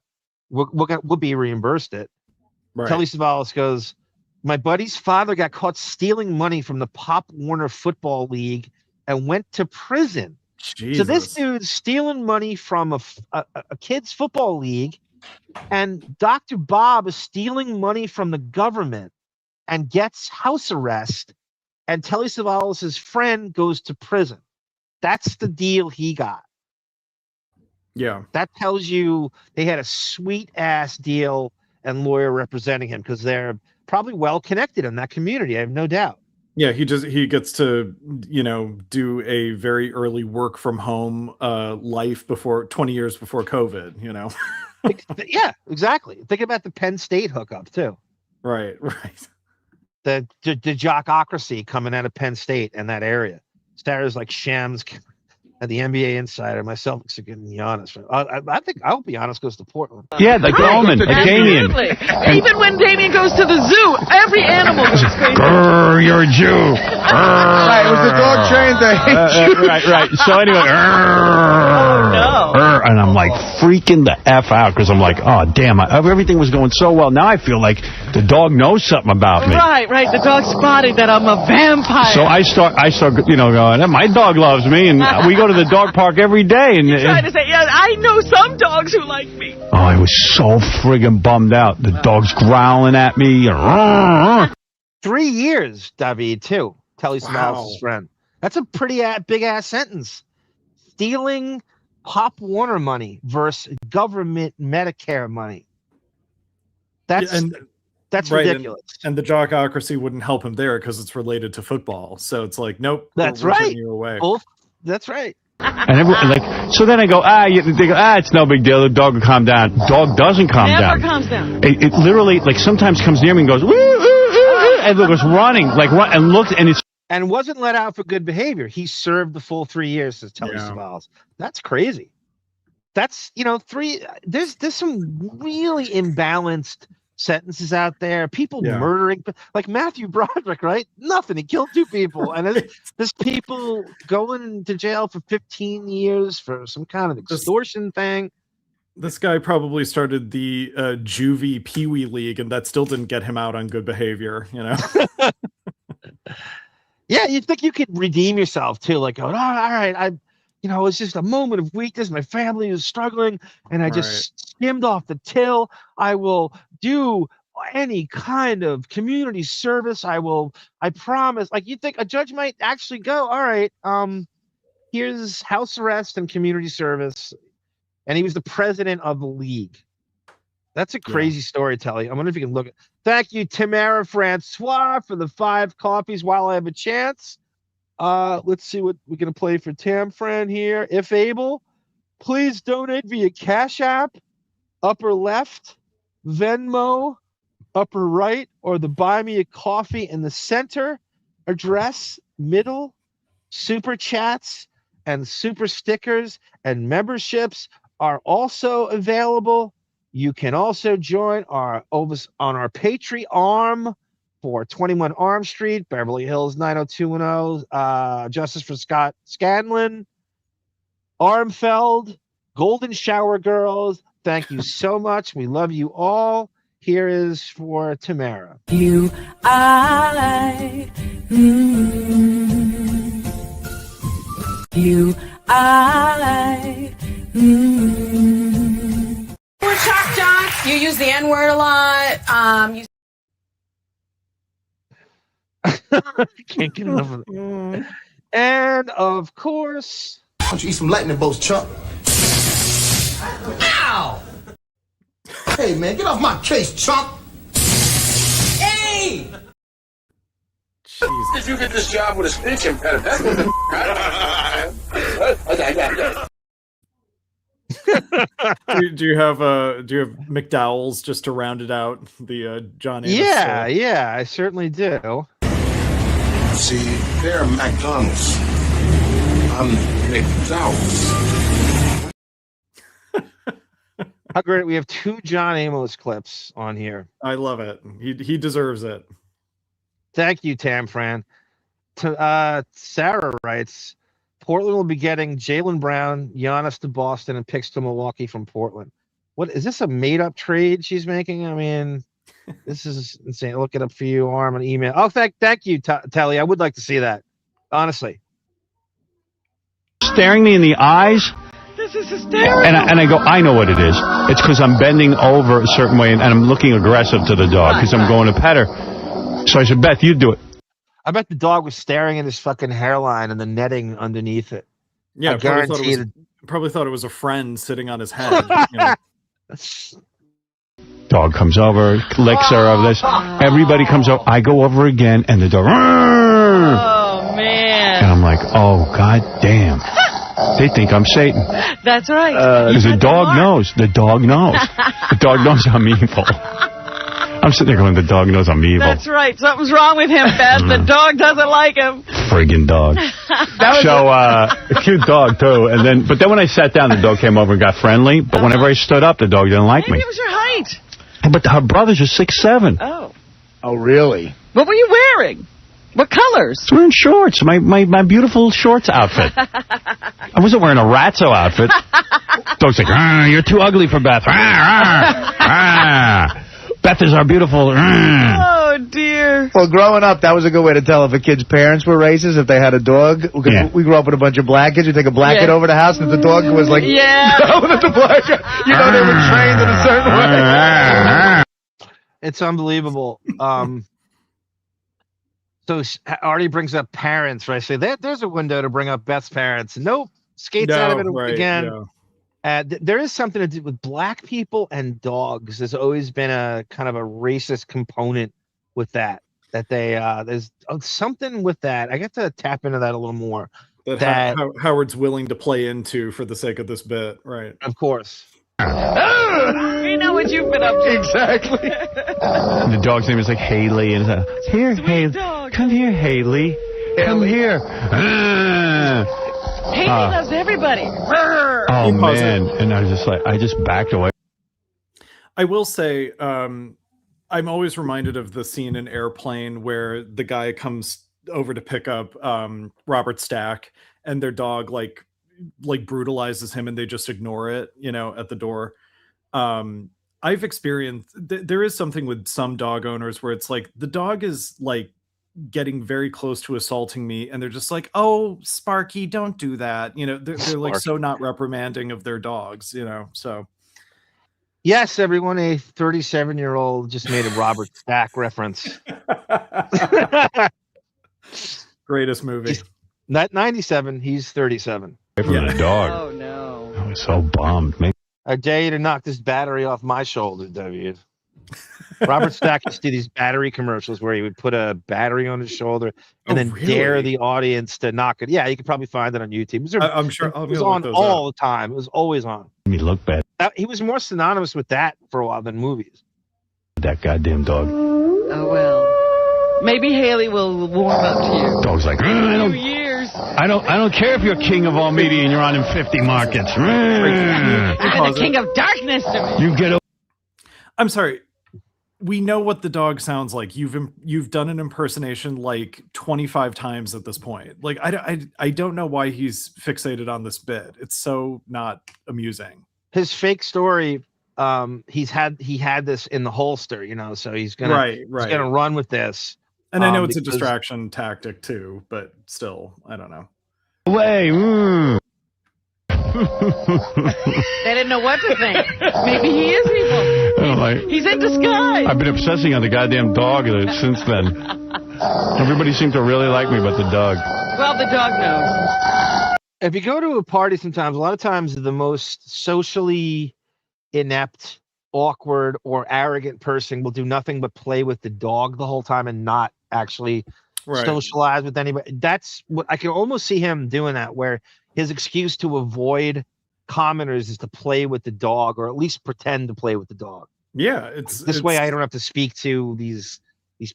We'll be reimbursed it. Right. Telly Savalas goes, my buddy's father got caught stealing money from the Pop Warner Football League and went to prison. Jesus. So this dude's stealing money from a kid's football league, and Dr. Bob is stealing money from the government and gets house arrest, and Telly Savalas' friend goes to prison. That's the deal he got. Yeah. That tells you they had a sweet-ass deal and lawyer representing him, because they're probably well-connected in that community, I have no doubt. Yeah, he gets to, do a very early work from home life before 20 years before COVID, Yeah, exactly. Think about the Penn State hookup too. Right. The jockocracy coming out of Penn State and that area. Stars like Shams at the NBA Insider. My Celtics are getting Giannis. I think I'll be honest, goes to Portland. Yeah, like Roman, like Damien. Even when Damien goes to the zoo, every animal goes crazy. Grrr, you're a Jew. Right, it was the dog trained to hate you. Right. So anyway, and I'm like freaking the F out, because I'm like, oh, damn, everything was going so well. Now I feel like the dog knows something about me. Right. The dog spotted that I'm a vampire. So I start, going, my dog loves me, and we go to the dog park every day. And trying to say, yeah, I know some dogs who like me. Oh, I was so friggin' bummed out. The dog's growling at me. 3 years, Davyd, too. Telly Savalas' friend. That's a pretty big-ass sentence. Stealing Pop Warner money versus government Medicare money. That's ridiculous. And the jockocracy wouldn't help him there because it's related to football. So it's like, nope. That's we're right. You away. That's right. And everyone, like, so then I go, they go, it's no big deal. The dog will calm down. Dog doesn't calm down. Never calms down. It literally, like, sometimes comes near me and goes, woo, woo, woo, and it goes running, like, and looks, and it's. And wasn't let out for good behavior. He served the full 3 years, says Telly Savalas. That's crazy. That's, there's some really imbalanced sentences out there. People murdering, like Matthew Broderick, right? Nothing. He killed 2 people. And there's people going to jail for 15 years for some kind of extortion thing. This guy probably started the juvie Pee-wee League, and that still didn't get him out on good behavior, Yeah, you think you could redeem yourself too, like going, all right, it's just a moment of weakness. My family is struggling, and I just skimmed off the till. I will do any kind of community service. I promise. Like, you think a judge might actually go, all right, here's house arrest and community service. And he was the president of the league. That's a crazy story, Telly. I wonder if you can look at. Thank you, Tamara Francois, for the 5 coffees while I have a chance. Let's see what we're going to play for Tam Fran here. If able, please donate via Cash App, upper left, Venmo, upper right, or the Buy Me a Coffee in the center. Address, middle, super chats, and super stickers and memberships are also available. You can also join on our Patre-ARM for 21 Arm Street, Beverly Hills 90210. Justice for Scott Scanlon, ARMfeld, Golden Shower Girls. Thank you so much. We love you all. Here is for Tamara. You Shock John, you use the N-word a lot. Can't get enough of it. And of course, why don't you eat some lightning bolts, chump? Ow! Hey man, get off my case, chump! Hey! Did you get this job with a speech impediment? do you have McDowell's just to round it out, the John Amos yeah, I certainly do. See, they're McDonald's. I'm McDowell's. How great. We have 2 John Amos clips on here. I love it. He deserves it. Thank you, Tam Fran. Sara writes, Portland will be getting Jaylen Brown, Giannis to Boston, and picks to Milwaukee from Portland. What is this, a made-up trade she's making? I mean, this is insane. Look it up for you, Arm, an email. Oh, thank you, Telly. I would like to see that, honestly. Staring me in the eyes. This is hysterical. And I go, I know what it is. It's because I'm bending over a certain way, and I'm looking aggressive to the dog because I'm going to pet her. So I said, Beth, you do it. I bet the dog was staring at his fucking hairline and the netting underneath it. Yeah, I guarantee probably thought it was a friend sitting on his head. Dog comes over, licks her of this. Everybody comes over. I go over again, and the dog. Oh man! And I'm like, oh god damn! They think I'm Satan. That's right. Because the dog knows. The dog knows. The dog knows I'm evil. I'm sitting there going, the dog knows I'm evil. That's right. Something's wrong with him, Beth. The dog doesn't like him. Friggin' dog. A cute dog, too. But then when I sat down, the dog came over and got friendly. But whenever I stood up, the dog didn't like me. Maybe it was your height. But her brothers are 6'7". Oh. Oh, really? What were you wearing? What colors? I was wearing shorts. My beautiful shorts outfit. I wasn't wearing a Ratso outfit. Dog's like, you're too ugly for Beth. Beth is our beautiful. Oh, dear. Well, growing up, that was a good way to tell if a kid's parents were racist, if they had a dog. We grew up with a bunch of black kids. You take a black kid over to the house, and if the dog was like, the black kid, they were trained in a certain way. It's unbelievable. So Artie brings up parents, right? So there's a window to bring up Beth's parents. Nope. Skates out of it again. Yeah. There is something to do with black people and dogs. There's always been a kind of a racist component with that. That there's something with that. I get to tap into that a little more. that Howard's willing to play into for the sake of this bit, right? Of course. We know what you've been up to. Exactly. And the dog's name is like Haley, and it's like, here, Haley, come here, Haley, come here. Haley loves everybody. Oh man! And I just backed away. I will say, I'm always reminded of the scene in Airplane where the guy comes over to pick up Robert Stack, and their dog like brutalizes him, and they just ignore it, at the door. I've experienced there is something with some dog owners where it's like the dog is like getting very close to assaulting me, and they're just like, "Oh, Sparky, don't do that." They're like so not reprimanding of their dogs, so. Yes, everyone, a 37-year-old just made a Robert Stack reference. Greatest movie. Not 97, he's 37. From the dog. Oh, no. I was so bummed. I dare you to knock this battery off my shoulder, Davyd. Robert Stack used to do these battery commercials where he would put a battery on his shoulder and then dare the audience to knock it. Yeah, you could probably find it on YouTube. I'm sure it was on all the time. It was always on. Me look bad. He was more synonymous with that for a while than movies. That goddamn dog. Oh, well. Maybe Haley will warm up to you. Dog's like, I don't care if you're king of all media and you're on in 50 markets. You've been the king of darkness to me. You get. I'm sorry. We know what the dog sounds like. You've done an impersonation like 25 times at this point. Like I don't know why he's fixated on this bit. It's so not amusing. His fake story, he had this in the holster, so he's gonna he's gonna run with this. And I know it's a distraction tactic too, but still, I don't know. Way. They didn't know what to think. Maybe he is evil. He's in disguise. I've been obsessing on the goddamn dog since then. Everybody seemed to really like me but the dog. Well, the dog knows. If you go to a party sometimes, a lot of times the most socially inept, awkward, or arrogant person will do nothing but play with the dog the whole time and not actually socialize with anybody. That's what I can almost see him doing, that where his excuse to avoid commoners is to play with the dog, or at least pretend to play with the dog. Yeah, it's way I don't have to speak to these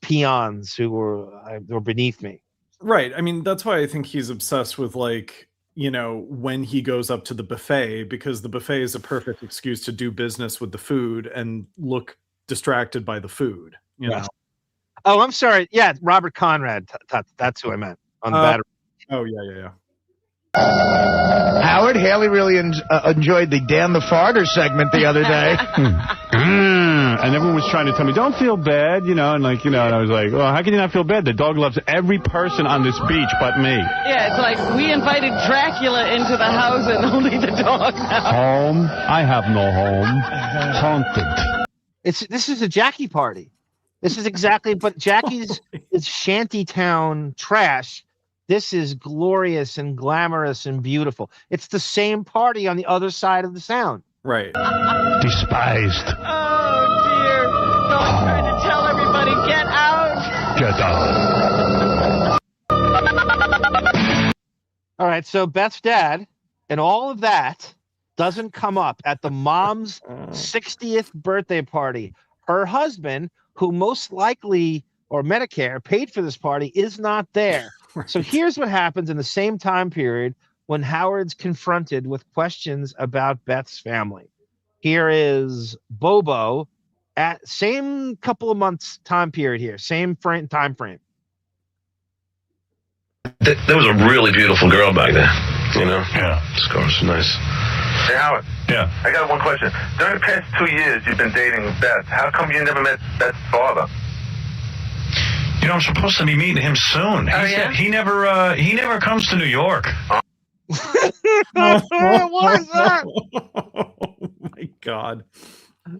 peons who are beneath me. Right. I mean, that's why I think he's obsessed with when he goes up to the buffet, because the buffet is a perfect excuse to do business with the food and look distracted by the food. You know. Oh, I'm sorry. Yeah, Robert Conrad. That's who I meant on the battery. Oh yeah. Howard, Haley really enjoyed the Dan the Farter segment the other day. And everyone was trying to tell me, don't feel bad, and and I was like, well, how can you not feel bad? The dog loves every person on this beach but me. Yeah, it's like we invited Dracula into the house and only the dog now. Home? I have no home. Haunted. This is a Jackie party. This is exactly, but Jackie's is shantytown trash. This is glorious and glamorous and beautiful. It's the same party on the other side of the sound. Right. Despised. Oh, dear. Dog's trying to tell everybody, get out. Get out. All right, so Beth's dad and all of that doesn't come up at the mom's 60th birthday party. Her husband, who most likely, or Medicare, paid for this party, is not there. So here's what happens in the same time period when Howard's confronted with questions about Beth's family. Here is Bobo at same couple of months time period here, same time frame. There was a really beautiful girl back then, Yeah. Scar was nice. Hey, Howard. Yeah. I got one question. During the past 2 years you've been dating Beth, how come you never met Beth's father? I'm supposed to be meeting him soon. He never comes to New York. What is that? Oh my God.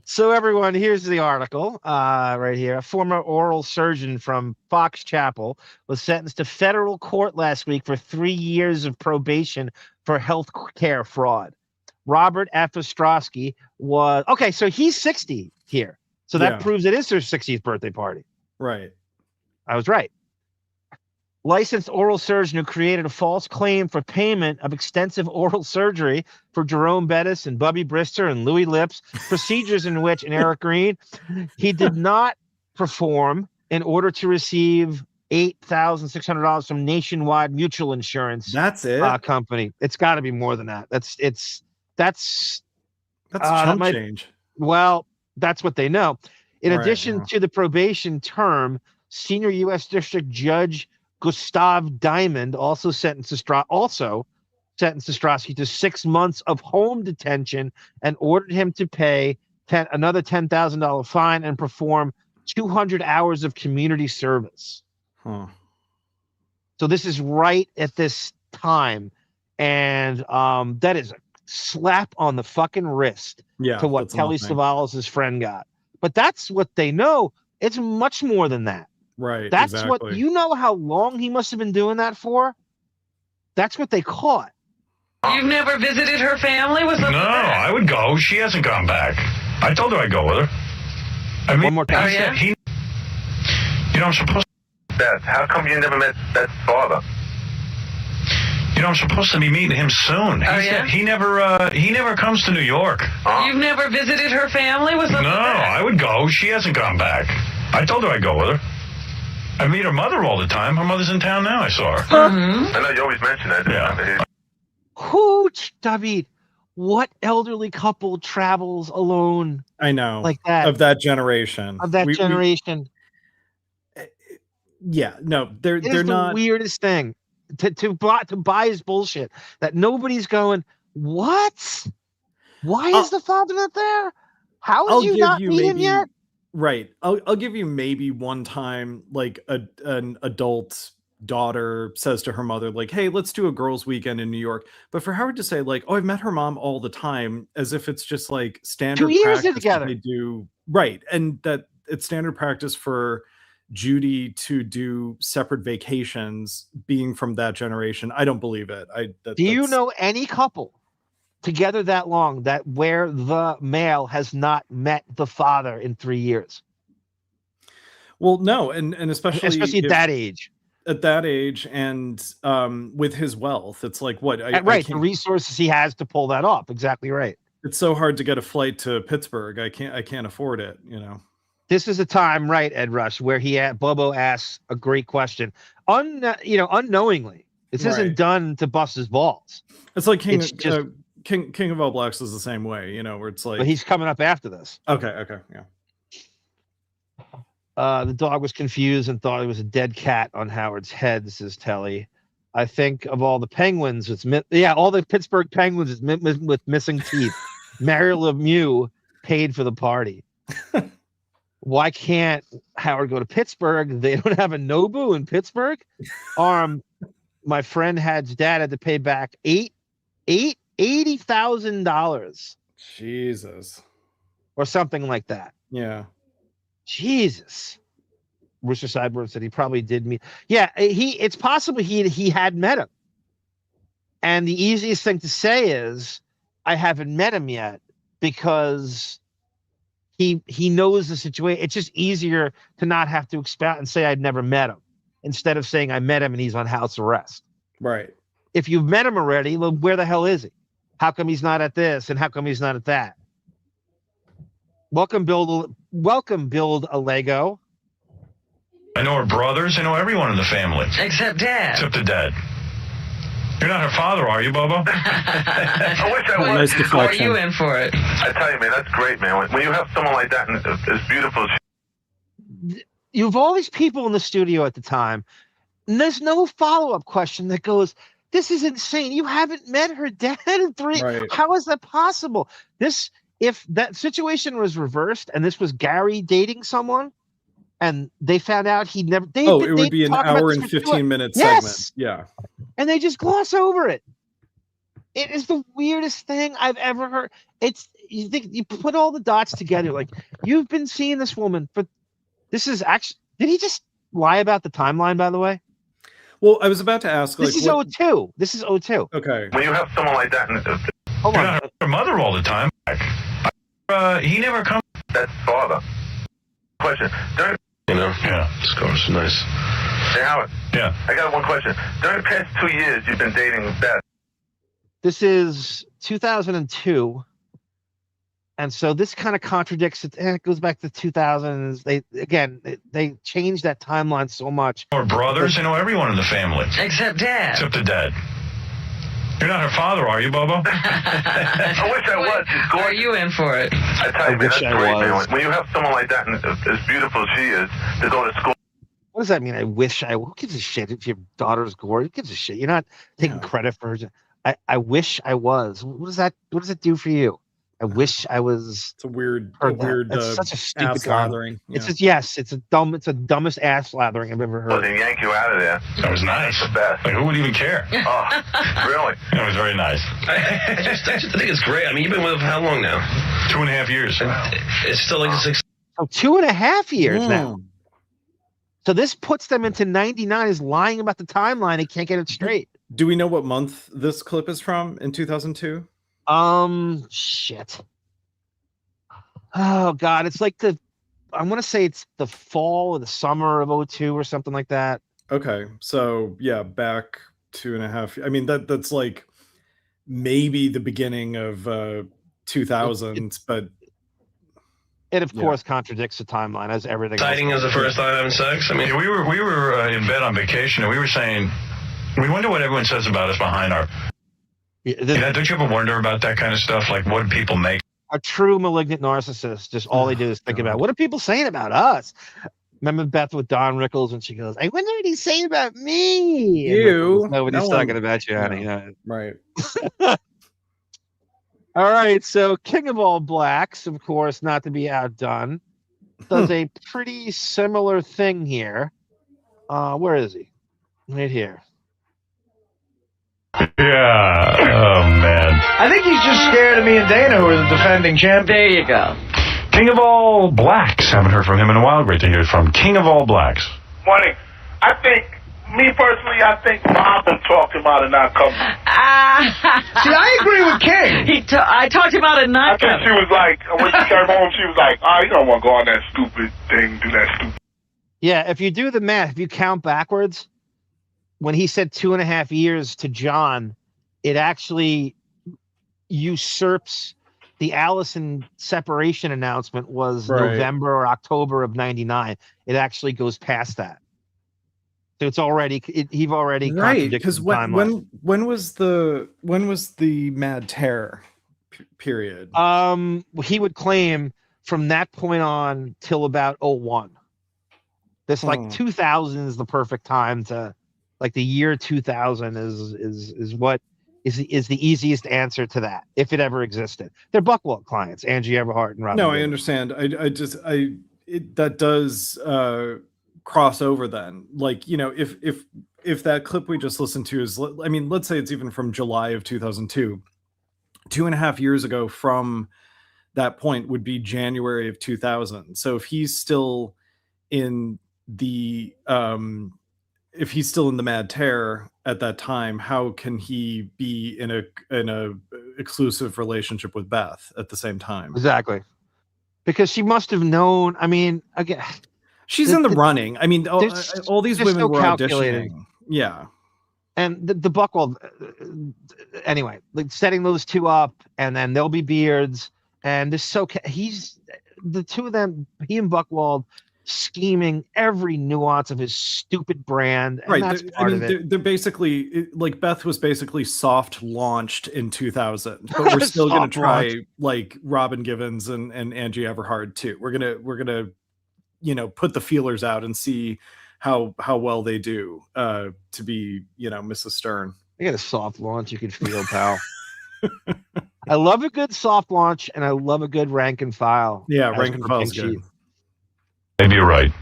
So everyone, here's the article right here. A former oral surgeon from Fox Chapel was sentenced to federal court last week for 3 years of probation for health care fraud. Robert F. Ostrowski was... Okay, so he's 60 here. So that proves it is their 60th birthday party. Right. I was right. licensed oral surgeon who created a false claim for payment of extensive oral surgery for Jerome Bettis and Bubby Brister and Louis Lips, procedures in which, and Eric Green, he did not perform in order to receive $8,600 from Nationwide Mutual Insurance. That's it. Company. It's got to be more than that. That's chump change. Well, that's what they know. In Right, addition to the probation term, senior U.S. District Judge Gustav Diamond also sentenced Ostrowski to 6 months of home detention and ordered him to pay another $10,000 fine and perform 200 hours of community service. Huh. So this is right at this time, and that is a slap on the fucking wrist to what Kelly Savalas' friend got. But that's what they know. It's much more than that. Right. That's exactly. what you know how long he must have been doing that for? That's what they caught. You've never visited her family? No, I would go. She hasn't gone back. I told her I'd go with her. I mean, one more time. I'm supposed to... Beth, how come you never met Beth's father? I'm supposed to be meeting him soon. He never comes to New York. You've never visited her family? No, I would go. She hasn't gone back. I told her I'd go with her. I meet her mother all the time. Her mother's in town now. I saw her. I know you always mention that. Yeah. Who, Davyd? What elderly couple travels alone? I know. Like that. Of that generation. Yeah, no, they're not the weirdest thing to buy his bullshit that nobody's going, what? Why is the father not there? How did you not meet him yet? Right. I'll give you maybe one time, like an adult daughter says to her mother, like, hey, let's do a girls' weekend in New York. But for Howard to say, like, oh, I've met her mom all the time, as if it's just like standard 2 years practice together. they do. Right. And that it's standard practice for Judy to do separate vacations being from that generation. I don't believe it. Do you know any couple together that long that where the male has not met the father in 3 years? Well, no, and especially at that age. At that age, and with his wealth, it's like what? The resources he has to pull that off. Exactly right. It's so hard to get a flight to Pittsburgh. I can't afford it. This is a time, right, Ed Rush, where Bobo asks a great question, unknowingly. This isn't done to bust his balls. It's like King of All Blacks is the same way, where it's like. But he's coming up after this. Okay, yeah. The dog was confused and thought it was a dead cat on Howard's head, says Telly. I think of all the Penguins, all the Pittsburgh Penguins with missing teeth. Mario Lemieux paid for the party. Why can't Howard go to Pittsburgh? They don't have a Nobu in Pittsburgh. My friend Had's dad had to pay back $80,000. Jesus. Or something like that. Yeah. Jesus. Rooster Sideburn said he probably did meet. Yeah, it's possible he had met him. And the easiest thing to say is, I haven't met him yet, because he knows the situation. It's just easier to not have to expound and say I'd never met him, instead of saying I met him and he's on house arrest. Right. If you've met him already, well, where the hell is he? How come he's not at this and how come he's not at that? Welcome, Build a Lego. I know her brothers. I know everyone in the family. Except Dad. Except the dad. You're not her father, are you, Bobo? I wish I was. Nice deflection. Are you in for it? I tell you, man, that's great, man. When you have someone like that and as beautiful as you have all these people in the studio at the time, and there's no follow-up question that goes, this is insane. You haven't met her dad in 3. Right. How is that possible? If that situation was reversed and this was Gary dating someone and they found out he never... it would be an hour and 15-minute segment. Yeah. And they just gloss over it. It is the weirdest thing I've ever heard. You think you put all the dots together, like, you've been seeing this woman, but this is actually... Did he just lie about the timeline, by the way? Well, I was about to ask... This is 02. This is 02. Okay. when you have someone like that and Hold on. You're not her mother all the time. He never comes. that's father. Question. Yeah. This car's nice. Hey, Howard. Yeah. I got one question. During the past 2 years, you've been dating Beth. This is 2002. And so this kind of contradicts it. It goes back to 2000s. They changed that timeline so much. We're brothers. I know everyone in the family. Except Dad. Except the dad. You're not her father, are you, Bobo? I wish I was. She's gorgeous. Are you in for it? I tell you, man, that's great, man. When you have someone like that, and as beautiful as she is, to go to school. What does that mean? Who gives a shit if your daughter's gorgeous? Who gives a shit? You're not taking credit for her. I wish I was. What does it do for you? I wish I was. It's a weird. It's such a stupid lathering. Yeah. It's the dumbest ass lathering I've ever heard. Well, they yank you out of there. That was nice. The best. Like, who would even care? Oh, really? It was very nice. I just think it's great. I mean, you've been with him for how long now? 2.5 years. It's still like a 6. Oh, 2.5 years now. So this puts them into 99 is lying about the timeline. They can't get it straight. Do we know what month this clip is from in 2002? Shit. Oh God, it's like I want to say it's the fall or the summer of 2002 or something like that. Okay, so yeah, back 2.5. I mean that's like maybe the beginning of 2000s, but it of course contradicts the timeline as everything. Exciting as the first time having sex. I mean, we were in bed on vacation, and we were saying, we wonder what everyone says about us behind our. Don't you ever wonder about that kind of stuff? Like, what do people make? A true malignant narcissist, just all they do is think about what are people saying about us. Remember Beth with Don Rickles when she goes, I wonder what he's saying about me. You. Nobody's talking about you, honey. No. Right. All right. So King of All Blacks, of course, not to be outdone, does a pretty similar thing here. Where is he? Right here. Yeah. Oh, man. I think he's just scared of me and Dana, who are the defending champions. There you go. King of All Blacks. Haven't heard from him in a while. Great to hear from King of All Blacks. Morning. I think Robin talked him out of not coming. See, I agree with King. I talked him out of not coming. I think she was like, when she came home, she was like, you don't want to go on that stupid thing, do that stupid. Yeah, if you do the math, if you count backwards, when he said 2.5 years to John, it actually usurps the Allison separation announcement was November or October of 99. It actually goes past that. So it's already he've already right, because when was the Mad Terror period? He would claim from that point on till about 01. This like 2000 is the perfect time to. Like the year 2000 is what is the easiest answer to that if it ever existed. They're Buckwalk clients, Angie Everhart and Robin. No, I understand. That does cross over then. Like, you know, if that clip we just listened to is, I mean, let's say it's even from July of 2002, 2.5 years ago from that point would be January of 2000. So if he's still in the if he's still in the Mad Terror at that time, how can he be in a exclusive relationship with Beth at the same time? Exactly, because she must have known. I mean, again, she's in the running. I mean, all these women were auditioning. Yeah, and the Buckwald. Anyway, like setting those two up, and then there'll be beards, and this he's the two of them. He and Buckwald. Scheming every nuance of his stupid brand. And that's part of it. They're basically like Beth was basically soft launched in 2000, but we're still going to try like Robin Givens and Angie Everhart too. We're gonna you know, put the feelers out and see how well they do to be, you know, Mrs. Stern. I got a soft launch you can feel, pal. I love a good soft launch and I love a good rank and file. Yeah, rank and file is good. Maybe you're right.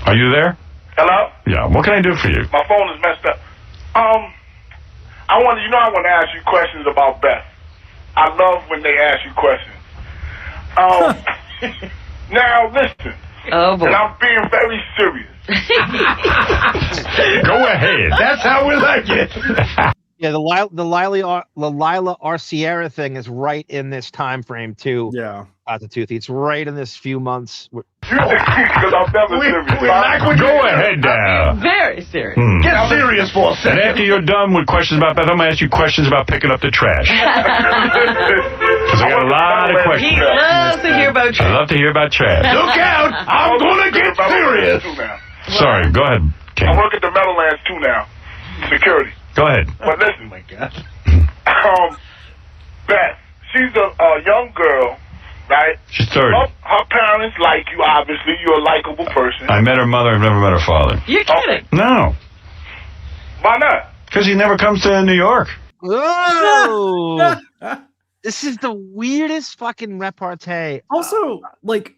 Are you there? Hello? Yeah. What can I do for you? My phone is messed up. I want to ask you questions about Beth. I love when they ask you questions. Now listen. Oh boy. And I'm being very serious. Go ahead. That's how we like it. Yeah, the Lila Arciera thing is right in this time frame too. Yeah, the tooth. It's right in this few months. Because I'm never serious. Go ahead now. Very serious. Get serious for a second. And after you're done with questions about Beth, I'm going to ask you questions about picking up the trash. Because I got a lot of questions. He loves to hear about trash. I love to hear about trash. Look out! I'm going to get serious. Sorry, go ahead, King. I work at the Meadowlands too now. Security. Go ahead. But listen. Oh my God. Beth, she's a young girl, right? She's 30. Her parents like you, obviously. You're a likable person. I met her mother. I've never met her father. You're kidding. No. Why not? Because he never comes to New York. Whoa! This is the weirdest fucking repartee. Also, like,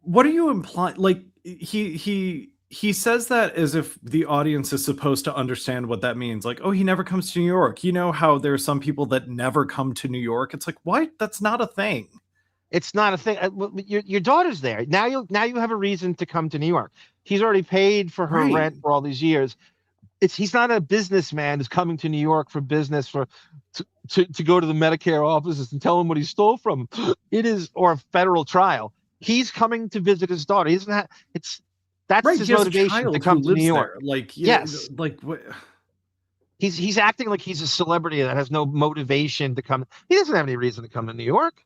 what are you implying? Like, he says that as if the audience is supposed to understand what that means. Like, oh, he never comes to New York. You know how there are some people that never come to New York? It's like, what? That's not a thing. It's not a thing. Your daughter's there. Now you have a reason to come to New York. He's already paid for her rent for all these years. He's not a businessman who's coming to New York for business to go to the Medicare offices and tell him what he stole from him. It is, or a federal trial. He's coming to visit his daughter. He doesn't have, that's his motivation to come to New York. There. Like, yes, like what? He's acting like he's a celebrity that has no motivation to come. He doesn't have any reason to come to New York.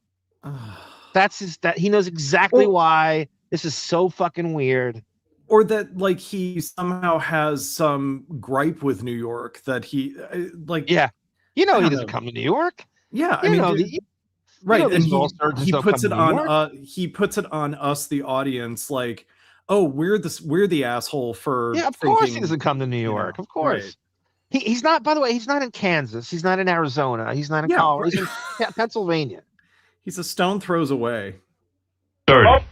He knows exactly why. This is so fucking weird. Or that, like, he somehow has some gripe with New York that he, like... Yeah. He doesn't come to New York. Yeah, I mean... right, and he puts it on... he puts it on us, the audience, like, oh, we're the asshole for... Yeah, of course he doesn't come to New York. Of course. Right. He's not, by the way, he's not in Kansas. He's not in Arizona. He's not in Colorado. He's in Pennsylvania. He's a stone throws away. 30.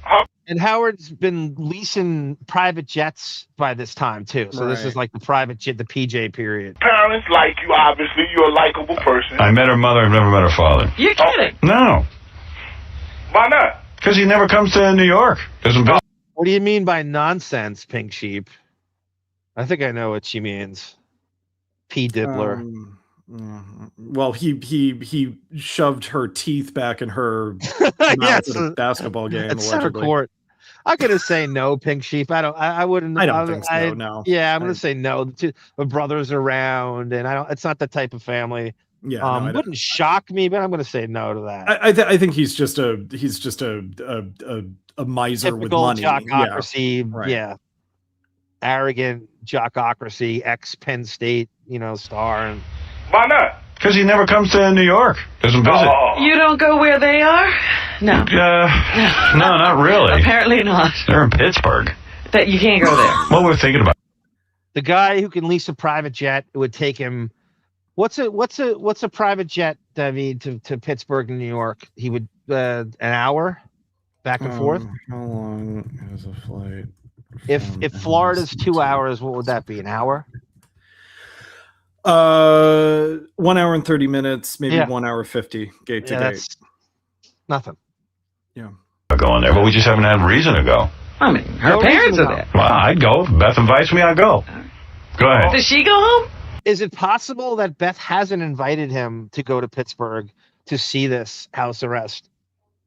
And Howard's been leasing private jets by this time too. So this is like the private jet, the PJ period. Parents like you, obviously. You're a likable person. I met her mother. I've never met her father. You're kidding. No. Why not? Because he never comes to New York. What do you mean by nonsense, Pink Sheep? I think I know what she means. P. Dibbler. Well, he shoved her teeth back in her mouth at a basketball game. At center court. I'm gonna say no, Pink Sheep. I wouldn't. I don't think so. No. Yeah, I'm gonna say no. The brothers around, and it's not the type of family. Yeah, wouldn't shock me, but I'm gonna say no to that. I think he's just a miser typical with money. Jockocracy, yeah. Arrogant jockocracy, ex Penn State, star. And why not? Because he never comes to New York. Doesn't visit. You don't go where they are? No. No, not really. Apparently not. They're in Pittsburgh. That you can't go there. What we're thinking about. The guy who can lease a private jet, it would take him. What's a private jet, Davyd, to Pittsburgh and New York? He would an hour back and forth. How long is a flight? If Florida's 2 hours, what would that be? An hour? 1 hour and 30 minutes, maybe 1 hour 50 gate to gate. That's nothing. Yeah. Going there, but we just haven't had reason to go. I mean, her parents are there. Well, I'd go. If Beth invites me, I'd go. Go ahead. Does she go home? Is it possible that Beth hasn't invited him to go to Pittsburgh to see this house arrest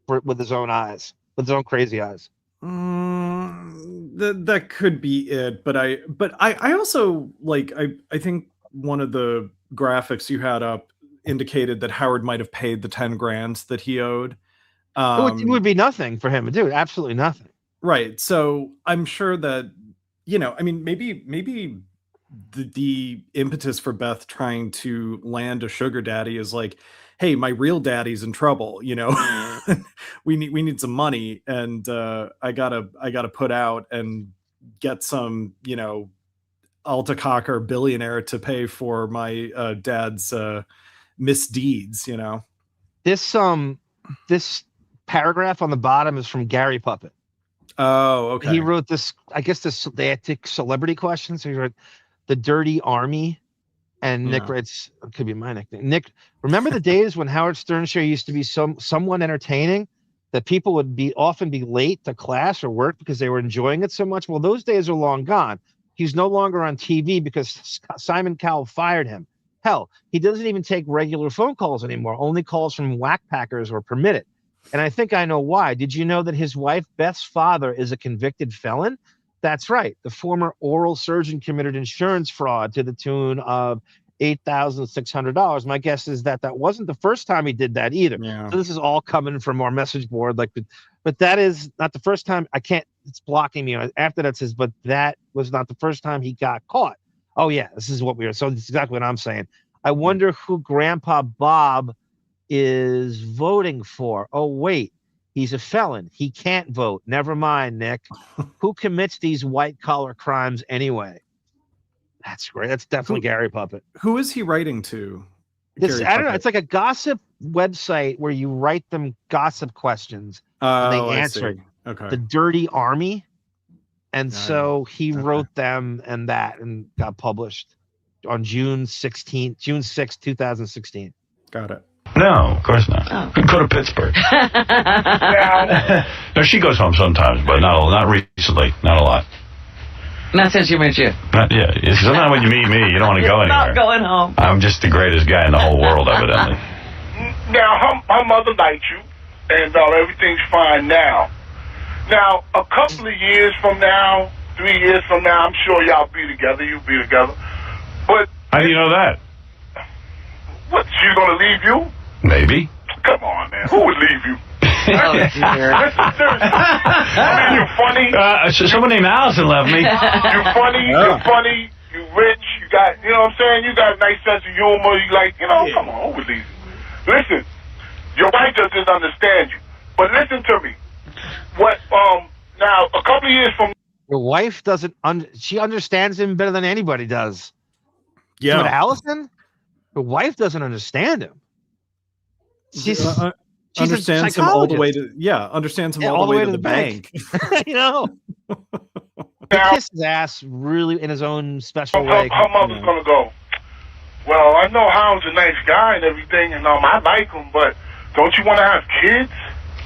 with his own eyes, with his own crazy eyes? That could be it, but I also I think one of the graphics you had up indicated that Howard might have paid the 10 grand that he owed. It would be nothing for him to do. Absolutely nothing. Right. So I'm sure that, I mean, maybe the impetus for Beth trying to land a sugar daddy is like, hey, my real daddy's in trouble. We need some money, and I gotta put out and get some, Alta-Cocker billionaire to pay for my dad's misdeeds. This paragraph on the bottom is from Gary Puppet. Oh, okay. He wrote this. I guess they had to celebrity questions. So he wrote the Dirty Army. And Nick writes, it could be my nickname. Nick, remember the days when Howard Stern show used to be somewhat entertaining, that people would often be late to class or work because they were enjoying it so much? Well, those days are long gone. He's no longer on TV because Simon Cowell fired him. Hell, he doesn't even take regular phone calls anymore. Only calls from whack packers are permitted. And I think I know why. Did you know that his wife, Beth's father, is a convicted felon? That's right. The former oral surgeon committed insurance fraud to the tune of $8,600. My guess is that that wasn't the first time he did that either. Yeah. So this is all coming from our message board. But that is not the first time. I can't, it's blocking me. After that says, but that was not the first time he got caught. Oh yeah, this is what we are. So this is exactly what I'm saying. I wonder who Grandpa Bob is voting for. Oh wait, he's a felon. He can't vote. Never mind, Nick. Who commits these white collar crimes anyway? That's great. That's definitely Gary Puppet. Who is he writing to? I don't know. It's like a gossip website where you write them gossip questions and they answer it. Okay. The Dirty Army. And so he wrote them and got published on June 6, 2016. Got it. No, of course not. Oh. Go to Pittsburgh. No, she goes home sometimes, but not recently. Not a lot. Not since you met you. Yeah. Sometimes when you meet me, you don't want to go anywhere. Not going home. I'm just the greatest guy in the whole world, evidently. Now, her mother liked you, and everything's fine now. Now, a couple of years from now, 3 years from now, I'm sure y'all be together. You'll be together. But how do you know that? What? She's gonna leave you? Maybe. Come on, man. Who would leave you? Oh, dear. Listen, seriously. I mean, you're funny. Someone named Allison left me. You're funny. You're funny. You're rich. You got, you know what I'm saying? You got a nice sense of humor. You like, come on, who would leave you? Listen, your wife just doesn't understand you. But listen to me. What? Now, a couple of years from your wife doesn't. She understands him better than anybody does. Yeah. But Allison, the wife doesn't understand him. She's understands him all the way to understands him all the way to the bank. You know. He kissed his ass really in his own special way. Her mother's gonna go, well, I know Howard's a nice guy and everything, and I like him, but don't you want to have kids?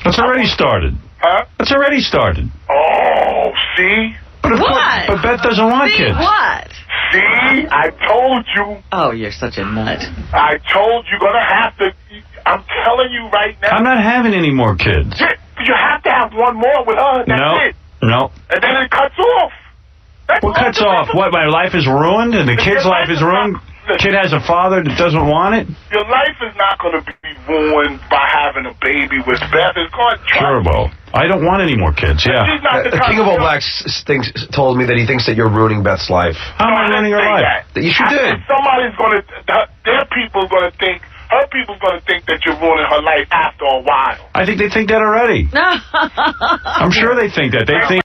That's already started. Huh? That's already started. Oh, see? But But Beth doesn't want kids. What? See? I told you. Oh, you're such a nut. I told you gonna have to. I'm telling you right now. I'm not having any more kids. You have to have one more with her. That's it. No. And then it cuts off. What cuts off? What, my life is ruined and the kid's life is ruined? Kid has a father that doesn't want it? Your life is not going to be ruined by having a baby with Beth. It's going to Turbo. I don't want any more kids, yeah. King of All Blacks told me that he thinks that you're ruining Beth's life. How am I ruining her life? That you did. Somebody's going to, their people's going to think, her people's going to think that you're ruining her life after a while. I think they think that already. I'm sure they think that. They think.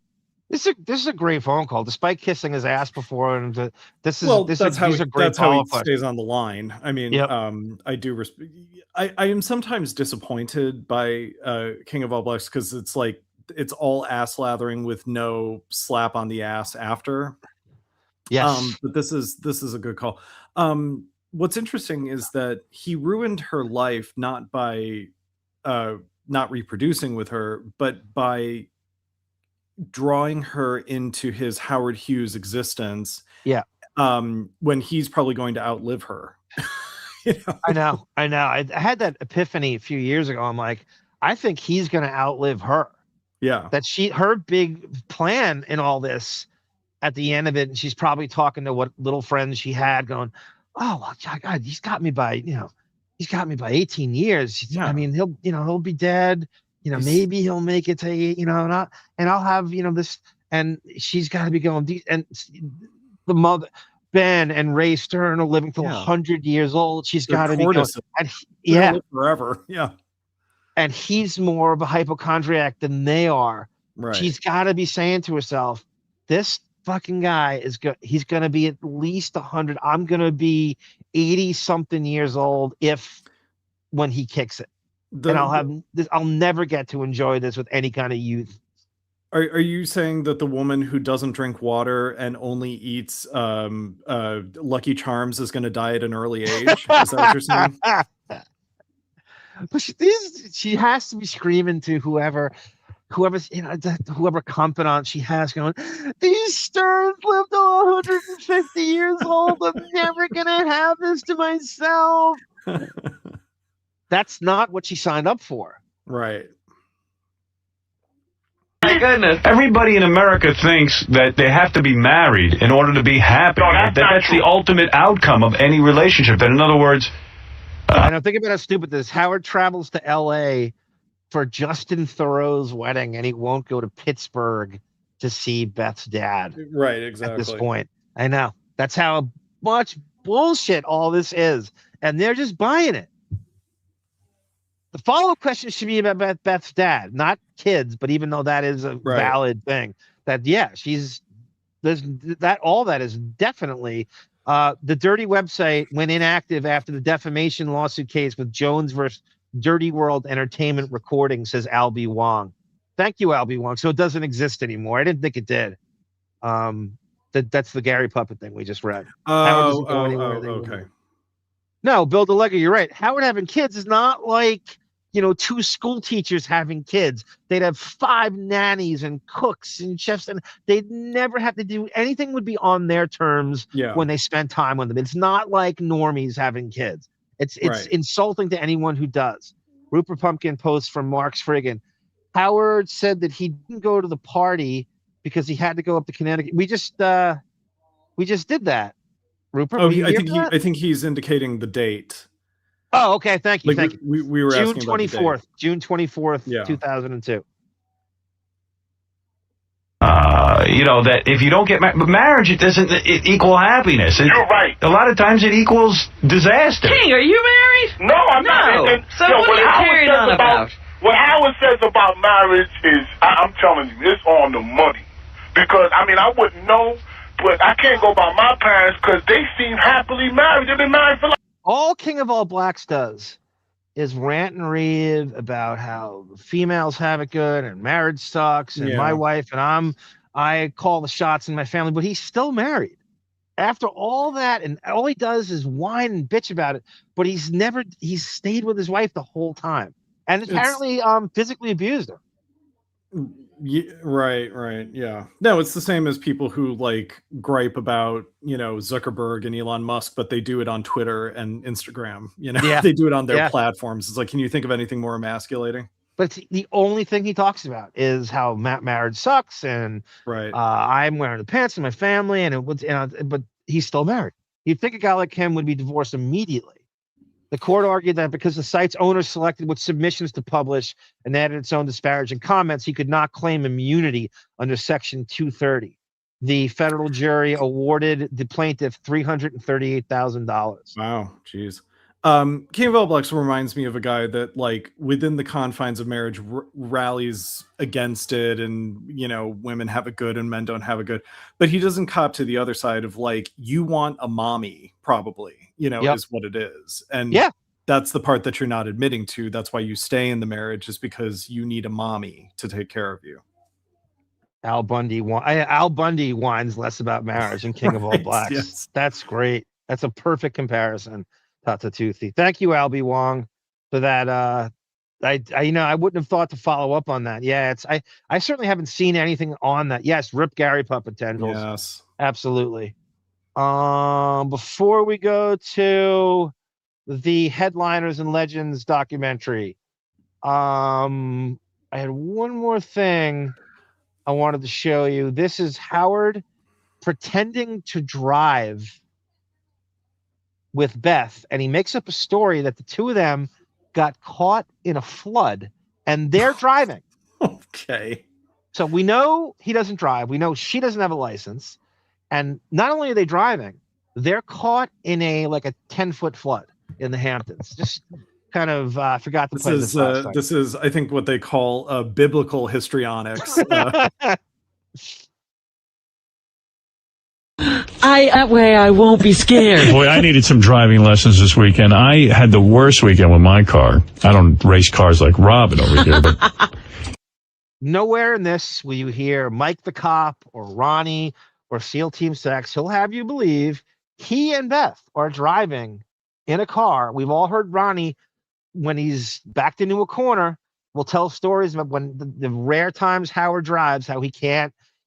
This is a great phone call, despite kissing his ass before. And that's how he stays on the line. I mean, I do respect. I am sometimes disappointed by King of All Blacks because it's like it's all ass lathering with no slap on the ass after. Yes, but this is a good call. What's interesting is that he ruined her life not by not reproducing with her, but by drawing her into his Howard Hughes existence. Yeah. When he's probably going to outlive her. You know? I know. I had that epiphany a few years ago. I'm like, I think he's going to outlive her. Yeah. That her big plan in all this at the end of it, and she's probably talking to what little friends she had going, oh, well, God, he's got me by 18 years. Yeah. I mean, he'll be dead. Maybe he'll make it to, and I'll have, this, and she's got to be going, and the mother, Ben and Ray Stern are living till 100 years old. She's got to be going, and forever. Yeah. And he's more of a hypochondriac than they are. Right. She's got to be saying to herself, this fucking guy he's going to be at least 100. I'm going to be 80 something years old when he kicks it. And I'll have this. I'll never get to enjoy this with any kind of youth. Are you saying that the woman who doesn't drink water and only eats Lucky Charms is going to die at an early age? Is that what you're saying? But she has to be screaming to whoever's whoever confidant she has going, these Sterns lived to 150 years old. I'm never gonna have this to myself. That's not what she signed up for. Right. my goodness. Everybody in America thinks that they have to be married in order to be happy. No, that's the ultimate outcome of any relationship. That, in other words... I don't think about how stupid this is. Howard travels to L.A. for Justin Theroux's wedding, and he won't go to Pittsburgh to see Beth's dad. Right, exactly. At this point. I know. That's how much bullshit all this is. And they're just buying it. The follow-up question should be about Beth's dad, not kids, but even though that is a valid thing, that, yeah, all that is definitely, the Dirty website went inactive after the defamation lawsuit case with Jones versus Dirty World Entertainment Recording, says Albie Wong. Thank you, Albie Wong. So it doesn't exist anymore. I didn't think it did. That's the Gary Puppet thing we just read. Okay. No, Bill DeLegger, you're right. Howard having kids is not like, two school teachers having kids. They'd have 5 nannies and cooks and chefs, and they'd never have to do anything would be on their terms when they spend time on them. It's not like normies having kids. It's insulting to anyone who does. Rupert Pumpkin posts from Mark's Friggin. Howard said that he didn't go to the party because he had to go up to Connecticut. We just did that. Rupert, I think he's indicating the date. Oh, okay. Thank you. Thank you. We were June asking about the 24th. date. June 24th, 2002. That if you don't get marriage, it doesn't equal happiness. You're right. A lot of times it equals disaster. King, are you married? No, I'm not. So what are you carrying on about? What Howard says about marriage is, I'm telling you, it's on the money. Because, I wouldn't know, but I can't go by my parents because they seem happily married. They've been married for all King of All Blacks does is rant and rave about how females have it good and marriage sucks and my wife and I call the shots in my family, but he's still married. After all that, and all he does is whine and bitch about it, but he's stayed with his wife the whole time. And apparently physically abused her. Yeah, right. Yeah. No, it's the same as people who gripe about, Zuckerberg and Elon Musk, but they do it on Twitter and Instagram. They do it on their platforms. It's like, can you think of anything more emasculating? But the only thing he talks about is how marriage sucks and I'm wearing the pants in my family but he's still married. You'd think a guy like him would be divorced immediately. The court argued that because the site's owner selected which submissions to publish and added its own disparaging comments, he could not claim immunity under Section 230. The federal jury awarded the plaintiff $338,000. Wow, jeez. King of All Blacks reminds me of a guy that, within the confines of marriage, rallies against it, and women have it good and men don't have it good. But he doesn't cop to the other side of you want a mommy, probably. Is what it is. And that's the part that you're not admitting to. That's why you stay in the marriage, is because you need a mommy to take care of you. Al Bundy whines less about marriage and King of All Blacks. Yes. That's great. That's a perfect comparison. Tatatoothy. Thank you, Albie Wong, for that. I wouldn't have thought to follow up on that. Yeah, I certainly haven't seen anything on that. Yes, rip Gary Puppet tendrils. Yes, absolutely. Before we go to the Headliners and Legends documentary, I had one more thing I wanted to show you. This is Howard pretending to drive with Beth, and he makes up a story that the two of them got caught in a flood and they're driving. Okay. So we know he doesn't drive. We know she doesn't have a license. And not only are they driving, they're caught in a 10-foot flood in the Hamptons. Just kind of forgot to play this. This is, I think, what they call biblical histrionics. That way I won't be scared. Boy, I needed some driving lessons this weekend. I had the worst weekend with my car. I don't race cars like Robin over here, but nowhere in this will you hear Mike the cop or Ronnie or SEAL Team Sex. He'll have you believe he and Beth are driving in a car. We've all heard Ronnie, when he's backed into a corner, will tell stories about when the rare times Howard drives, how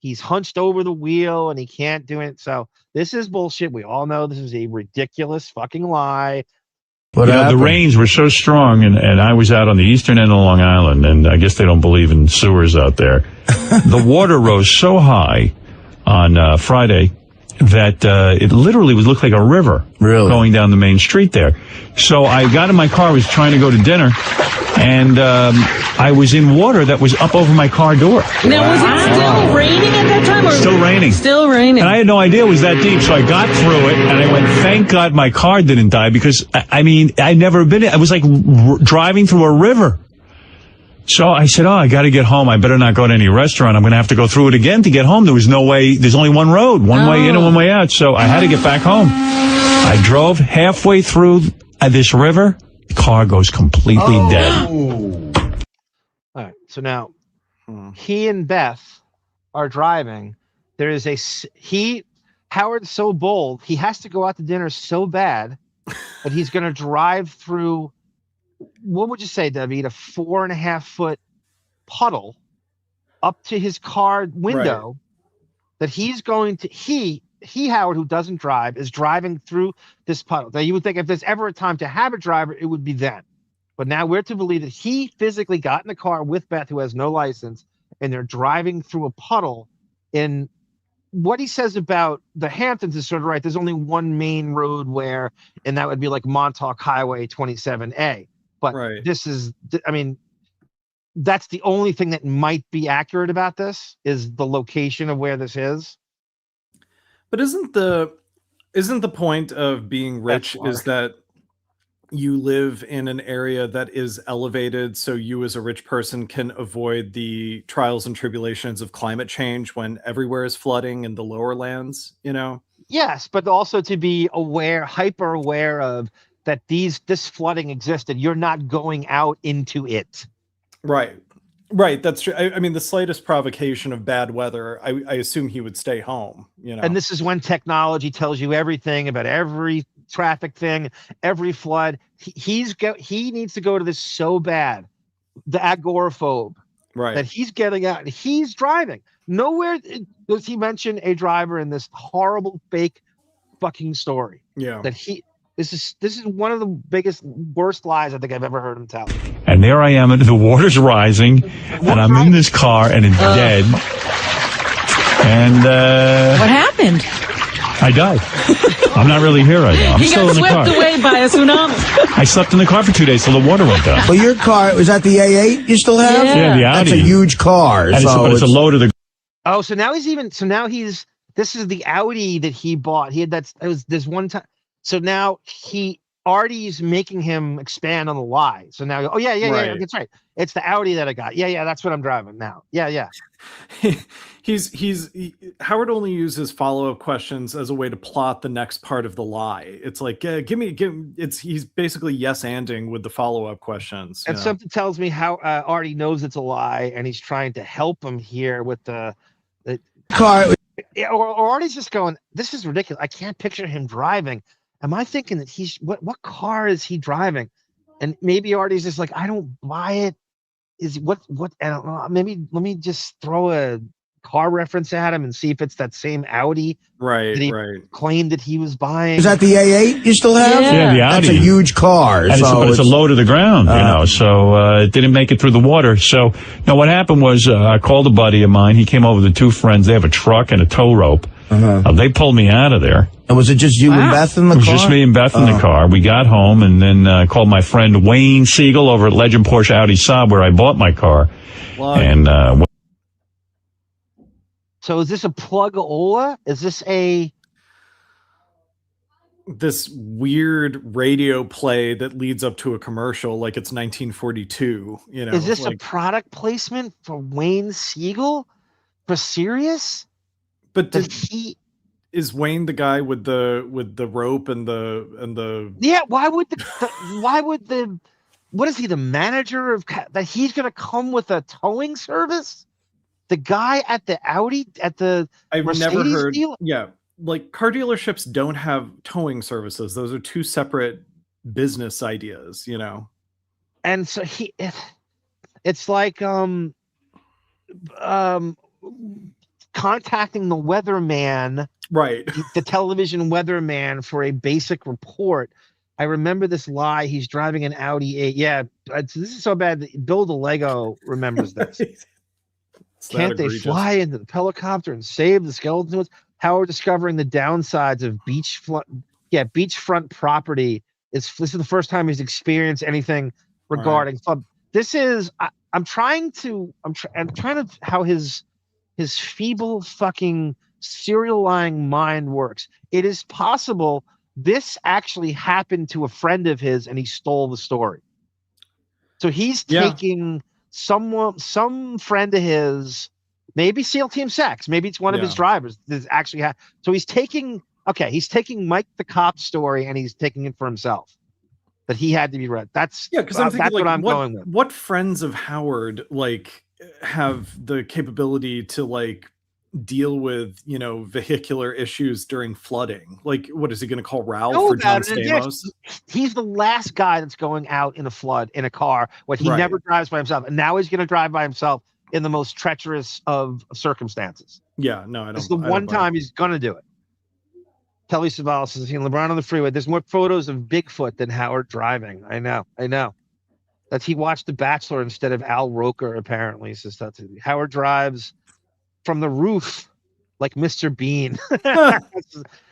he's hunched over the wheel and he can't do it. So this is bullshit. We all know this is a ridiculous fucking lie. The rains were so strong, and I was out on the eastern end of Long Island, and I guess they don't believe in sewers out there. The water rose so high on Friday that it literally looked like a river going down the main street there. So I got in my car, was trying to go to dinner, and I was in water that was up over my car door. Now, was it still raining at that time? Or Still raining. Still raining. And I had no idea it was that deep, so I got through it, and I went, thank God my car didn't die, because, I mean, I'd never been, it was like driving through a river. So I said, I got to get home. I better not go to any restaurant. I'm going to have to go through it again to get home. There was no way. There's only one road, one way in and one way out. So I had to get back home. I drove halfway through this river. The car goes completely dead. All right. So now he and Beth are driving. There is Howard's so bold. He has to go out to dinner so bad that he's going to drive through, what would you say, Davyd, a 4.5-foot puddle up to his car window that he's going to, Howard, who doesn't drive, is driving through this puddle. Now, you would think if there's ever a time to have a driver, it would be then. But now we're to believe that he physically got in the car with Beth, who has no license, and they're driving through a puddle. In what he says about the Hamptons is sort of right. There's only one main road and that would be like Montauk Highway 27A. But this is, I mean, that's the only thing that might be accurate about this is the location of where this is. But isn't the point of being rich is that you live in an area that is elevated, so you as a rich person can avoid the trials and tribulations of climate change when everywhere is flooding in the lower lands, you know? Yes, but also to be hyper aware of that this flooding existed. You're not going out into it. Right. That's true. I mean, the slightest provocation of bad weather, I assume he would stay home, you know. And this is when technology tells you everything about every traffic thing, every flood. He needs to go to this so bad, the agoraphobe, that he's getting out and he's driving. Nowhere does he mention a driver in this horrible fake fucking story. Yeah. This is one of the worst lies I think I've ever heard him tell. And there I am, and the water's rising, and I'm in this car, and it's dead. And what happened? I died. I'm not really here right now. I'm still in the car. He got swept away by a tsunami. I slept in the car for 2 days till the water went down. Well, your car, was that the A8 you still have? Yeah, the Audi. That's a huge car. And it's a load of the... Oh, so now this is the Audi that he bought. There's one time. So now Artie's making him expand on the lie. So now, yeah, that's right. It's the Audi that I got. Yeah, that's what I'm driving now. Yeah. Howard only uses follow-up questions as a way to plot the next part of the lie. It's like, he's basically yes-anding with the follow-up questions. And something tells me how Artie knows it's a lie, and he's trying to help him here with the car. Or Artie's just going, this is ridiculous. I can't picture him driving. Am I thinking that what car is he driving? And maybe Artie's just like, I don't buy it. What I don't know. Maybe let me just throw a car reference at him and see if it's that same Audi that he claimed that he was buying. Is that the A8 you still have? Yeah, the Audi. That's a huge car. And it's a low to the ground, you know, so it didn't make it through the water. So, no, what happened was I called a buddy of mine. He came over with 2 friends. They have a truck and a tow rope. They pulled me out of there. And was it just you and Beth in the car? It was just me and Beth in the car. We got home and then called my friend Wayne Siegel over at Legend Porsche Audi Saab, where I bought my car. And so is this a plug-ola? Is this this weird radio play that leads up to a commercial like it's 1942? You know, is this a product placement for Wayne Siegel? For serious? But is Wayne the guy with the rope and the yeah? Why would what is he, the manager of that? He's gonna come with a towing service? The guy at the Audi at the Mercedes never heard. deal? Yeah, like car dealerships don't have towing services. Those are 2 separate business ideas, you know. And so it's like contacting the weatherman, right? The television weatherman for a basic report. I remember this lie. He's driving an Audi 8. Yeah, this is so bad that Bill the Lego remembers this. Can't they fly into the helicopter and save the skeletons? Howard discovering the downsides of beachfront property. This is the first time he's experienced anything regarding flood. This is I'm trying to how his feeble fucking serial lying mind works. It is possible this actually happened to a friend of his and he stole the story. So he's taking some friend of his, maybe SEAL Team Sex, maybe it's one of his drivers. This actually so he's taking Mike the cop story and he's taking it for himself. That he had to be read. That's because I'm thinking, that's like, what I'm going with. What friends of Howard like have the capability to like deal with, you know, vehicular issues during flooding? Like, what is he going to call Ralph or John Stamos? He's the last guy that's going out in a flood in a car when he never drives by himself, and now he's going to drive by himself in the most treacherous of circumstances. Yeah, no, I don't. It's the one time he's going to do it. Kelly Savalas says, LeBron on the freeway. There's more photos of Bigfoot than Howard driving. I know. That's he watched The Bachelor instead of Al Roker, apparently, says that. Howard drives from the roof like Mr. Bean.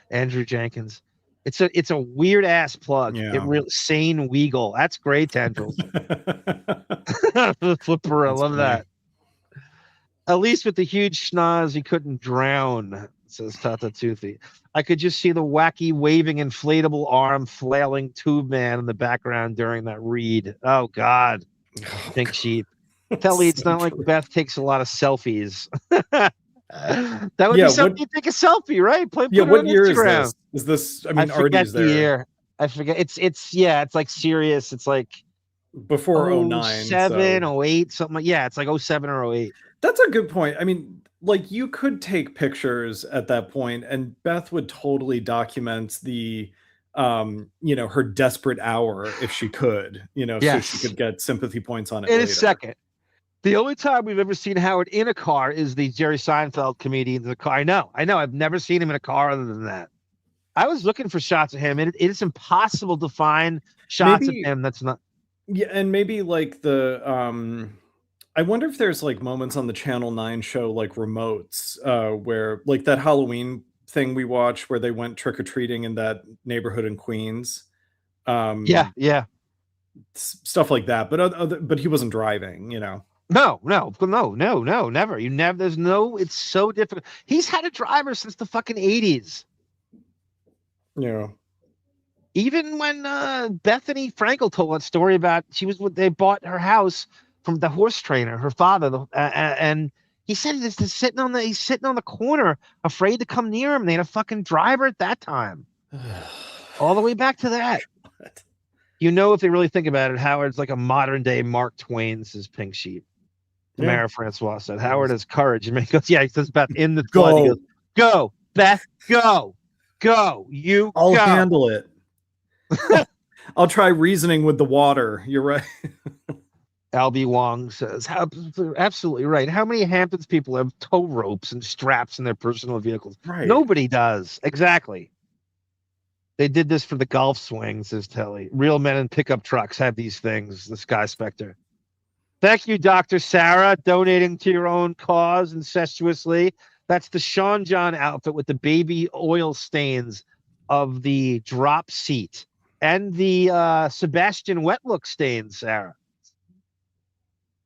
Andrew Jenkins. It's a weird ass plug. Yeah. It really Sane Weagle. That's great, Tendrils. Flipper, I love that. At least with the huge schnoz, he couldn't drown, says Tata Toothy. I could just see the wacky waving inflatable arm flailing tube man in the background during that read. Oh God. Pink sheep. Telly, it's not like Beth takes a lot of selfies. That would be something you take a selfie, right? Put it what on year Instagram. is this? Is this? I mean, I forget Artie's the there. year. I forget. It's like serious. It's like before 09, 07, 08, something like it's like 07 or 08. That's a good point. I mean, like, you could take pictures at that point, and Beth would totally document the her desperate hour if she could, so she could get sympathy points on it in later. a second. The only time we've ever seen Howard in a car is the Jerry Seinfeld comedian in the car. I know. I've never seen him in a car other than that. I was looking for shots of him, and it is impossible to find shots of him that's not. Yeah, and maybe like the I wonder if there's like moments on the Channel 9 show like remotes where like that Halloween thing we watched where they went trick-or-treating in that neighborhood in Queens. Yeah. Stuff like that. But he wasn't driving, No, never. There's no, it's so difficult. He's had a driver since the fucking 80s. Yeah. Even when Bethany Frankel told that story about they bought her house from the horse trainer, her father, and he said he's sitting on the corner, afraid to come near him. They had a fucking driver at that time. All the way back to that. If they really think about it, Howard's like a modern day Mark Twain, says Pink Sheep. Tamara Francois said Howard has courage. And he goes, he says Beth in the flood. He goes, go, Beth, go. I'll handle it. I'll try reasoning with the water. You're right. Albie Wong says, absolutely right. How many Hamptons people have tow ropes and straps in their personal vehicles? Right. Nobody does. Exactly. They did this for the golf swing, says Telly. Real men in pickup trucks have these things, the Sky Spectre. Thank you, Dr. Sara, donating to your own cause incestuously. That's the Sean John outfit with the baby oil stains of the drop seat and the Sebastian wet look stains, Sarah.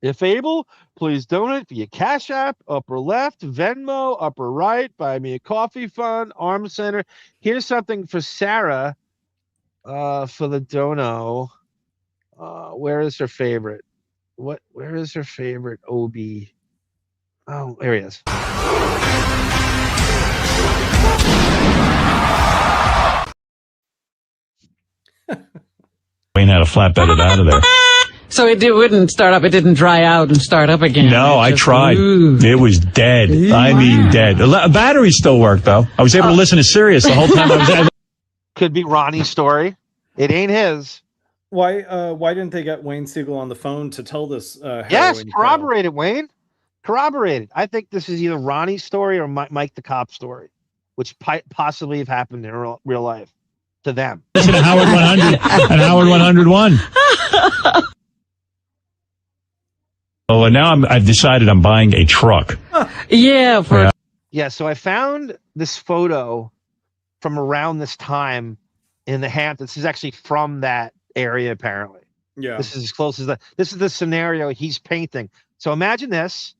If able, please donate via Cash App, upper left, Venmo, upper right, buy me a coffee fund, Arm Center. Here's something for Sarah for the dono. Where is her favorite? Where is her favorite OB? Oh, there he is. Wayne had a flatbed it out of there. So it wouldn't start up. It didn't dry out and start up again. No, I tried. It was dead. I mean, dead. Batteries still work, though. I was able to listen to Sirius the whole time I was there. Could be Ronnie's story. It ain't his. Why didn't they get Wayne Siegel on the phone to tell this? Yes, corroborated, Wayne. Corroborated. I think this is either Ronnie's story or Mike the cop story, which possibly have happened in real life. to them. Listen to Howard 100 and Howard 101. Oh, and now I've decided I'm buying a truck. Yeah. Yeah, so I found this photo from around this time in the Hamptons. This is actually from that area, apparently. Yeah. This is as close as this is the scenario he's painting. So imagine this,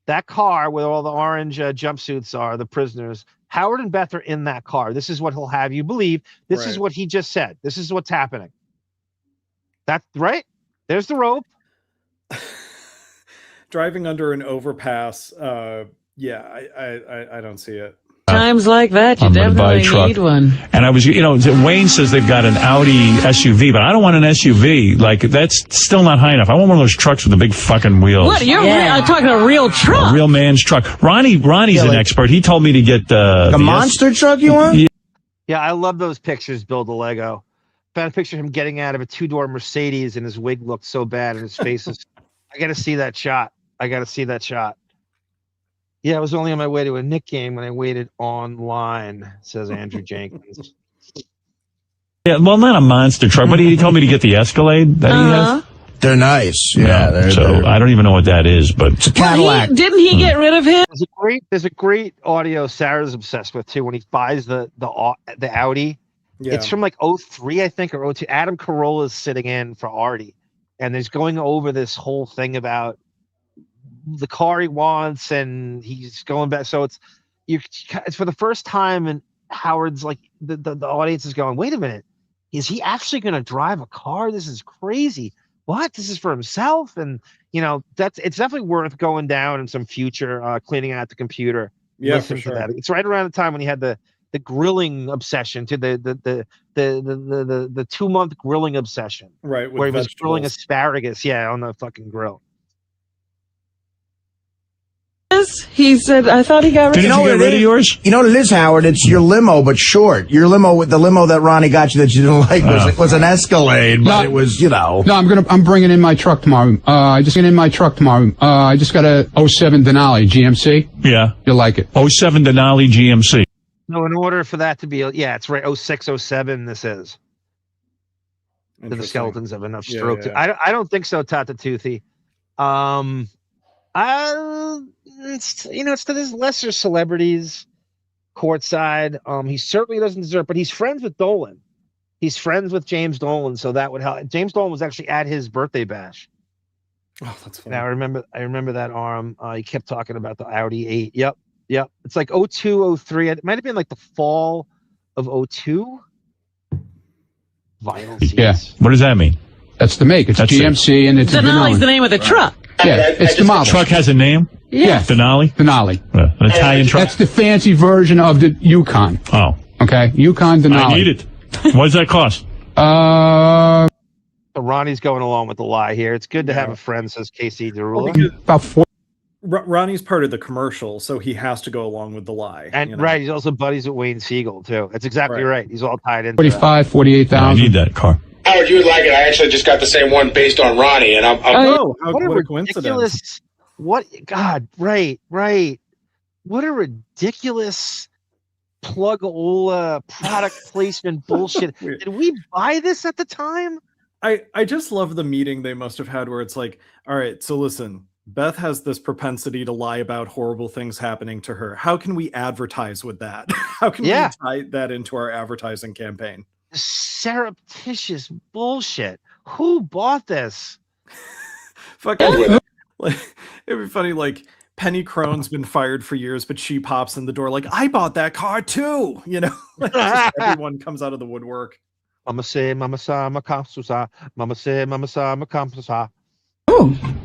that car where all the orange jumpsuits are, the prisoners. Howard and Beth are in that car. This is what he'll have you believe. This is what he just said. This is what's happening. That's right. There's the rope. Driving under an overpass. Yeah, I don't see it. Times like that, you I'm gonna buy a definitely truck. need one. And I was, Wayne says they've got an Audi SUV, but I don't want an SUV. Like, that's still not high enough. I want one of those trucks with a big fucking wheel. What? You're talking a real truck? A real man's truck. Ronnie's an expert. He told me to get the monster truck you want? Yeah, I love those pictures, Build a Lego. Found a picture of him getting out of a 2-door Mercedes and his wig looked so bad and his face is... I got to see that shot. Yeah, I was only on my way to a Knick game when I waited online, says Andrew Jenkins. Yeah, well, not a monster truck, but he told me to get the Escalade that he has. They're nice. Yeah, they're I don't even know what that is, but it's a Cadillac. Didn't he get rid of him? There's a great audio Sarah's obsessed with too when he buys the Audi. Yeah. It's from like 03, I think, or 02. Adam Carolla's sitting in for Artie, and he's going over this whole thing about the car he wants, and he's going back. So it's for the first time, and Howard's like the audience is going, wait a minute, is he actually going to drive a car? This is crazy. What? This is for himself? And it's definitely worth going down in some future cleaning out the computer. Yeah, Listen for sure. to that. It's right around the time when he had the grilling obsession, to the 2-month grilling obsession, right? Where he was grilling asparagus, on the fucking grill. He said, I thought he got rid Did of you get rid of yours? You know what it is, Howard? It's your limo, but short. Your limo, with the limo that Ronnie got you that you didn't like was an Escalade, but it was, No, I'm bringing in my truck tomorrow. I just got a 07 Denali GMC. Yeah. You'll like it. 07 Denali GMC. No, in order for that to be, it's right. 06, 07, this is. The skeletons have enough stroke. Yeah. I don't think so, Tata Toothy. It's to these lesser celebrities courtside. He certainly doesn't deserve, but he's friends with Dolan. He's friends with James Dolan, so that would help. James Dolan was actually at his birthday bash. Oh, that's funny. Now I remember that arm. He kept talking about the Audi 8. Yep. It's like 02, 03. It might have been like the fall of 02. Vinyl seats. Yeah. What does that mean? That's the make. It's GMC, and it's Denali's the name of the truck. Yeah, it's the model. Truck has a name? Yeah. Denali? Denali. An Italian truck? That's the fancy version of the Yukon. Oh. Okay, Yukon Denali. I need it. What does that cost? So Ronnie's going along with the lie here. It's good to have a friend, says Casey Derula. About 4. Ronnie's part of the commercial, so he has to go along with the lie. And right, he's also buddies with Wayne Siegel too. That's exactly right. He's all tied into 45, 48,000. I need that car. Howard, you would like it. I actually just got the same one based on Ronnie, and what a coincidence! Right. What a ridiculous plug-ola product placement bullshit. Did we buy this at the time? I just love the meeting they must have had where it's like, all right, so listen, Beth has this propensity to lie about horrible things happening to her. How can we advertise with that? How can we tie that into our advertising campaign? Surreptitious bullshit. Who bought this? Fucking it'd be funny, like Penny Crone's been fired for years, but she pops in the door like, I bought that car too. Like, just everyone comes out of the woodwork. Mama say, Mama sa, makamsusa. Mama say, Mama sa, makamsusa. Oh.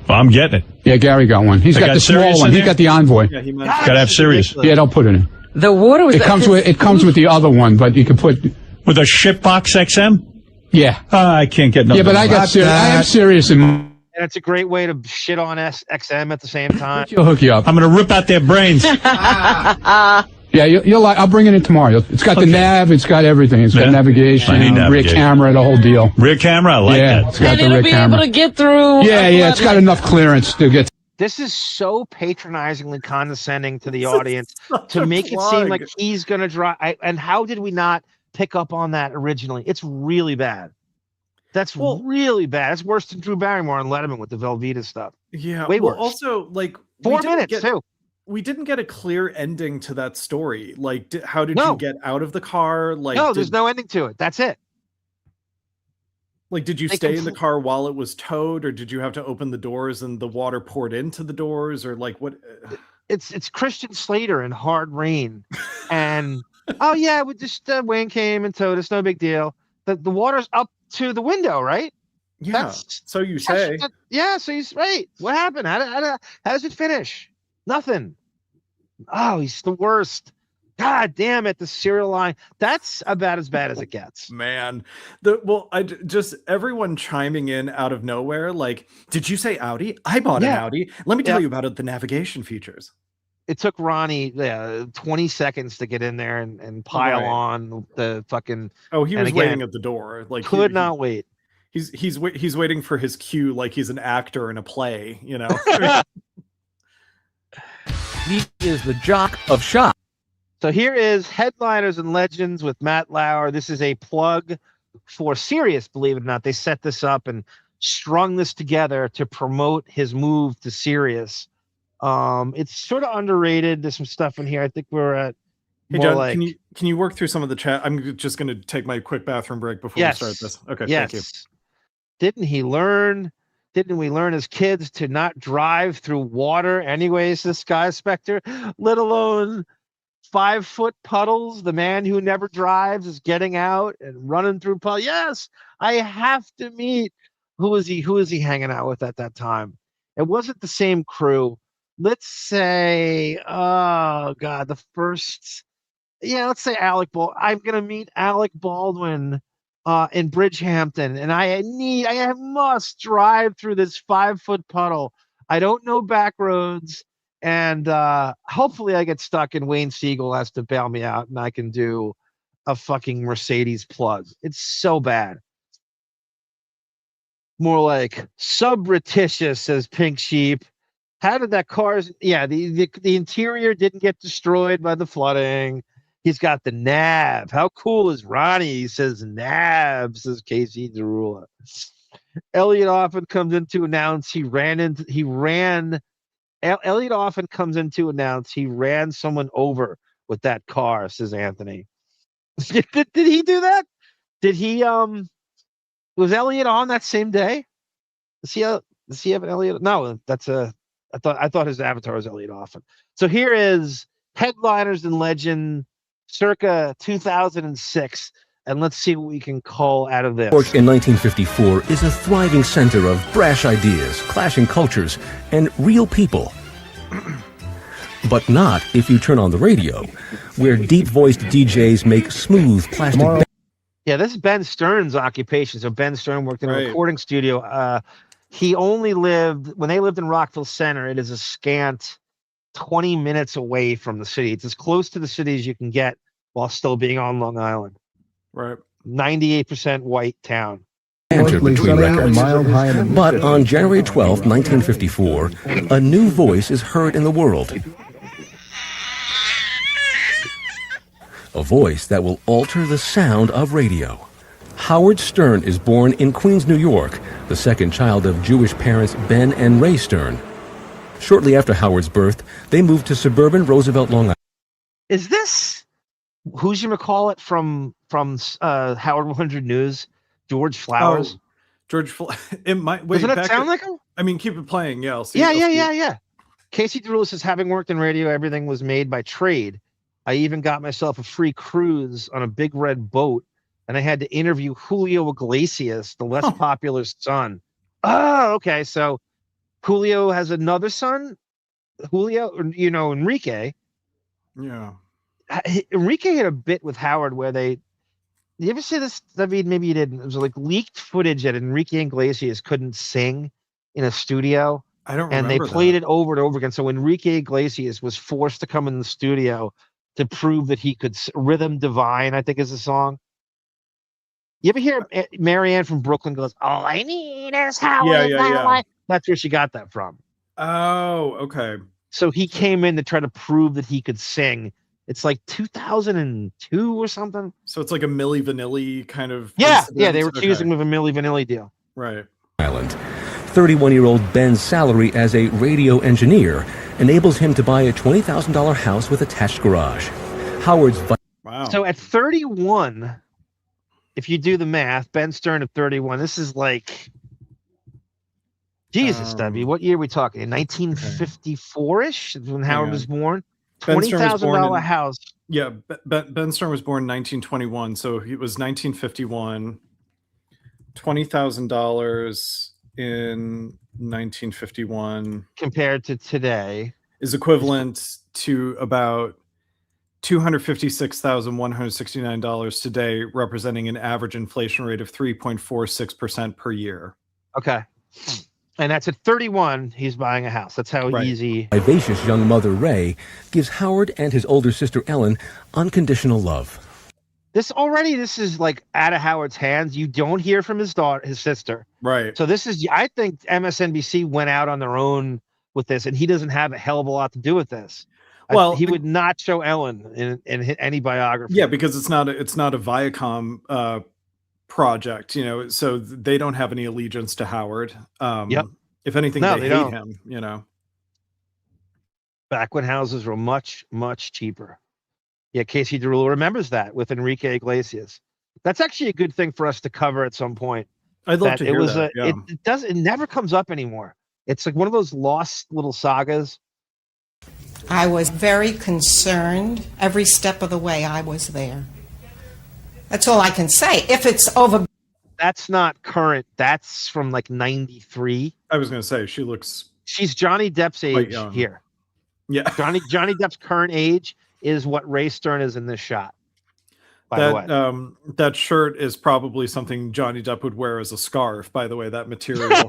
Well, I'm getting it. Yeah, Gary got one. He's got the small one. He's got the Envoy. Yeah, he got to have Sirius. Yeah, don't put it in. The water was. It comes with the other one, but you can put with a Shipbox XM. Yeah. I can't get nothing. Yeah, but I got Sirius. I have Sirius in. And it's a great way to shit on XM at the same time. He'll hook you up. I'm going to rip out their brains. Yeah, you'll like. I'll bring it in tomorrow. It's got the nav. It's got everything. It's got navigation, rear camera, the whole deal. Rear camera, I like that. It's got and the it'll rear be camera. able to get through. Yeah. It's got enough clearance to get. This is so patronizingly condescending to the audience to make it seem like he's going to drive. And how did we not pick up on that originally. It's really bad. That's really bad. It's worse than Drew Barrymore on Letterman with the Velveeta stuff. Yeah. Way worse. Also, like 4 minutes too. We didn't get a clear ending to that story. Like, how did you get out of the car? Like, there's no ending to it. That's it. Like, did you stay in the car while it was towed, or did you have to open the doors and the water poured into the doors, or like what? It's Christian Slater in Hard Rain, and oh yeah, we just Wayne came and towed us. No big deal. The water's up to the window, right? Yeah. So you say. Yeah. So he's right. What happened? How does it finish? Nothing. Oh, he's the worst. God damn it, the cereal line. That's about as bad as it gets. Man. Everyone chiming in out of nowhere, like, did you say Audi? I bought an Audi. Let me tell you about the navigation features. It took Ronnie 20 seconds to get in there and pile on the fucking. Oh, he was waiting at the door. Like, could not wait. He's waiting for his cue, like he's an actor in a play, you know. He is the jock of shock. So here is Headliners and Legends with Matt Lauer. This is a plug for Sirius, believe it or not. They set this up and strung this together to promote his move to Sirius. It's sort of underrated. There's some stuff in here. I think we're at. Hey John, can you work through some of the chat? I'm just going to take my quick bathroom break before we start this. Okay, thank you. Didn't we learn as kids to not drive through water anyways, the Sky Spectre, let alone 5-foot puddles? The man who never drives is getting out and running through puddles. Yes, I have to meet. Who is he hanging out with at that time? It wasn't the same crew. Let's say, oh God, let's say Alec Baldwin. I'm going to meet Alec Baldwin in Bridgehampton, and I must drive through this 5-foot puddle. I don't know back roads, and hopefully I get stuck and Wayne Siegel has to bail me out and I can do a fucking Mercedes plug. It's so bad. More like subreptitious, says Pink Sheep. How did that the interior didn't get destroyed by the flooding. He's got the nav. How cool is Ronnie? He says nav, says Casey Derula. Elliot often comes in to announce Elliot often comes in to announce he ran someone over with that car, says Anthony. Did he do that? Did he was Elliot on that same day? Does he have an Elliot? No, I thought his avatar was Elliot Often. So here is Headliners and Legend circa 2006, and let's see what we can call out of this. New York in 1954 is a thriving center of brash ideas, clashing cultures, and real people. But not if you turn on the radio, where deep-voiced DJs make smooth plastic... Yeah, this is Ben Stern's occupation. So Ben Stern worked in a recording studio. He only when they lived in Rockville Center, it is a scant 20 minutes away from the city. It's as close to the city as you can get while still being on Long Island. Right. 98% white town. Between records. But on January 12, 1954, a new voice is heard in the world. A voice that will alter the sound of radio. Howard Stern is born in Queens, New York, the second child of Jewish parents Ben and Ray Stern. Shortly after Howard's birth, they moved to suburban Roosevelt, Long Island. Is this who's you call it from Howard 100 News? George Flowers. Oh, George Flowers. Doesn't it sound like him? I mean, keep it playing. Yeah. Yeah. Casey DeRulo says, having worked in radio, everything was made by trade. I even got myself a free cruise on a big red boat, and I had to interview Julio Iglesias, the less popular son. Oh, okay. So Julio has another son? Julio, Enrique. Yeah. Enrique had a bit with Howard where you ever see this, Davyd? Maybe you didn't. It was like leaked footage that Enrique Iglesias couldn't sing in a studio. I don't remember. And they played it over and over again. So Enrique Iglesias was forced to come in the studio to prove that he could. Rhythm Divine, I think, is the song. You ever hear Marianne from Brooklyn goes, "All I need is Howard." Yeah. That's where she got that from. Oh, okay. So he came in to try to prove that he could sing It's like 2002 or something. So it's like a Milli Vanilli kind of. Yeah, incident? they were accusing him of a Milli Vanilli deal. Right. Island. 31-year-old Ben's salary as a radio engineer enables him to buy a $20,000 house with attached garage. Howard's. Wow. So at 31, if you do the math, Ben Stern at 31, this is like, Jesus, Debbie, what year are we talking? 1954-ish when Howard was born? $20,000 house. Yeah, Ben Stern was born in 1921, so he was 1951. $20,000 in 1951 compared to today is equivalent to about $256,169 today, representing an average inflation rate of 3.46% per year. Okay. And that's at 31, he's buying a house. That's how easy. Vivacious young mother, Ray, gives Howard and his older sister, Ellen, unconditional love. This is like out of Howard's hands. You don't hear from his daughter, his sister. Right. So I think MSNBC went out on their own with this, and he doesn't have a hell of a lot to do with this. Well, he would not show Ellen in any biography. Yeah, because it's not a Viacom project, so they don't have any allegiance to Howard. Yep. If anything, they hate him, Back when houses were much, much cheaper. Yeah, Casey Derulo remembers that with Enrique Iglesias. That's actually a good thing for us to cover at some point. I'd love to hear that. It never comes up anymore. It's like one of those lost little sagas. I was very concerned every step of the way I was there. That's all I can say. If it's over. That's not current. That's from like 93. I was going to say, she's Johnny Depp's age here. Yeah. Johnny Depp's current age is what Ray Stern is in this shot. By the way. That shirt is probably something Johnny Depp would wear as a scarf, by the way, that material.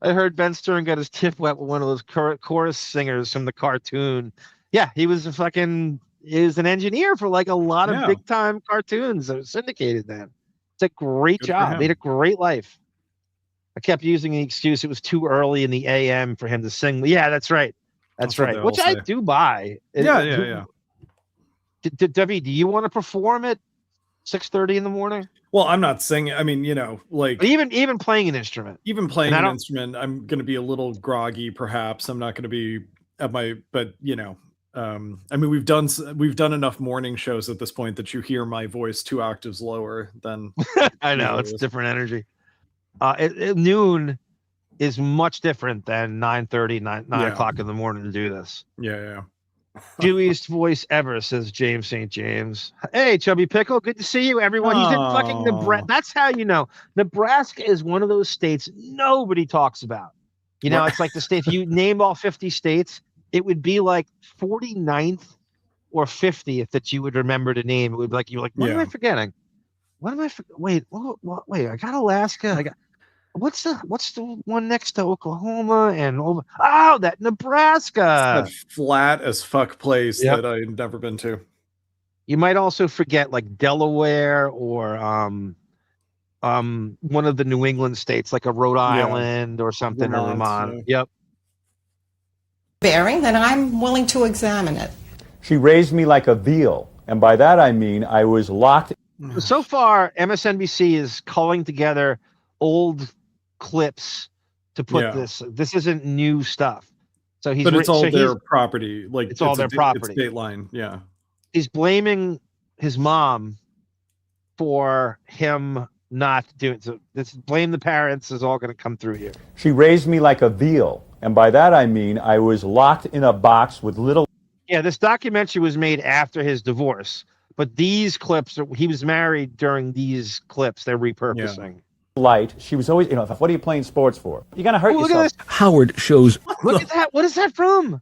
I heard Ben Stern got his tip wet with one of those chorus singers from the cartoon. Yeah, he was an engineer for like a lot of big time cartoons that were syndicated then. It's a great job. Made a great life. I kept using the excuse it was too early in the AM for him to sing. Yeah, that's right. That's right. Which I do buy. Yeah. Davyd, do you want to perform at 6:30 in the morning? Well, I'm not singing. I mean, like even playing an instrument. Even playing an instrument, I'm going to be a little groggy. Perhaps I'm not going to be at my. But I mean, we've done enough morning shows at this point that you hear my voice 2 octaves lower than. I know it's different energy. At noon is much different than 9:30, 9 o'clock in the morning to do this. Yeah. Dewiest voice ever, says James St. James. Hey, Chubby Pickle, good to see you, everyone. He's in fucking Nebraska. That's how you know. Nebraska is one of those states nobody talks about. It's like the state. If you named all 50 states, it would be like 49th or 50th that you would remember to name. It would be like you're like, what am I forgetting? What am I? Wait, wait. I got Alaska. I got. What's the one next to Oklahoma and that Nebraska? That flat as fuck place that I've never been to. You might also forget like Delaware or one of the New England states, like a Rhode Island or something, or Vermont. Yep. Bearing, then I'm willing to examine it. She raised me like a veal, and by that I mean I was locked. So far, MSNBC is culling together old clips to put this. This isn't new stuff. So but it's all their property. Like it's all their property. It's Dateline. Yeah. He's blaming his mom for him not doing so. This blame the parents is all going to come through here. She raised me like a veal, and by that I mean I was locked in a box with little. Yeah, this documentary was made after his divorce, but these clips, he was married during these clips. They're repurposing. Light. She was always, what are you playing sports for? You're gonna hurt yourself. Look at this. Howard shows. Look at that. What is that from?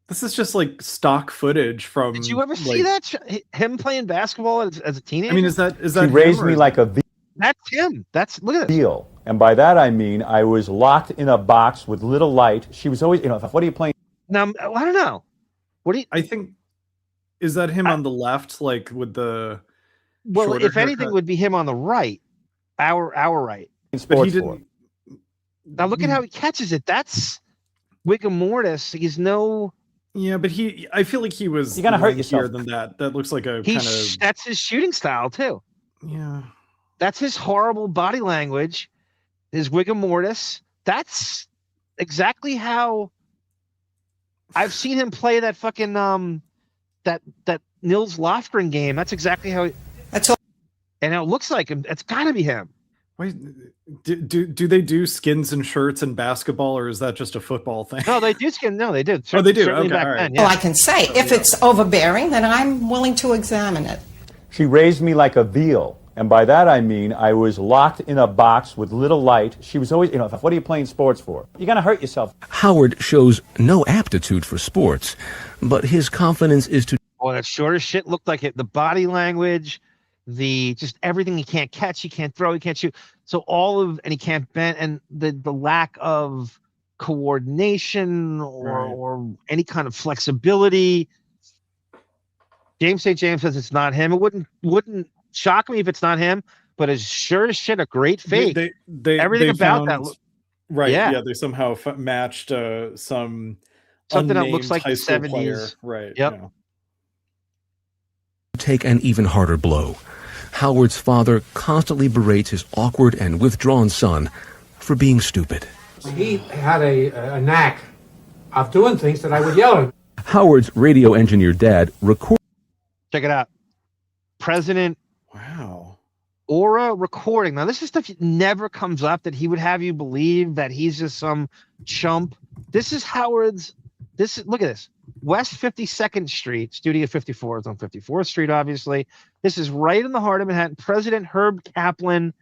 This is just like stock footage from. Did you ever see that? Him playing basketball as a teenager? I mean, is that? She raised me like a veal. That's him. Look at this. Veal, and by that I mean I was locked in a box with little light. She was always, what are you playing? Now I don't know. What do you? I think is that him on the left, like with the. Well, if anything, would be him on the right. Our right. But he didn't. Now look at how he catches it. That's rigor mortis. He's no Yeah, but I feel like he was. You're gonna hurt lankier yourself. than that. That looks like a He kind of. that's his shooting style too. Yeah. That's his horrible body language, his rigor mortis. That's exactly how I've seen him play that fucking that Nils Lofgren game. That's exactly how. That's all. And it looks like him. It's got to be him. Wait, do they do skins and shirts in basketball, or is that just a football thing? No, they do skin. No, they did. Oh, they do. Certainly Okay, back all right. then, yeah. Well, I can say, if it's overbearing, then I'm willing to examine it. She raised me like a veal. And by that I mean I was locked in a box with little light. She was always, what are you playing sports for? You're going to hurt yourself. Howard shows no aptitude for sports, but his confidence is to... Well, that short as shit looked like it. The body language, just everything. He can't catch, he can't throw, he can't shoot. So and he can't bend, and the lack of coordination or any kind of flexibility. James St. James says it's not him. It wouldn't shock me if it's not him, but as sure as shit, a great fake. Everything about that. Right. Yeah. Yeah. They somehow matched something that looks like high the school 70s. player. Right. Yep. Yeah. take an even harder blow. Howard's father constantly berates his awkward and withdrawn son for being stupid. He had a knack of doing things that I would yell at him. Howard's radio engineer dad recorded. Check it out. President. Wow. Aura recording. Now, this is stuff that never comes up, that he would have you believe that he's just some chump. This is Howard's. Look at this. West 52nd Street, Studio 54 is on 54th Street, obviously. This is right in the heart of Manhattan. President Herb Kaplan,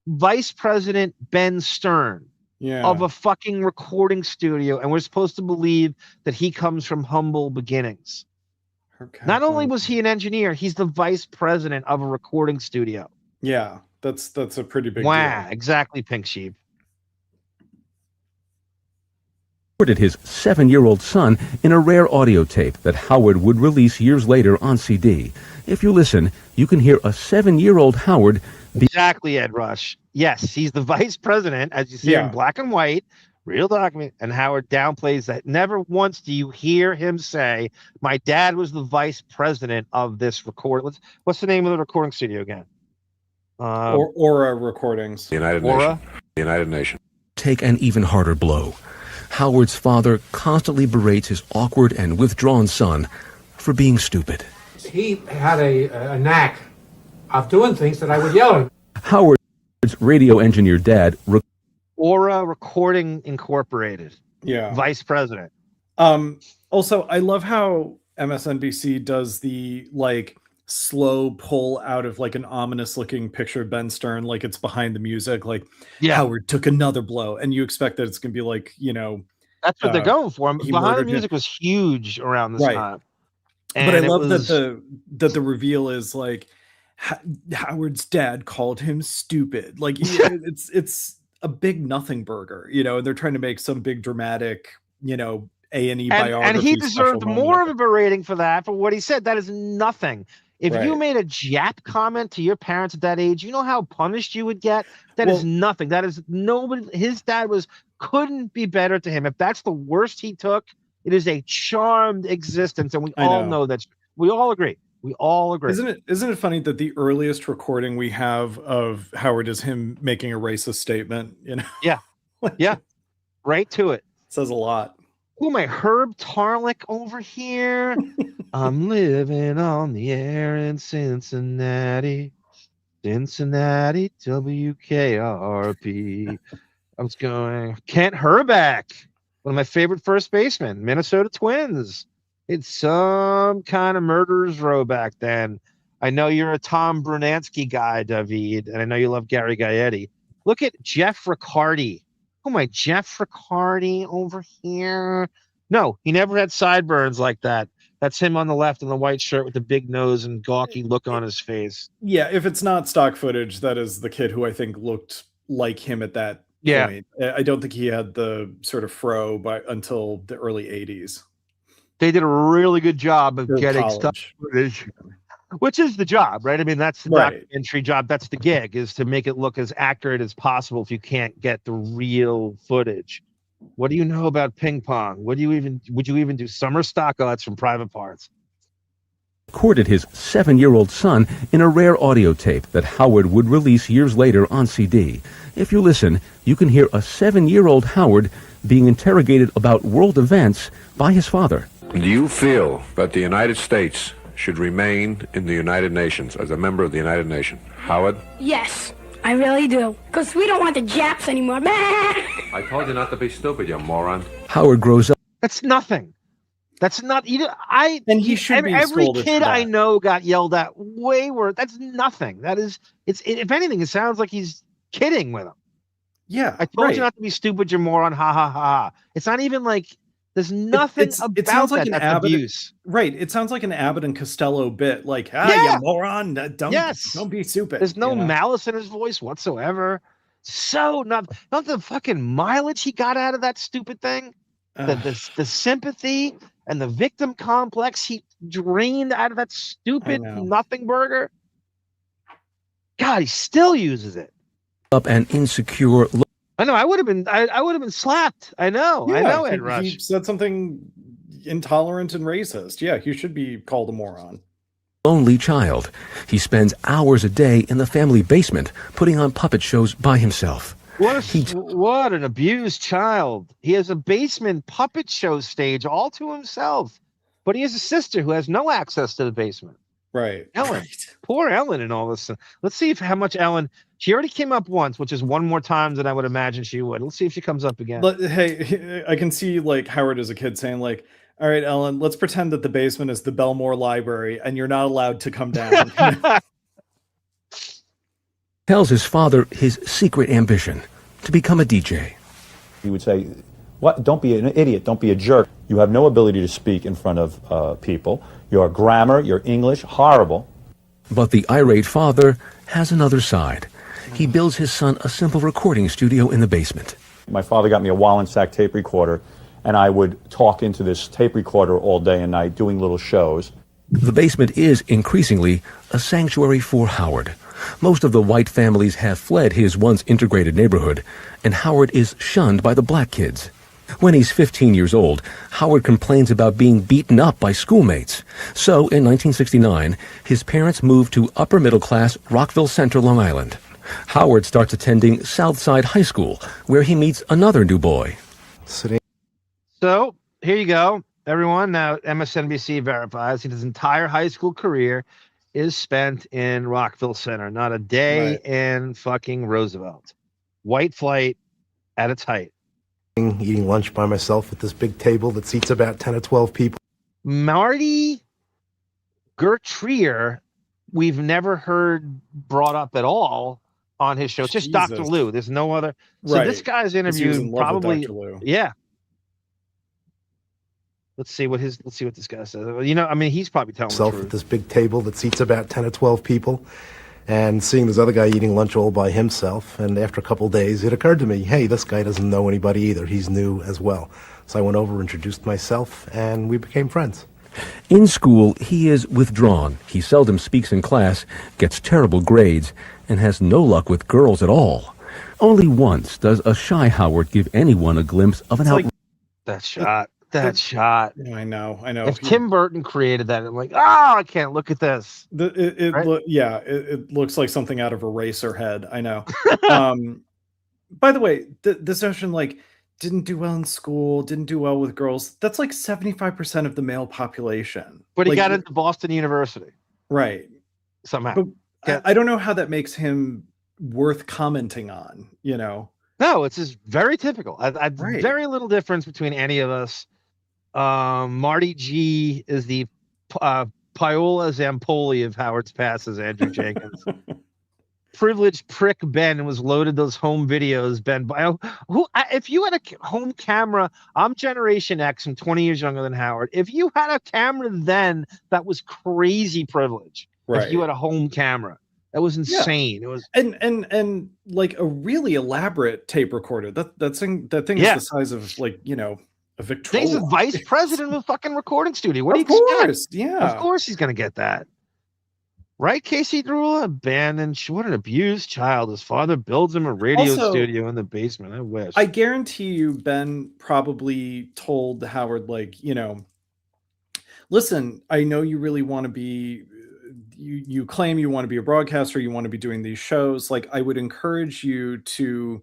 Vice President Ben Stern of a fucking recording studio. And we're supposed to believe that he comes from humble beginnings. Not only was he an engineer, he's the vice president of a recording studio. Yeah, that's a pretty big deal. Exactly, Pink Sheep. Recorded his 7-year-old son in a rare audio tape that Howard would release years later on CD. If you listen, you can hear a 7-year-old Howard. Exactly, Ed Rush. Yes, he's the vice president, as you see in black and white, real document. And Howard downplays that. Never once do you hear him say, "My dad was the vice president of this record." What's the name of the recording studio again? Aura Recordings. The United Nations. Take an even harder blow. Howard's father constantly berates his awkward and withdrawn son for being stupid. He had a knack of doing things that I would yell at him. Howard's radio engineer dad. Aura Recording Incorporated. Yeah. Vice president. Also, I love how MSNBC does the slow pull out of an ominous looking picture of Ben Stern, like it's behind the music, Howard took another blow, and you expect that it's gonna be that's what they're going for. Behind the music was huge around this time. But I love that the reveal is Howard's dad called him stupid. It's a big nothing burger, and they're trying to make some big dramatic, A&E biography. And he deserved more of a berating for what he said. That is nothing. If you made a Jap comment to your parents at that age, you know how punished you would get? That is nothing. That is nobody. His dad couldn't be better to him. If that's the worst he took, it is a charmed existence. And we all know that. We all agree. We all agree. Isn't it funny that the earliest recording we have of Howard is him making a racist statement? Yeah. Yeah. Right to it. Says a lot. Who am I? Herb Tarlick over here. I'm living on the air in Cincinnati. Cincinnati, WKRP. I'm just going. Kent Herbeck, one of my favorite first basemen, Minnesota Twins. It's some kind of murderer's row back then. I know you're a Tom Brunansky guy, Davyd, and I know you love Gary Gaetti. Look at Jeff Riccardi. Oh, my Jeff Riccardi over here. No, he never had sideburns like that. That's him on the left in the white shirt with the big nose and gawky look on his face. Yeah, if it's not stock footage, that is the kid who I think looked like him at that point. I don't think he had the sort of fro until the early 80s. They did a really good job of getting stock footage, which is the job, right? I mean, that's the documentary job. That's the gig, is to make it look as accurate as possible if you can't get the real footage. What do you know about ping pong? Would you even do summer stock odds from private parts? Recorded his 7-year-old son in a rare audio tape that Howard would release years later on CD. If you listen, you can hear a 7-year-old Howard being interrogated about world events by his father. Do you feel that the United States should remain in the United Nations as a member of the United Nations? Howard? Yes, I really do. Because we don't want the Japs anymore. I told you not to be stupid, you moron. Howard grows up. That's nothing. That's not. And he should be every scolded kid for that. I know got yelled at way worse. That's nothing. That is. If anything, it sounds like he's kidding with him. Yeah, I told you not to be stupid, you moron. Ha ha ha. It's not even like there's nothing about it sounds like that. an That's Abbott, abuse. Right. It sounds like an Abbott and Costello bit. Like, Yeah. you moron. Don't be stupid. There's no you know? malice in his voice whatsoever. So not the fucking mileage he got out of that stupid thing. The sympathy and the victim complex he drained out of that stupid nothing burger. God, he still uses it. Up an insecure. I know. I would have been slapped. I know. I know. Ed Rush. He said something intolerant and racist. Yeah, he should be called a moron. Lonely child. He spends hours a day in the family basement putting on puppet shows by himself. What an abused child. He has a basement puppet show stage all to himself. But he has a sister who has no access to the basement. Right. Ellen. Poor Ellen and all this. Let's see how much Ellen. She already came up once, which is one more time than I would imagine she would. Let's see if she comes up again. Hey, I can see like Howard as a kid saying like, all right, Ellen, let's pretend that the basement is the Belmore Library and you're not allowed to come down. Tells his father his secret ambition, to become a DJ. He would say, "What? Don't be an idiot. Don't be a jerk. You have no ability to speak in front of people. Your grammar, your English, horrible." But the irate father has another side. He builds his son a simple recording studio in the basement. My father got me a Wallensack tape recorder, and I would talk into this tape recorder all day and night doing little shows. The basement is increasingly a sanctuary for Howard. Most of the white families have fled his once integrated neighborhood, and Howard is shunned by the black kids. When he's 15 years old, Howard complains about being beaten up by schoolmates. So, in 1969, his parents moved to upper-middle-class Rockville Center, Long Island. Howard starts attending Southside High School, where he meets another new boy. So, here you go, everyone. Now, MSNBC verifies his entire high school career is spent in Rockville Center. Not a day in fucking Roosevelt. White flight at its height. Eating lunch by myself at this big table that seats about 10 or 12 people. Marty Gertrier, we've never heard brought up at all on his show. It's just Dr. Lou. There's no other. So this guy's interviewed probably. Yeah. Let's see what this guy says. You know, I mean, he's probably telling the truth. At this big table that seats about 10 or 12 people, and seeing this other guy eating lunch all by himself. And after a couple of days, it occurred to me, hey, this guy doesn't know anybody either. He's new as well. So I went over, introduced myself, and we became friends. In school, he is withdrawn. He seldom speaks in class, gets terrible grades, and has no luck with girls at all. Only once does a shy Howard give anyone a glimpse of an That shot. I know. If Tim Burton created that, I'm like, I can't look at this. It looks like something out of Eraserhead. I know. By the way, this notion like didn't do well in school, didn't do well with girls. That's like 75% of the male population. But he like, got into Boston University, right? Somehow. But I don't know how that makes him worth commenting on. You know. No, it's just very typical. Very little difference between any of us. Marty G is the Paola Zampoli of Howard's past, as Andrew Jenkins. Privileged prick Ben was loaded those home videos. Ben, if you had a home camera, I'm Generation X. I'm 20 years younger than Howard. If you had a camera then, that was crazy privilege. Right. If you had a home camera. That was insane. Yeah. It was and like a really elaborate tape recorder. That thing is the size of like, you know, a Victrola. He's the vice president of a fucking recording studio. What do you expect? Yeah. Of course he's gonna get that. Right, Casey Drula? Abandoned. What an abused child. His father builds him a radio studio in the basement. I wish. I guarantee you, Ben probably told Howard, like, you know, listen, I know you really want to be, you claim you want to be a broadcaster, you want to be doing these shows. Like, I would encourage you to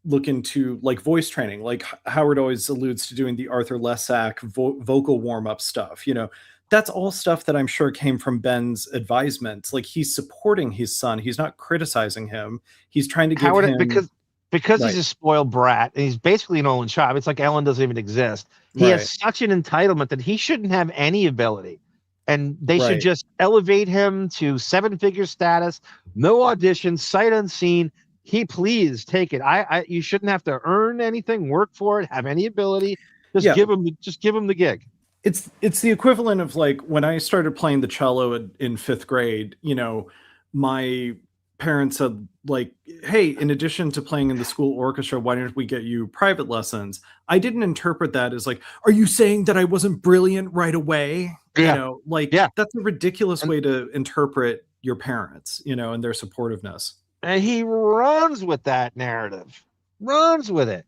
look into like voice training. Like Howard always alludes to doing the Arthur Lesack vocal warm-up stuff, you know. That's all stuff that I'm sure came from Ben's advisement. Like, he's supporting his son. He's not criticizing him. He's trying to give Howard, him... Because Right. he's a spoiled brat, and he's basically an Olin Sharp. It's like Ellen doesn't even exist. He has such an entitlement that he shouldn't have any ability. And they should just elevate him to 7-figure status, no auditions, sight unseen. Please take it. You shouldn't have to earn anything, work for it, have any ability. Just give him the gig. It's the equivalent of like when I started playing the cello in 5th grade, you know, my parents said like, hey, in addition to playing in the school orchestra, why don't we get you private lessons? I didn't interpret that as like, are you saying that I wasn't brilliant right away? You know, like that's a ridiculous way to interpret your parents, you know, and their supportiveness. And he runs with that narrative. Runs with it.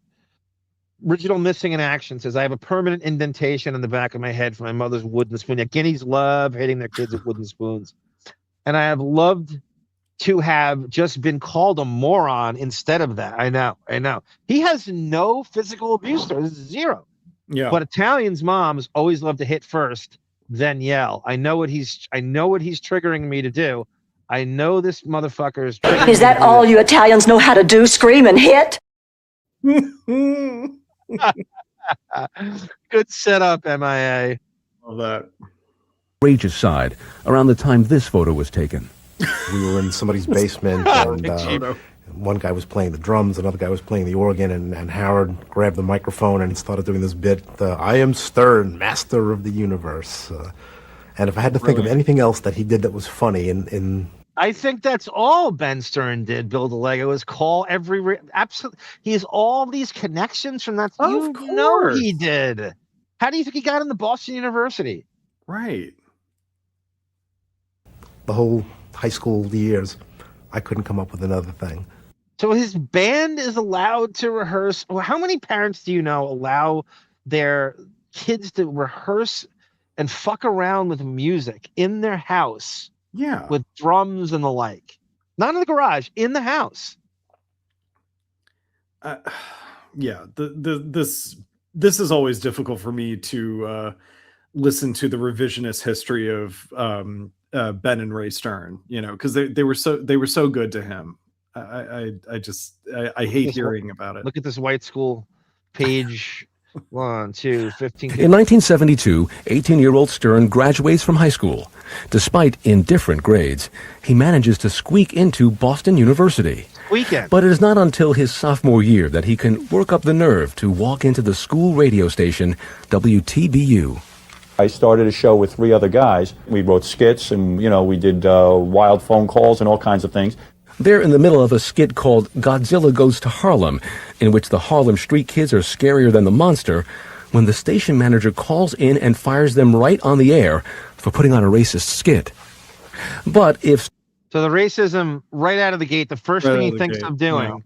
Original Missing in Action says, I have a permanent indentation in the back of my head from my mother's wooden spoon. Yeah, guineas love hitting their kids with wooden spoons. And I have loved to have just been called a moron instead of that. I know. He has no physical abuse. There's zero. Yeah. But Italians' moms always love to hit first, then yell. I know what he's triggering me to do. I know this motherfucker is triggering Is that all you Italians know how to do? Scream and hit? Good setup, MIA. Love that. Outrageous side around the time this photo was taken. We were in somebody's basement, and one guy was playing the drums, another guy was playing the organ, and Howard grabbed the microphone and started doing this bit, I am Stern, master of the universe. And if I had to think of anything else that he did that was funny in I think that's all Ben Stern did, Build a Lego, is call every... Absolutely. He has all these connections from that. You know he did. How do you think he got into Boston University? Right. the whole high school years, I couldn't come up with another thing. So his band is allowed to rehearse. Well, how many parents do you know allow their kids to rehearse and fuck around with music in their house? Yeah. With drums and the like. Not in the garage, in the house. Yeah, this is always difficult for me to listen to the revisionist history of Ben and Ray Stern, you know, because they were so good to him. I hate hearing about it. Look at this white school page 1, 2, 15. In 1972, 18-year-old Stern graduates from high school. Despite indifferent grades, he manages to squeak into Boston University. Weekend. But it is not until his sophomore year that he can work up the nerve to walk into the school radio station, WTBU. I started a show with 3 other guys. We wrote skits and, you know, we did wild phone calls and all kinds of things. They're in the middle of a skit called Godzilla Goes to Harlem, in which the Harlem street kids are scarier than the monster, when the station manager calls in and fires them right on the air for putting on a racist skit. But if... So the racism, right out of the gate, the first thing he thinks of doing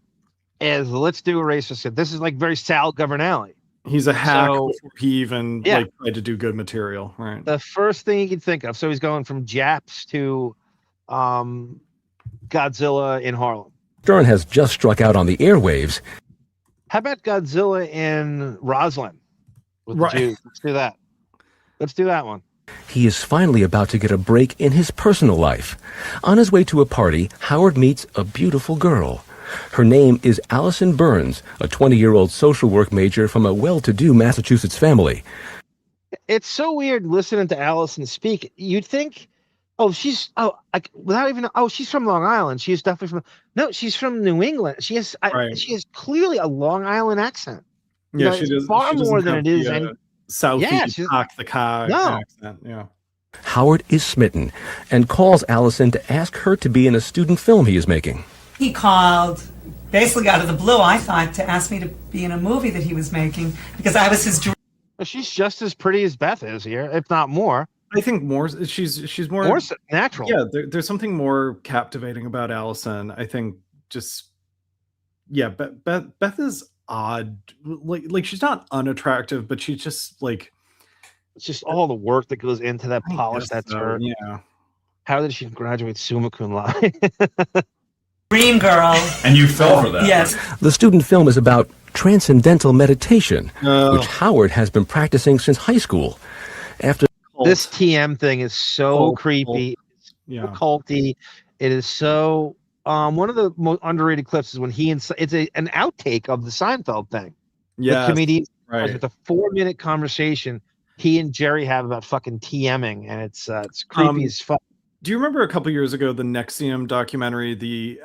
is, let's do a racist skit. This is like very Sal Governale. He's a hack before he even like tried to do good material. Right. The first thing he could think of. So he's going from Japs to Godzilla in Harlem. Stern has just struck out on the airwaves. How about Godzilla in Roslyn? With the Jews? Let's do that. Let's do that one. He is finally about to get a break in his personal life. On his way to a party, Howard meets a beautiful girl. Her name is Allison Burns, a 20-year-old social work major from a well-to-do Massachusetts family. It's so weird listening to Allison speak. You'd think, she's from Long Island. She's definitely from. No, she's from New England. She has clearly a Long Island accent. Yeah, she does far more than it is. Southeast cock the cock accent. Yeah. Howard is smitten and calls Allison to ask her to be in a student film he is making. He called, basically out of the blue, I thought, to ask me to be in a movie that he was making because I was his director. She's just as pretty as Beth is here, if not more. I think more. She's more natural. Yeah, there's something more captivating about Allison. I think just Beth is odd. Like she's not unattractive, but she's just like it's just all the work that goes into that polish that skirt. Yeah. How did she graduate summa cum laude? Green girl. And you fell for that. Yes. The student film is about transcendental meditation, which Howard has been practicing since high school. After this TM thing is so creepy, so culty. It is so. One of the most underrated clips is when it's an outtake of the Seinfeld thing. Yeah, the comedian right. With a 4-minute conversation he and Jerry have about fucking TMing, and it's creepy as fuck. Do you remember a couple years ago the Nexium documentary, the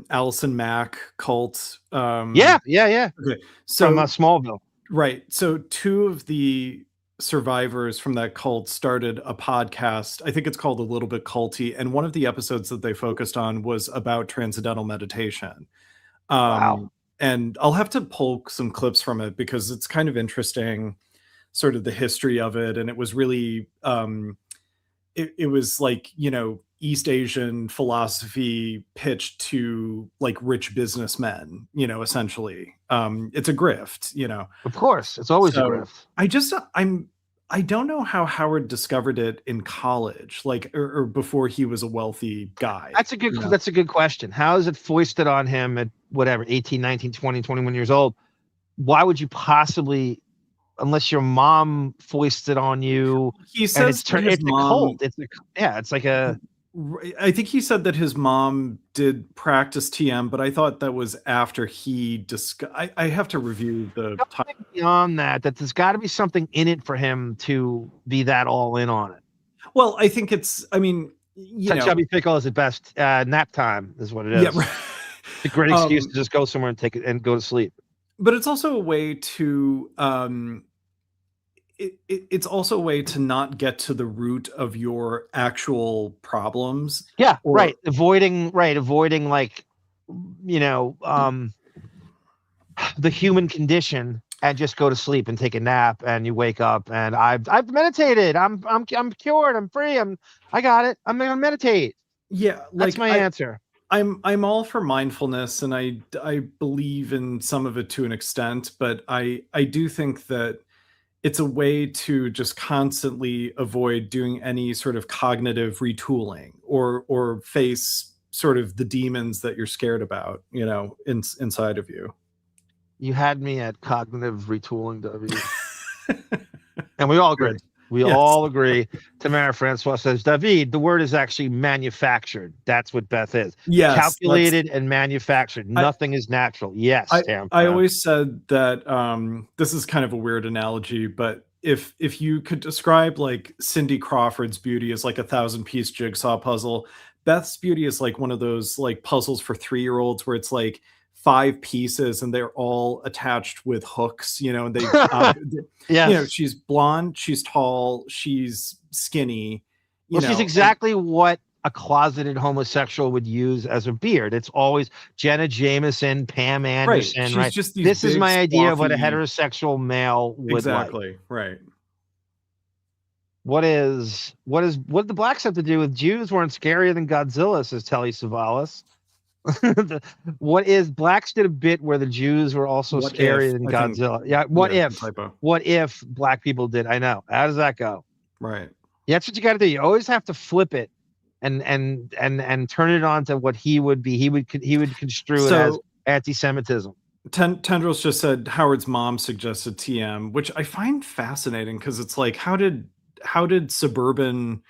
Allison Mack cult? Yeah. Okay, so from Smallville, right? So 2 of the survivors from that cult started a podcast. I think it's called A Little Bit Culty, and one of the episodes that they focused on was about transcendental meditation. Wow! And I'll have to pull some clips from it because it's kind of interesting, sort of the history of it, and it was really. It was like, East Asian philosophy pitched to like rich businessmen, essentially. It's a grift, Of course, it's always a grift. I don't know how Howard discovered it in college, like, or before he was a wealthy guy. That's a good question. How is it foisted on him at whatever, 18, 19, 20, 21 years old? Why would you possibly, unless your mom foists it on you? He says it's a cult. It's like a. I think he said that his mom did practice TM, but I thought that was after he I have to review the time. Beyond that there's got to be something in it for him to be that all in on it. Well, I think it's. I mean, Chubby Pickle is at best. Nap time is what it is. Yeah, right. It's a great excuse to just go somewhere and take it and go to sleep. But it's also a way to. It's also a way to not get to the root of your actual problems. Yeah, right. Avoiding like, the human condition, and just go to sleep and take a nap, and you wake up and I've meditated. I'm cured. I'm free. I got it. I'm gonna meditate. Yeah, that's my answer. I'm all for mindfulness, and I believe in some of it to an extent, but I do think that it's a way to just constantly avoid doing any sort of cognitive retooling or face sort of the demons that you're scared about, inside of you. You had me at cognitive retooling, Davyd. And we all agree. All agree. Tamara Francois says, Davyd, the word is actually manufactured. That's what Beth is. Yes, calculated and manufactured. Nothing is natural. Yes, I always said that this is kind of a weird analogy, but if you could describe like Cindy Crawford's beauty as like a 1,000-piece jigsaw puzzle, Beth's beauty is like one of those like puzzles for 3-year-olds where it's like 5 pieces and they're all attached with hooks, and they she's blonde, she's tall, she's skinny, she's exactly what a closeted homosexual would use as a beard. It's always Jenna Jameson, Pam Anderson, right? Just this is my idea of what a heterosexual male would exactly like. Right. What did the blacks have to do with Jews weren't scarier than Godzilla, says Telly Savalas. Blacks did a bit where the Jews were also scarier than Godzilla. What if black people did? I know. How does that go? Right. Yeah, that's what you got to do. You always have to flip it and turn it on to what he would be. He would construe it as anti-Semitism. Tendrils just said Howard's mom suggested TM, which I find fascinating because it's like, how did suburban,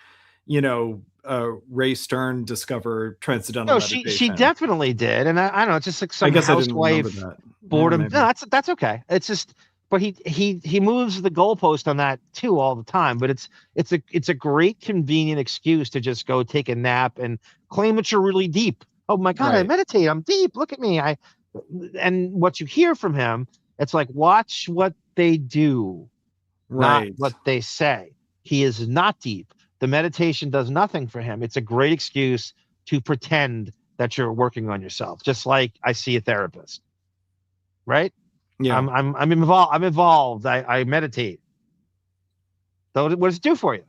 Ray Stern discover transcendental meditation? She definitely did, and I don't know. It's just like some housewife boredom. No, that's okay. It's just, but he moves the goalpost on that too all the time. But it's a great convenient excuse to just go take a nap and claim that you're really deep. Oh my God, right. I meditate. I'm deep. Look at me. And what you hear from him, it's like, watch what they do, right? Not what they say. He is not deep. The meditation does nothing for him. It's a great excuse to pretend that you're working on yourself, just like I see a therapist. Right? Yeah. I'm involved. I meditate. So what does it do for you?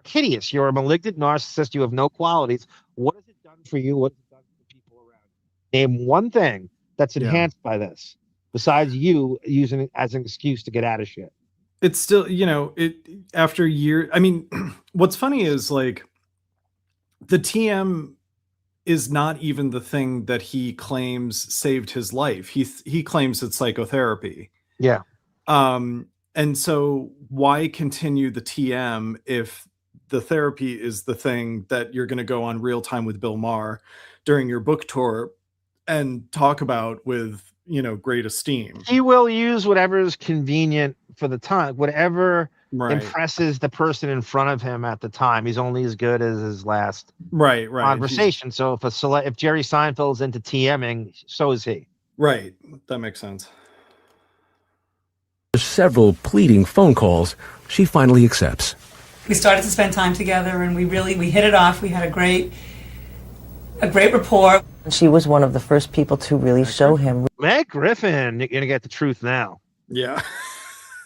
hideous. You're a malignant narcissist. You have no qualities. What has it done for you? What has it done for the people around you? Name one thing that's enhanced by this, besides you using it as an excuse to get out of shit. It's still, you know, after years. I mean, what's funny is like the TM is not even the thing that he claims saved his life. He claims it's psychotherapy. Yeah. And so why continue the TM if the therapy is the thing that you're going to go on Real Time with Bill Maher during your book tour and talk about with, you know, great esteem? He will use whatever is convenient for the time, whatever impresses the person in front of him at the time. He's only as good as his last conversation. So if Jerry Seinfeld's into TMing, so is he. Right. That makes sense. After several pleading phone calls, she finally accepts. We started to spend time together, and we hit it off. We had a great rapport. She was one of the first people to really show him. Meg Griffin, you're gonna get the truth now. Yeah.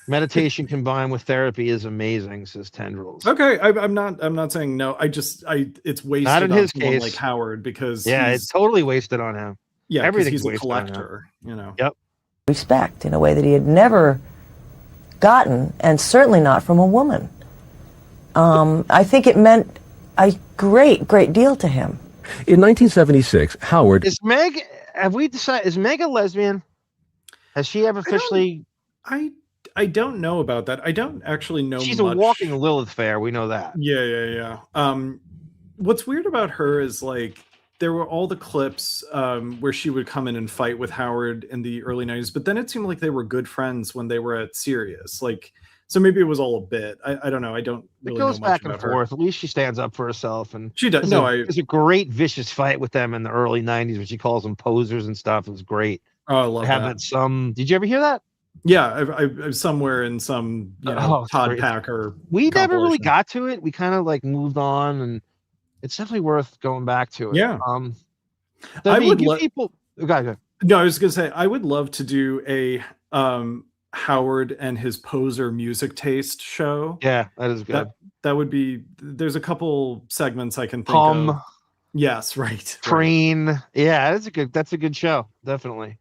Meditation combined with therapy is amazing, says Tendrils. Okay, I'm not saying no. It's wasted not in on his someone case. like Howard because it's totally wasted on him. Yeah, everything's he's a wasted collector. You know. Yep. Respect in a way that he had never gotten, and certainly not from a woman. I think it meant a great deal to him. In 1976, Howard... Is Meg a lesbian? Has she ever officially... I don't know about that. I don't actually know She's much. a walking Lilith fair. We know that. Yeah. What's weird about her is like there were all the clips where she would come in and fight with Howard in the early 90s, but then it seemed like they were good friends when they were at Sirius. Like, so maybe it was all a bit. I don't know. I don't really know much about her. It goes back and forth. At least she stands up for herself, and she does. There's a great vicious fight with them in the early 90s when she calls them posers and stuff. It was great. Oh, I love that. Did you ever hear that? Yeah, I've somewhere in some Todd Packer. We never really got to it. We kind of like moved on, and it's definitely worth going back to it. Yeah. I would people. Go. No, I was gonna say I would love to do a Howard and his poser music taste show. Yeah, that is good. That would be. There's a couple segments I can think of. Yes, right. Train. Yeah, that's a good show. Definitely.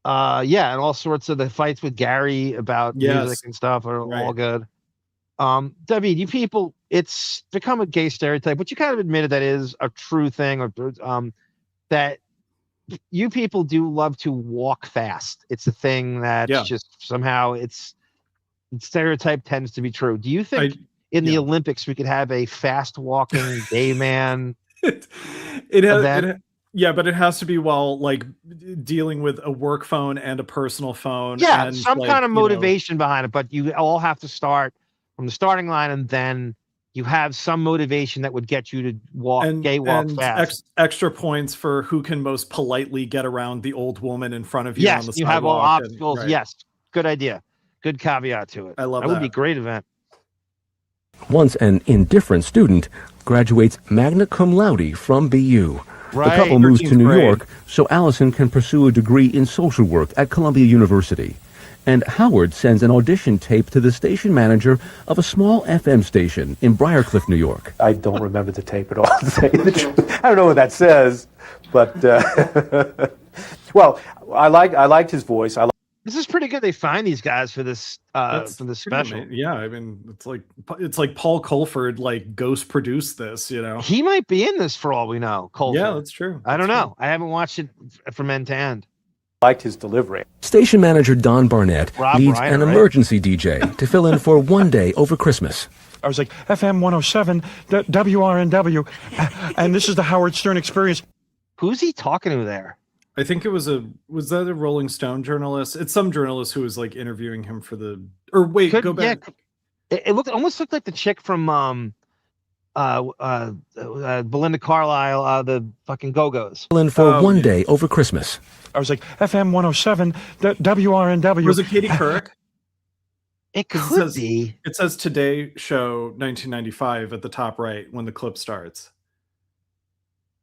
And all sorts of the fights with Gary about music and stuff are all good. Davyd, you people, it's become a gay stereotype, but you kind of admitted that is a true thing, or that you people do love to walk fast. It's a thing that just somehow stereotype tends to be true. Do you think in the Olympics we could have a fast walking gay man? Yeah, but it has to be while like dealing with a work phone and a personal phone. Yeah, and, some kind of motivation behind it, but you all have to start from the starting line, and then you have some motivation that would get you to walk fast. Extra points for who can most politely get around the old woman in front of you. Yes, on the you have all sidewalk obstacles. And, Yes, good idea. Good caveat to it. I love that. That would be a great event. Once an indifferent student, graduates magna cum laude from BU. The couple moves to New York so Allison can pursue a degree in social work at Columbia University. And Howard sends an audition tape to the station manager of a small FM station in Briarcliff, New York. I don't remember the tape at all, to tell you the truth. I don't know what that says, but well, I liked his voice. This is pretty good. They find these guys for this special. Yeah, I mean, it's like Paul Colford like ghost produced this. You know, he might be in this for all we know. Colford. Yeah, that's true. I don't know. I haven't watched it from end to end. Liked his delivery. Station manager Don Barnett needs an emergency DJ to fill in for one day over Christmas. I was like, FM 107, WRNW, and this is the Howard Stern Experience. Who's he talking to there? I think was that a Rolling Stone journalist? It's some journalist who was like interviewing him for the. Or wait, go back. Yeah, it almost looked like the chick from Belinda Carlisle, the fucking Go-Go's. Fill in for one day over Christmas. I was like, FM 107, WRNW. Was it Katie Couric? It could be. It says Today Show 1995 at the top right when the clip starts.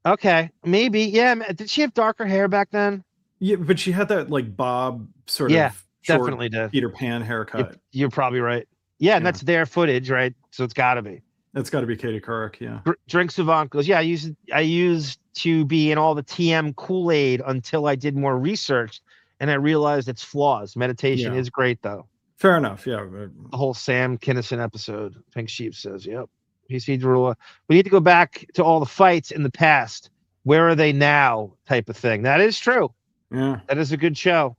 Okay, maybe. Yeah, did she have darker hair back then? Yeah, but she had that like bob sort of definitely did. Peter Pan haircut. You're probably right. Yeah, and that's their footage, right? So it's got to be. It's got to be Katie Couric, yeah. Drink Savant goes, yeah, I used to be in all the TM Kool-Aid until I did more research and I realized its flaws. Meditation is great, though. Fair enough, yeah. The whole Sam Kinison episode, Pink Sheep says, yep. PC Derula. We need to go back to all the fights in the past. Where are they now? Type of thing. That is true. Yeah. That is a good show.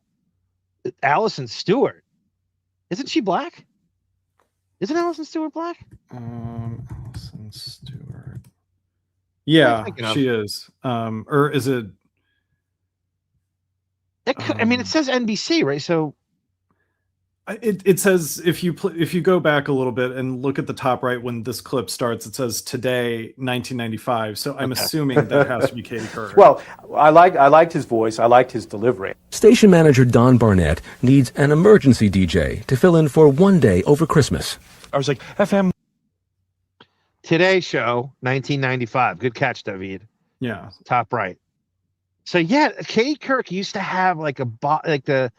Allison Stewart. Isn't she black? Isn't Allison Stewart black? Allison Stewart. Yeah, she is. Or is it? I mean, it says NBC, right? So it says if you go back a little bit and look at the top right when this clip starts, it says today 1995. So I'm assuming that has to be Katie Couric. Well, I liked his voice. I liked his delivery. Station manager Don Barnett needs an emergency DJ to fill in for one day over Christmas. I was like, FM. Today Show, 1995. Good catch, Davyd. Yeah. Top right. So yeah, Katie Couric used to have like the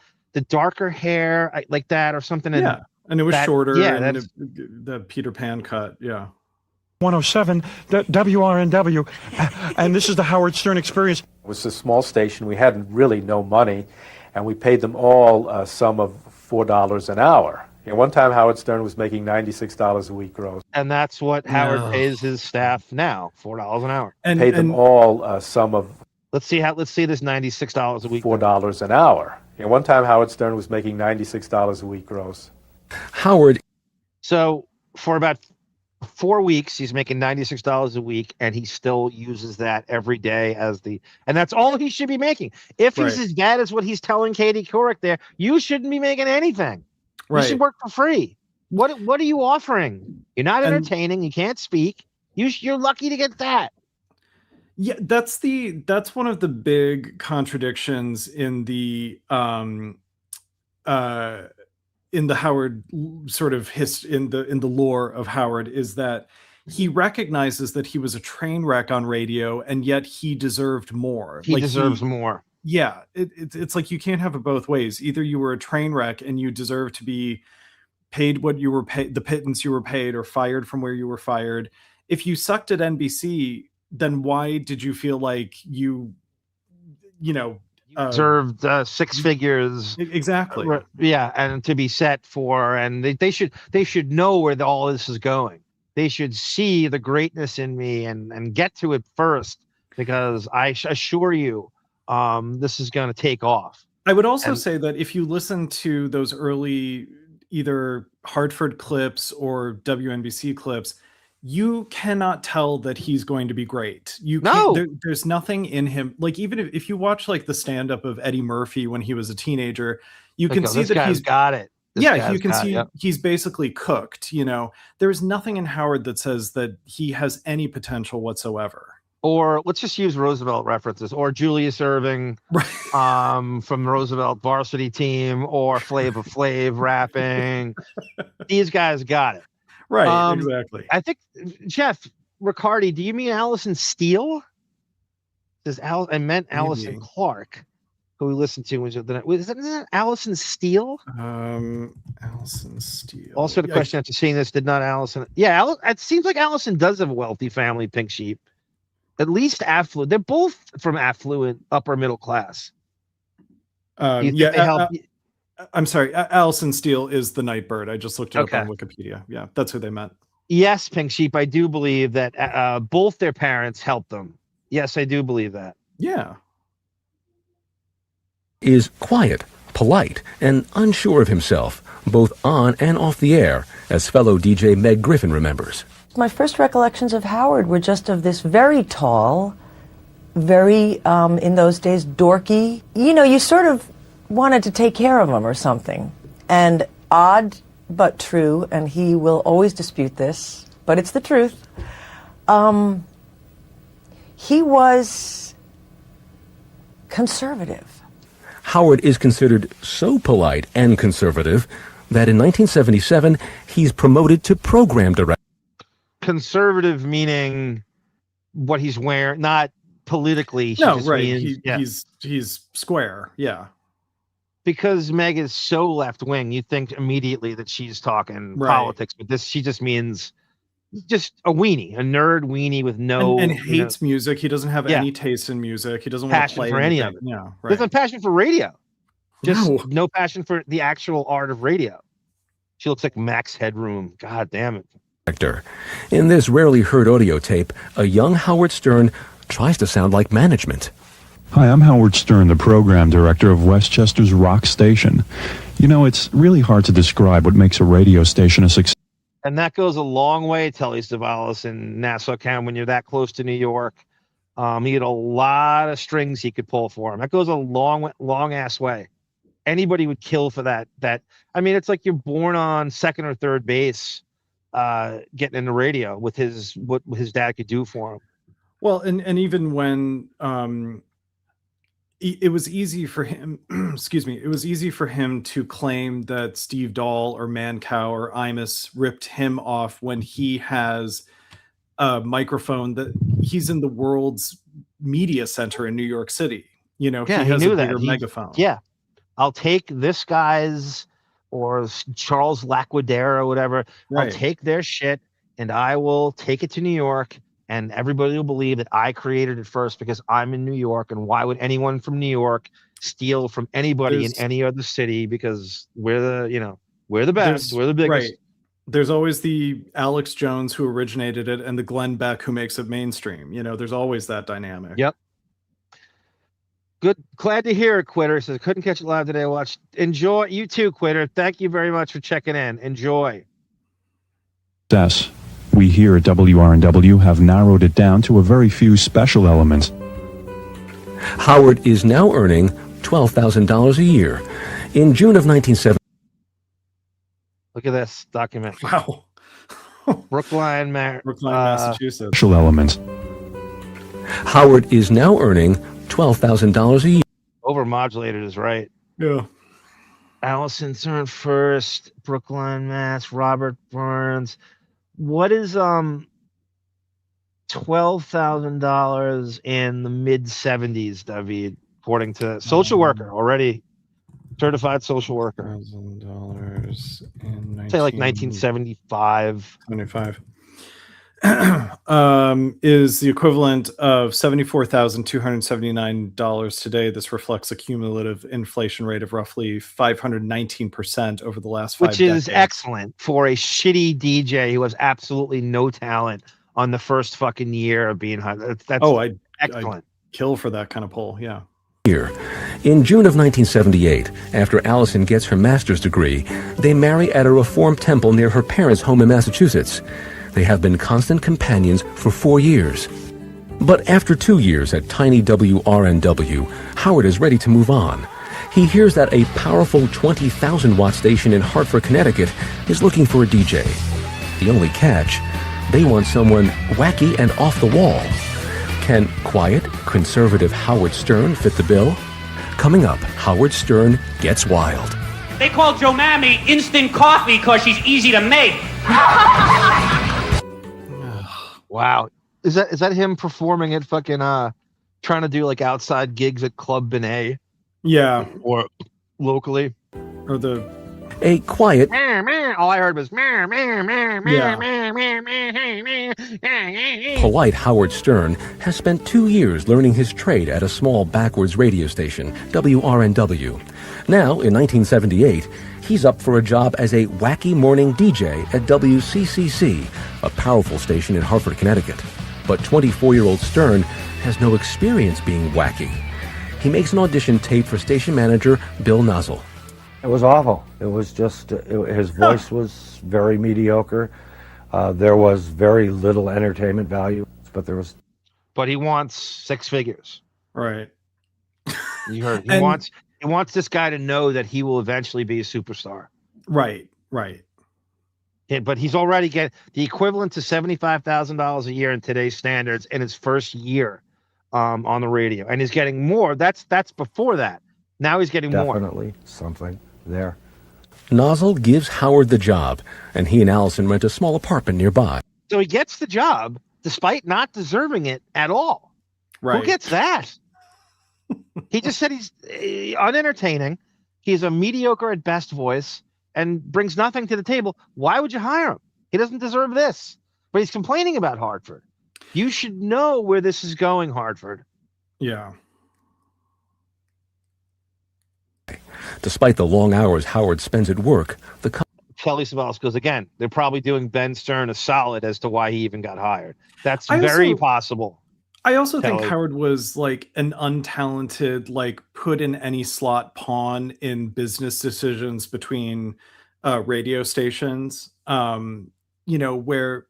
darker hair like that or something. And it was shorter. Yeah, and the Peter Pan cut. Yeah. 107 WRNW, and this is the Howard Stern Experience. It was a small station. We had really no money, and we paid them all a sum of $4 an hour. One time Howard Stern was making $96 a week gross. And that's what Howard pays his staff now, $4 an hour. And paid them all a sum of. Let's see this $96 a week. $4 an hour. One time Howard Stern was making $96 a week gross. Howard. So for about 4 weeks, he's making $96 a week, and he still uses that every day and that's all he should be making. If he's as bad as what he's telling Katie Couric there, you shouldn't be making anything. You should work for free. What are you offering? You're not entertaining. You can't speak. You're lucky to get that. Yeah, that's one of the big contradictions in the Howard sort of in the lore of Howard, is that he recognizes that he was a train wreck on radio, and yet he deserved more. He deserves more. Yeah, it's like you can't have it both ways. Either you were a train wreck and you deserve to be paid what you were paid, the pittance you were paid, or fired from where you were fired. If you sucked at NBC, then why did you feel like you deserved 6 figures? Exactly. Yeah, and to be set for, and they should know where all this is going. They should see the greatness in me and get to it first, because I assure you, this is going to take off. I would also say that if you listen to those early either Hartford clips or WNBC clips, you cannot tell that he's going to be great. There's nothing in him. Like, even if you watch like the stand-up of Eddie Murphy when he was a teenager, you can see that he's got it. You can see he's basically cooked. There's nothing in Howard that says that he has any potential whatsoever. Or let's just use Roosevelt references, or Julius Erving from the Roosevelt varsity team, or Flava Flav rapping. These guys got it. Right, exactly. I think, Jeff Riccardi, do you mean Allison Steele? I meant Allison Clark, who we listened to. Isn't that Allison Steele? Allison Steele. Also, the question after seeing this, did not Allison? Yeah, it seems like Allison does have a wealthy family, Pink Sheep. At least affluent. They're both from affluent, upper middle class. I'm sorry. Allison Steele is the Nightbird. I just looked it up on Wikipedia. Yeah, that's who they meant. Yes, Pink Sheep. I do believe that both their parents helped them. Yes, I do believe that. Yeah. Is quiet, polite, and unsure of himself, both on and off the air, as fellow DJ Meg Griffin remembers. My first recollections of Howard were just of this very tall, very, in those days, dorky. You sort of wanted to take care of him or something. And odd but true, and he will always dispute this, but it's the truth. He was conservative. Howard is considered so polite and conservative that in 1977, he's promoted to program director. Conservative meaning what he's wearing, not politically. He's square. Yeah. Because Meg is so left wing, you think immediately that she's talking politics, but she just means just a weenie, a nerd weenie with no and hates music. He doesn't have any taste in music. He doesn't want to passion play for any of it. Yeah, right. Doesn't have passion for radio. Just no passion for the actual art of radio. She looks like Max Headroom. God damn it. In this rarely heard audio tape, a young Howard Stern tries to sound like management. Hi, I'm Howard Stern, the program director of Westchester's Rock Station. You know, it's really hard to describe what makes a radio station a success. And that goes a long way, Telly Savalas in Nassau County, when you're that close to New York. He had a lot of strings he could pull for him. That goes a long ass way. Anybody would kill for that. I mean, it's like you're born on second or third base, getting into radio with what his dad could do for him. Well, and even when it was easy for him, excuse me, it was easy for him to claim that Steve Dahl or Mancow or Imus ripped him off when he has a microphone that he's in the world's media center in New York City. You know, Yeah, he has knew a bigger that. megaphone. Yeah. I'll take this guy's or Charles Laquidere or whatever. Right. I'll take their shit and I will take it to New York, and everybody will believe that I created it first because I'm in New York. And why would anyone from New York steal from anybody in any other city? Because we're the best, we're the biggest. Right. There's always the Alex Jones who originated it and the Glenn Beck who makes it mainstream. You know, there's always that dynamic. Yep. Good. Glad to hear it, Quitter. Says, couldn't catch it live today. Watch. Enjoy. You too, Quitter. Thank you very much for checking in. Enjoy. We here at WRNW have narrowed it down to a very few special elements. Howard is now earning $12,000 a year. In June of 1970, Look at this document. Wow. Brookline, Massachusetts. Special elements. Howard is now earning $12,000 a year. Overmodulated is right. Yeah. Allison Cern first. Brookline, Mass. Robert Burns. What is $12,000 in the mid 70s, Davyd? According to social worker, already certified social worker. $1,000 in say like 1975. 75. Is the equivalent of $74,279 today. This reflects a cumulative inflation rate of roughly 519% over the last 5 Which decades. is excellent for a shitty DJ who has absolutely no talent on the first fucking year of being high. That's excellent. I'd kill for that kind of poll, yeah. Here. In June of 1978, after Allison gets her master's degree, they marry at a Reformed temple near her parents' home in Massachusetts. They have been constant companions for 4 years. But after 2 years at tiny WRNW, Howard is ready to move on. He hears that a powerful 20,000-watt station in Hartford, Connecticut is looking for a DJ. The only catch, they want someone wacky and off the wall. Can quiet, conservative Howard Stern fit the bill? Coming up, Howard Stern gets wild. They call Joe Mammy instant coffee because she's easy to make. Wow. Is that him performing at fucking trying to do like outside gigs at Club Benet? Yeah. Or locally? Or the a quiet all I heard was polite Howard Stern has spent 2 years learning his trade at a small backwards radio station, WRNW. Now, in 1978, he's up for a job as a wacky morning DJ at WCCC, a powerful station in Hartford, Connecticut. But 24-year-old Stern has no experience being wacky. He makes an audition tape for station manager Bill Nozzle. It was awful. It was just, his voice was very mediocre. There was very little entertainment value, but there was... But he wants 6 figures. Right. You heard. He wants this guy to know that he will eventually be a superstar. Right, right. Yeah, but he's already getting the equivalent to $75,000 a year in today's standards in his first year on the radio. And he's getting more. That's before that. Now he's getting more. Definitely something there. Nozzle gives Howard the job, and he and Allison rent a small apartment nearby. So he gets the job despite not deserving it at all. Right. Who gets that? He just said he's unentertaining. He's a mediocre at best voice and brings nothing to the table. Why would you hire him? He doesn't deserve this. but he's complaining about Hartford. You should know where this is going, Hartford. Yeah. Despite the long hours Howard spends at work, Kelly Savalas goes, again, they're probably doing Ben Stern a solid as to why he even got hired. That's very possible. I also think Kelly. Howard was like an untalented, like put in any slot pawn in business decisions between radio stations. Where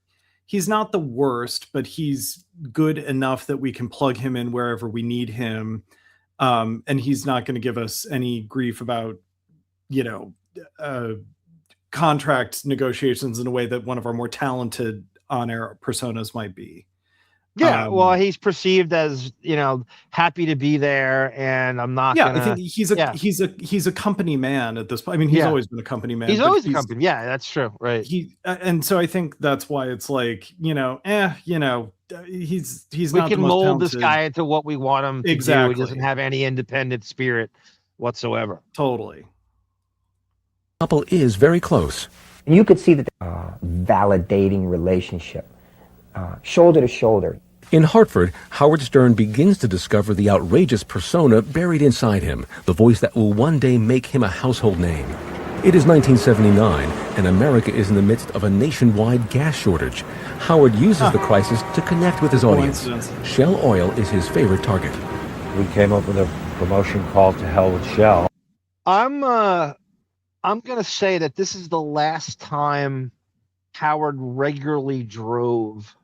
he's not the worst, but he's good enough that we can plug him in wherever we need him. And he's not going to give us any grief about, contract negotiations in a way that one of our more talented on-air personas might be. Yeah, well, he's perceived as, happy to be there, and I'm not gonna... I think he's a company man at this point. I mean, he's always been a company man. He's always a company. Yeah, that's true. Right. And so I think that's why it's like, he's not we the can most mold talented. this guy into what we want him to Exactly. do. He doesn't have any independent spirit whatsoever. Totally. couple is very close. You could see that validating relationship, shoulder to shoulder. In Hartford, Howard Stern begins to discover the outrageous persona buried inside him, the voice that will one day make him a household name. It is 1979, and America is in the midst of a nationwide gas shortage. Howard uses the crisis to connect with his audience. Shell Oil is his favorite target. We came up with a promotion called To Hell with Shell. I'm gonna say that this is the last time Howard regularly drove.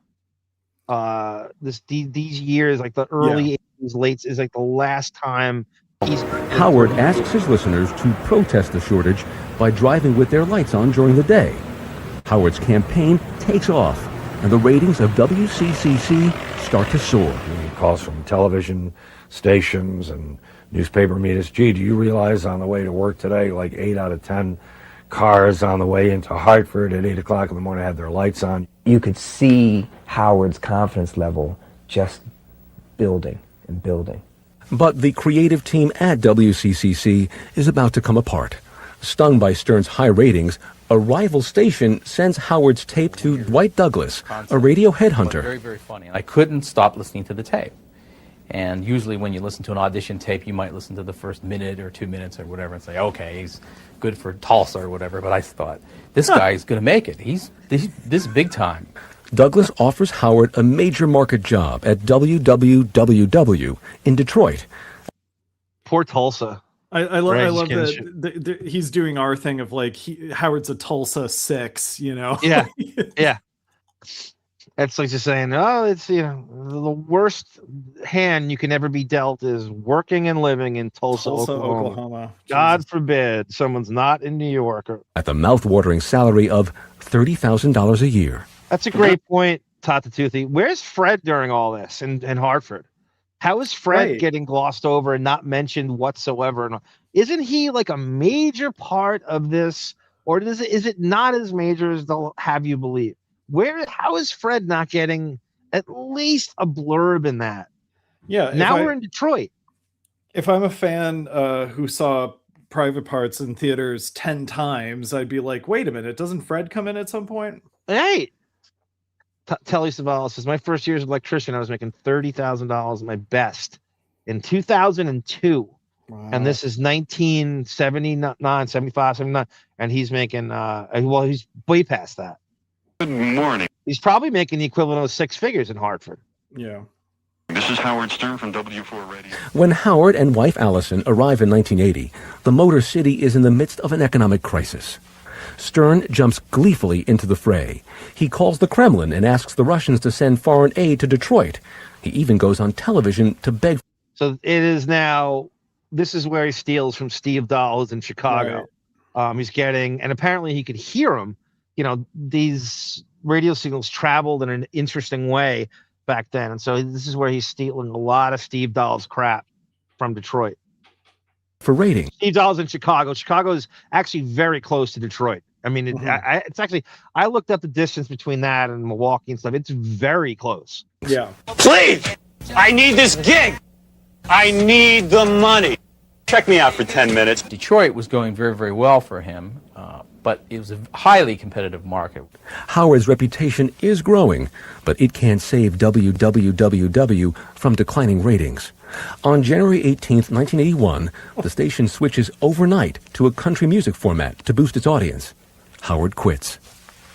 These years, like the early 80s, late, is like the last time he's. Howard asks his listeners to protest the shortage by driving with their lights on during the day. Howard's campaign takes off, and the ratings of WCCC start to soar. Calls from television stations and newspaper meters. Gee, do you realize on the way to work today, like 8 out of 10 cars on the way into Hartford at 8 o'clock in the morning had their lights on? You could see Howard's confidence level just building and building. But the creative team at WCCC is about to come apart. Stung by Stern's high ratings, a rival station sends Howard's tape to Dwight Douglas, a radio headhunter. Very, very funny. I couldn't stop listening to the tape. And usually when you listen to an audition tape, you might listen to the first minute or 2 minutes or whatever and say, okay, he's good for Tulsa or whatever. But I thought, this guy's going to make it. He's this big time. Douglas offers Howard a major market job at WWWW in Detroit. Poor Tulsa. I love that he's doing our thing of like Howard's a Tulsa 6, Yeah, yeah. It's like just saying, oh, it's the worst hand you can ever be dealt is working and living in Tulsa, Oklahoma. God forbid someone's not in New York. At the mouth-watering salary of $30,000 a year. That's a great point, Tata Toothy. Where's Fred during all this in Hartford? How is Fred getting glossed over and not mentioned whatsoever? And isn't he like a major part of this, or is it not as major as they'll have you believe? How is Fred not getting at least a blurb in that? Yeah. Now we're in Detroit. If I'm a fan who saw Private Parts in theaters 10 times, I'd be like, wait a minute, doesn't Fred come in at some point? Hey, Telly Savalas says, my first year as an electrician, I was making $30,000 at my best in 2002. Wow. And this is 1979, 75, 79. And he's making, he's way past that. Good morning. He's probably making the equivalent of 6 figures in Hartford. Yeah. This is Howard Stern from W4 Radio. When Howard and wife Allison arrive in 1980, the Motor City is in the midst of an economic crisis. Stern jumps gleefully into the fray. He calls the Kremlin and asks the Russians to send foreign aid to Detroit. He even goes on television to beg. So it is now, this is where he steals from Steve Dahls in Chicago. Right. He's getting, and apparently he could hear him. These radio signals traveled in an interesting way back then. And so this is where he's stealing a lot of Steve Dahls crap from Detroit. For rating. Steve Dahls in Chicago. Chicago is actually very close to Detroit. I mean, it's actually, I looked up the distance between that and Milwaukee and stuff. It's very close. Yeah. Please, I need this gig. I need the money. Check me out for 10 minutes. Detroit was going very, very well for him, but it was a highly competitive market. Howard's reputation is growing, but it can't save WWWW from declining ratings. On January 18th, 1981, the station switches overnight to a country music format to boost its audience. Howard quits.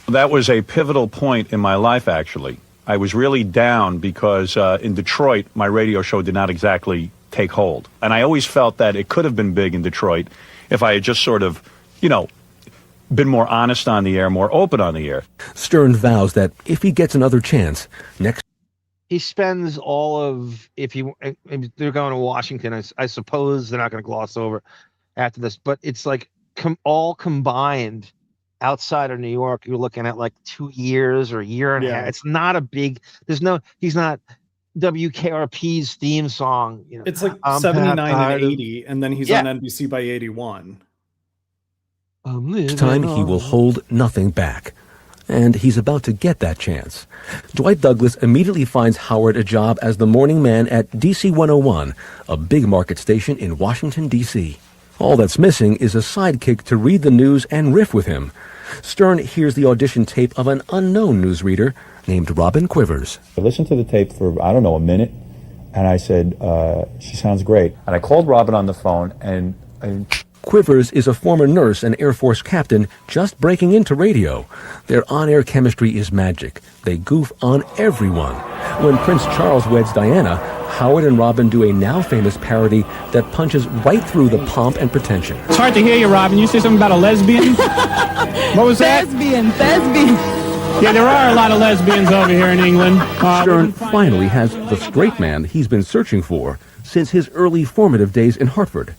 That was a pivotal point in my life, actually. I was really down because in Detroit, my radio show did not exactly take hold. And I always felt that it could have been big in Detroit if I had just sort of, been more honest on the air, more open on the air. Stern vows that if he gets another chance, next... He spends all of, if they're going to Washington, I suppose they're not going to gloss over after this, but it's like all combined outside of New York, you're looking at like 2 years or a year and a half. It's not a big, he's not WKRP's theme song. It's like 79 and 80, and then he's on NBC by 81. Next time, he will hold nothing back. And he's about to get that chance. Dwight Douglas immediately finds Howard a job as the morning man at DC 101, a big market station in Washington, D.C. All that's missing is a sidekick to read the news and riff with him. Stern hears the audition tape of an unknown newsreader named Robin Quivers. I listened to the tape for, I don't know, a minute, and I said, she sounds great. And I called Robin on the phone, and Quivers is a former nurse and Air Force captain just breaking into radio. Their on-air chemistry is magic. They goof on everyone. When Prince Charles weds Diana, Howard and Robin do a now-famous parody that punches right through the pomp and pretension. It's hard to hear you, Robin. You say something about a lesbian? What was that? Thespian. Yeah, there are a lot of lesbians over here in England. Stern finally has the straight man he's been searching for since his early formative days in Hartford.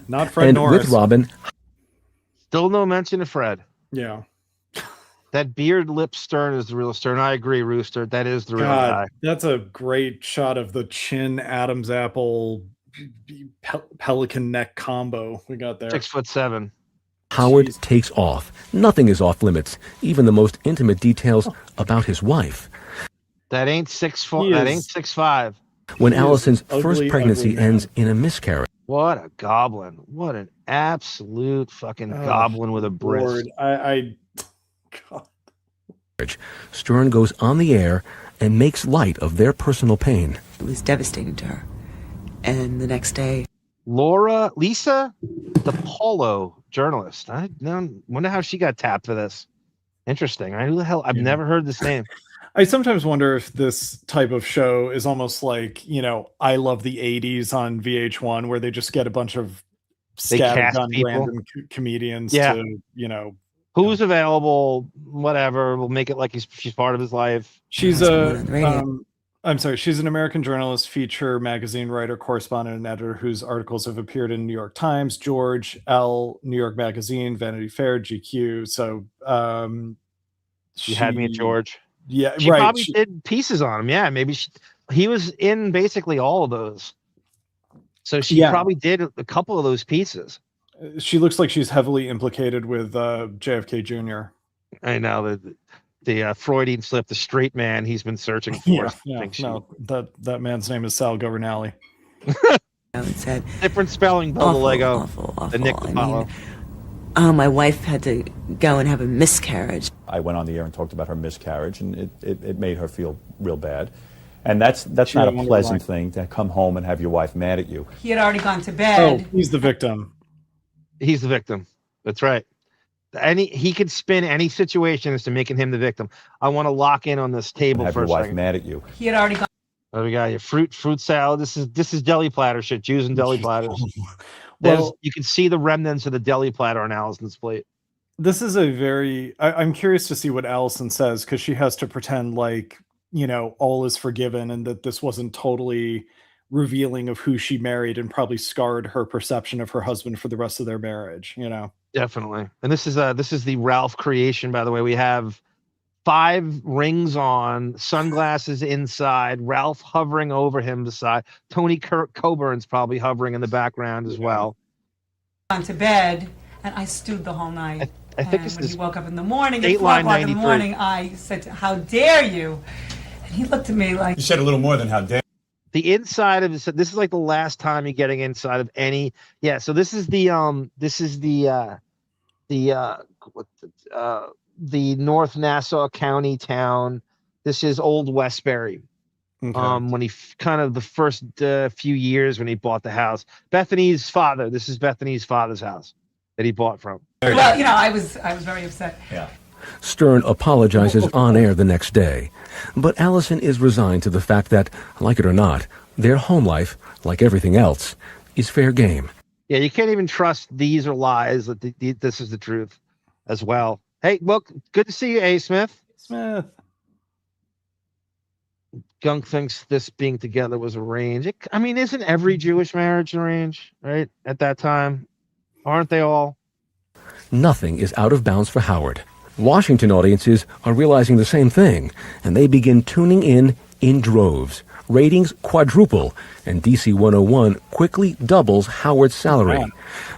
Not Fred and Norris. with Robin, still no mention of Fred. Yeah. That beard lip Stern is the real Stern. I agree, Rooster. That is the real guy. That's a great shot of the chin Adam's apple pelican neck combo we got there. 6'7". Howard takes off. Nothing is off limits, even the most intimate details about his wife. That ain't 6'4". That ain't 6'5". When Allison's first pregnancy ends in a miscarriage. What a goblin. What an absolute fucking goblin with a breast. God. Stern goes on the air and makes light of their personal pain. It was devastating to her. And the next day... Lisa, the Polo journalist. I wonder how she got tapped for this. Interesting. Who the hell? I've never heard this name. I sometimes wonder if this type of show is almost like, I Love the 80s on VH1, where they just get a bunch of scattergun random comedians to, who's available, whatever. We'll make it like she's part of his life. She's she's an American journalist, feature magazine writer, correspondent, and editor whose articles have appeared in New York Times, George, Elle, New York Magazine, Vanity Fair, GQ. So she had me at George. Yeah, she probably did pieces on him. Yeah, maybe he was in basically all of those. So she probably did a couple of those pieces. She looks like she's heavily implicated with JFK Jr. I know the Freudian slip, the straight man he's been searching for. That man's name is Sal Governale. It said different spelling, Bill the Lego, awful, the Nick Apollo. My wife had to go and have a miscarriage. I went on the air and talked about her miscarriage, and it made her feel real bad. And that's not a pleasant thing, to come home and have your wife mad at you. He had already gone to bed. Oh, he's the victim. He's the victim. That's right. He could spin any situation as to making him the victim. I want to lock in on this table have for your a wife second. mad at you. He had already gone. Oh, we got your fruit salad. This is deli platter shit. Jews and deli platters. You can see the remnants of the deli platter on Allison's plate. This is a very... I'm curious to see what Allison says, because she has to pretend like, all is forgiven and that this wasn't totally revealing of who she married and probably scarred her perception of her husband for the rest of their marriage, Definitely. And this is the Ralph creation, by the way. We have 5 rings on, sunglasses inside, Ralph hovering over him beside. Tony Coburn's probably hovering in the background as well. Gone to bed, and I stewed the whole night. I think when he woke up in the morning, at 4 Dateline o'clock in the 93. morning, I said, "How dare you?" And he looked at me like... You said a little more than how dare. The inside of this is like the last time you're getting inside of any. Yeah. So this is the North Nassau County town. This is Old Westbury. Okay. When he kind of the first few years when he bought the house, Bethany's father. This is Bethany's father's house that he bought from. Well, you know, I was very upset. Yeah. Stern apologizes on air the next day, but Allison is resigned to the fact that, like it or not, their home life, like everything else, is fair game. Yeah, you can't even trust these are lies. That this is the truth, as well. Hey, well, good to see you, A. Smith. Smith. Gunk thinks this being together was arranged. I mean, isn't every Jewish marriage arranged, right? At that time, aren't they all? Nothing is out of bounds for Howard. Washington audiences are realizing the same thing, and they begin tuning in droves. Ratings quadruple, and DC 101 quickly doubles Howard's salary.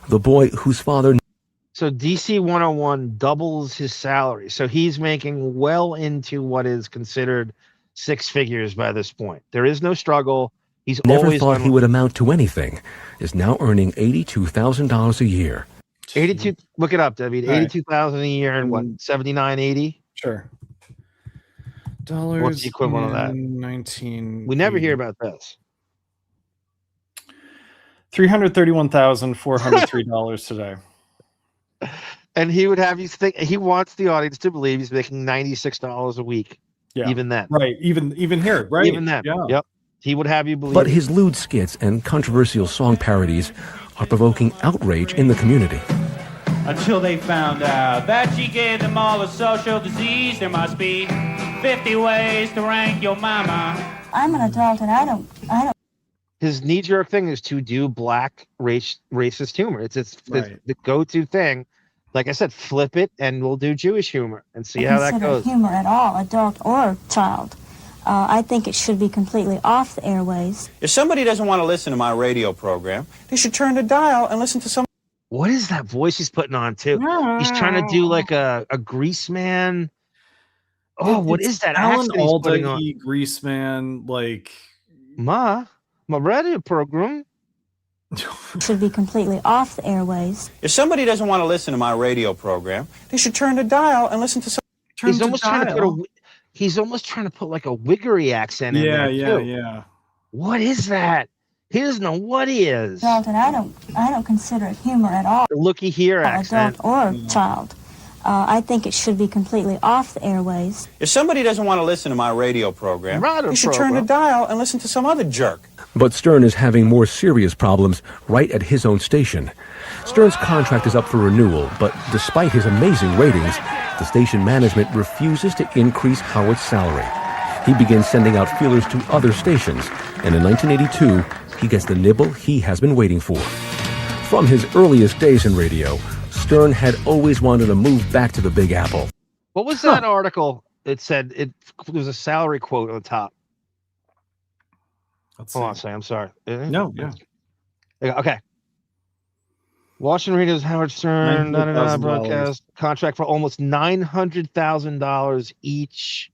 The boy whose father... So DC 101 doubles his salary. So he's making well into what is considered six figures by this point. There is no struggle. He's never always thought he would amount to anything, is now earning $82,000 a year. 82. Look it up, Davyd. All right. 82,000 a year and what? 79, 80. Sure. Dollars. What's the equivalent of that? 19. We never hear about this. $331,403 today. And he would have you think he wants the audience to believe he's making $96 a week. Yeah. Even then. Right. Even here. Right. Even then. Yeah. Yep. He would have you believe. But his lewd skits and controversial song parodies are provoking outrage in the community. Until they found out that she gave them all a social disease. There must be 50 ways to rank your mama. I'm an adult and I don't. His knee-jerk thing is to do black racist humor. It's Right. the go-to thing. Like I said, flip it and we'll do Jewish humor and see how that consider goes. humor at all, adult or child. I think it should be completely off the airways. If somebody doesn't want to listen to my radio program, they should turn the dial and listen to some. What is that voice he's putting on too? He's trying to do like a grease man. Oh, what is that Alan accent he's putting on? Alda, Grease Man, like My radio program. Should be completely off the airways. If somebody doesn't want to listen to my radio program, they should turn the dial and listen to some. He's almost trying to put he's almost trying to put like a Wiggery accent in there. Yeah. What is that? He doesn't know what he is. Adult and I don't consider it humor at all. The looky here accent. Adult or child. I think it should be completely off the airways. If somebody doesn't want to listen to my radio program, they should turn the dial and listen to some other jerk. But Stern is having more serious problems right at his own station. Stern's contract is up for renewal, but despite his amazing ratings, the station management refuses to increase Howard's salary. He begins sending out feelers to other stations, and in 1982, he gets the nibble he has been waiting for. From his earliest days in radio, Stern had always wanted to move back to the Big Apple. What was that article? It said there was a salary quote on the top. Hold on a second. I'm sorry. No, yeah. Okay. Washington Radio's Howard Stern $900,000. broadcast contract for almost $900,000 each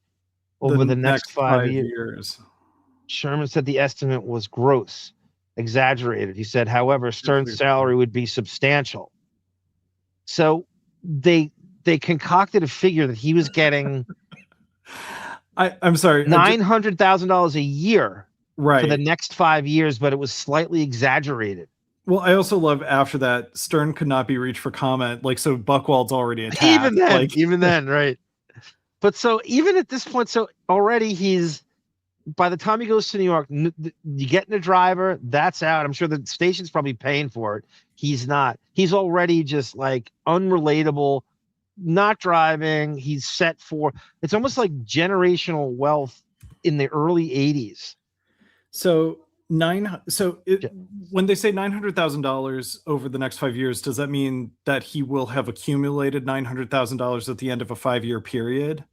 over the next 5 years. Sherman said the estimate was gross, exaggerated. He said, however, Stern's salary would be substantial. So they concocted a figure that he was getting I'm sorry, $900,000 a year right for the next 5 years, but it was slightly exaggerated. Well, I also love after that Stern could not be reached for comment. Like, so Buchwald's already attacked. Even then, right. But so even at this point, so already by the time he goes to New York, you get in a driver, that's out. I'm sure the station's probably paying for it. He's not. He's already just like unrelatable, not driving. He's set for, it's almost like generational wealth in the early 80s. So when they say $900,000 over the next 5 years, does that mean that he will have accumulated $900,000 at the end of a 5-year period?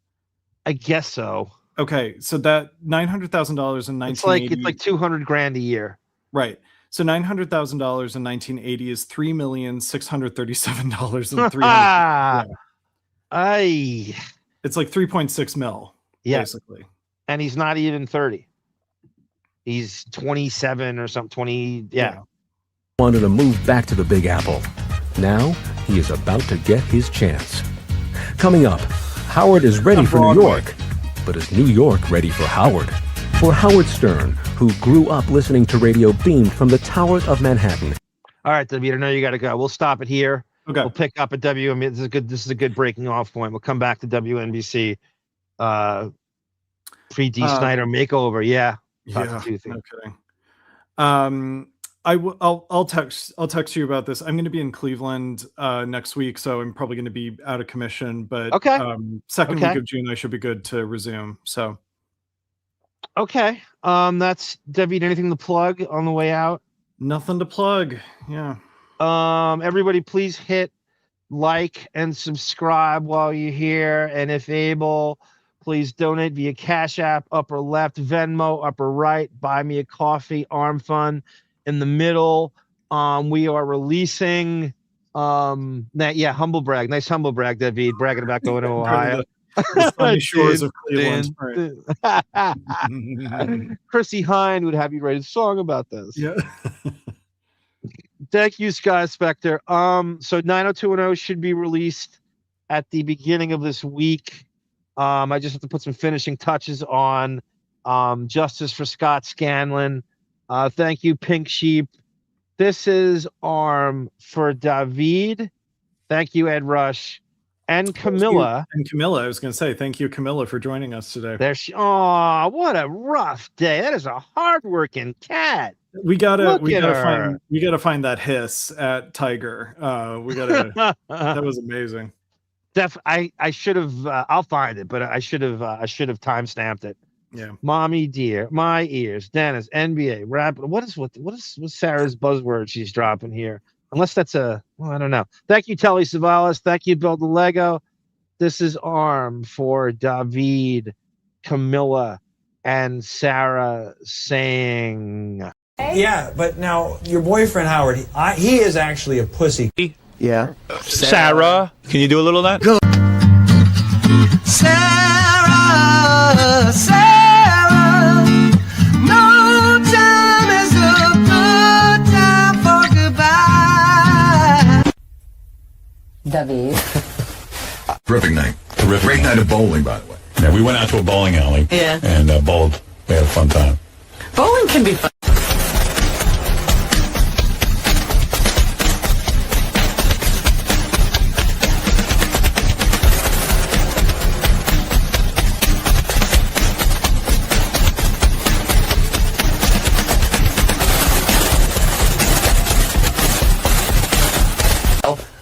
I guess so. Okay, so that $900,000 in 1980, it's like $200,000 a year, right? So $900,000 in 1980 is $3,637,300. It's like 3.6 mil, basically. And he's not even 30. He's 27 or something. 20. Yeah. Wanted to move back to the Big Apple. Now he is about to get his chance. Coming up, Howard is ready for New York, but is New York ready for Howard? For Howard Stern, who grew up listening to radio beamed from the towers of Manhattan. All right, Davyd, I know you got to go. We'll stop it here. Okay. We'll pick up at WNBC. This is a good breaking off point. We'll come back to WNBC. Pre-D Snyder makeover. Yeah. Yeah. Okay. I'll text you about this. I'm going to be in Cleveland next week, so I'm probably going to be out of commission. But second week of June, I should be good to resume. So okay, that's Davyd. Anything to plug on the way out? Nothing to plug. Yeah. Everybody, please hit like and subscribe while you're here, and if able, please donate via Cash App, upper left, Venmo, upper right, buy me a coffee, Arm Fund in the middle. We are releasing humble brag. Nice humble brag, Davyd, bragging about going to Ohio. The sunny shores of Cleveland. Chrissy Hine would have you write a song about this. Yeah. Thank you, Sky Spectre. So 90210 should be released at the beginning of this week. I just have to put some finishing touches on Justice for Scott Scanlon. Thank you, Pink Sheep. This is ARM for Davyd. Thank you, Ed Rush. And Camilla. And Camilla, I was going to say, thank you, Camilla, for joining us today. Oh, what a rough day. That is a hardworking cat. We gotta find that hiss at Tiger. That was amazing. I should have. I'll find it, but I should have time stamped it. Yeah. Mommy dear, my ears, Dennis, NBA, rap. What is Sarah's buzzword she's dropping here? Unless that's I don't know. Thank you, Telly Savalas. Thank you, Build the Lego. This is ARM for Davyd, Camilla, and Sara saying. Yeah, but now your boyfriend Howard, he is actually a pussy. Yeah. Sara, can you do a little of that? Go. Sara, Sara, no time is a good time for goodbye. Davyd. Terrific night. Great night of bowling, by the way. Yeah, we went out to a bowling alley. Yeah. And bowled. We had a fun time. Bowling can be fun.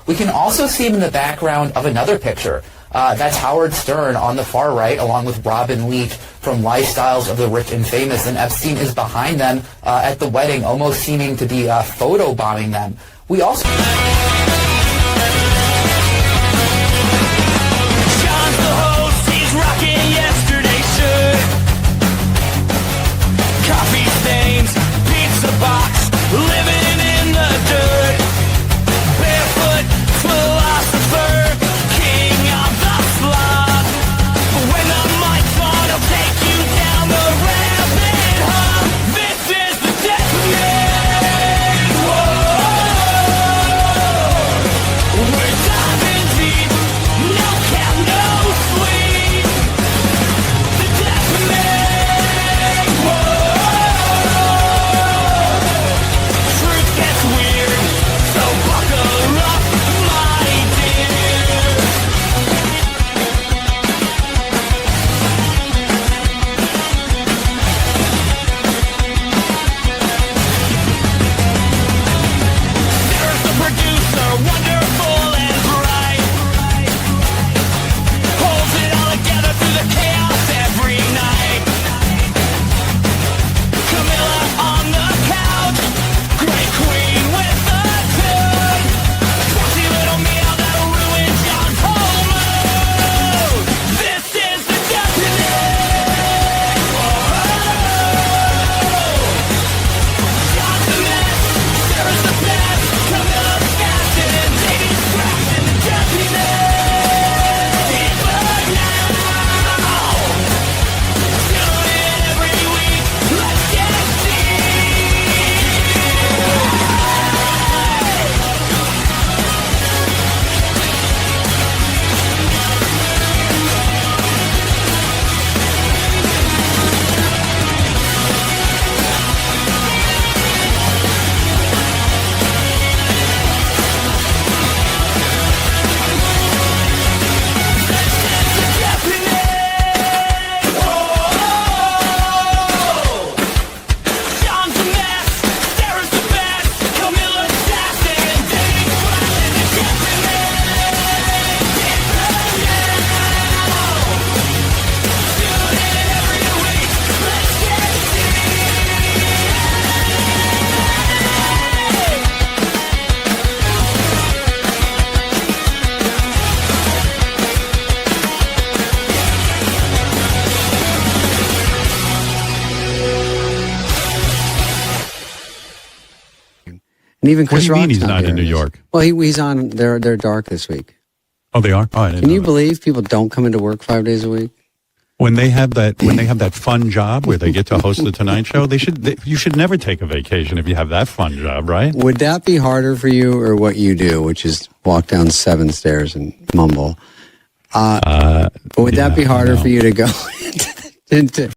We can also see him in the background of another picture. That's Howard Stern on the far right, along with Robin Leach from Lifestyles of the Rich and Famous, and Epstein is behind them at the wedding, almost seeming to be photobombing them. We also... John's the host, he's rocking yesterday's shirt. Coffee stains, pizza box, living in the dirt. Barefoot philosopher, king of the slum. When the mic's on, he'll take you down the rabbit hole. This is the deafening. Whoa. And even What Chris do you mean Rock's he's not here in New this- York? Well, he's on. They're dark this week. Oh, they are. Oh, I didn't Can know you that. believe people don't come into work 5 days a week? When they have that fun job where they get to host the Tonight Show, you should never take a vacation if you have that fun job, right? Would that be harder for you, or what you do, which is walk down 7 stairs and mumble? But would that be harder for you to go into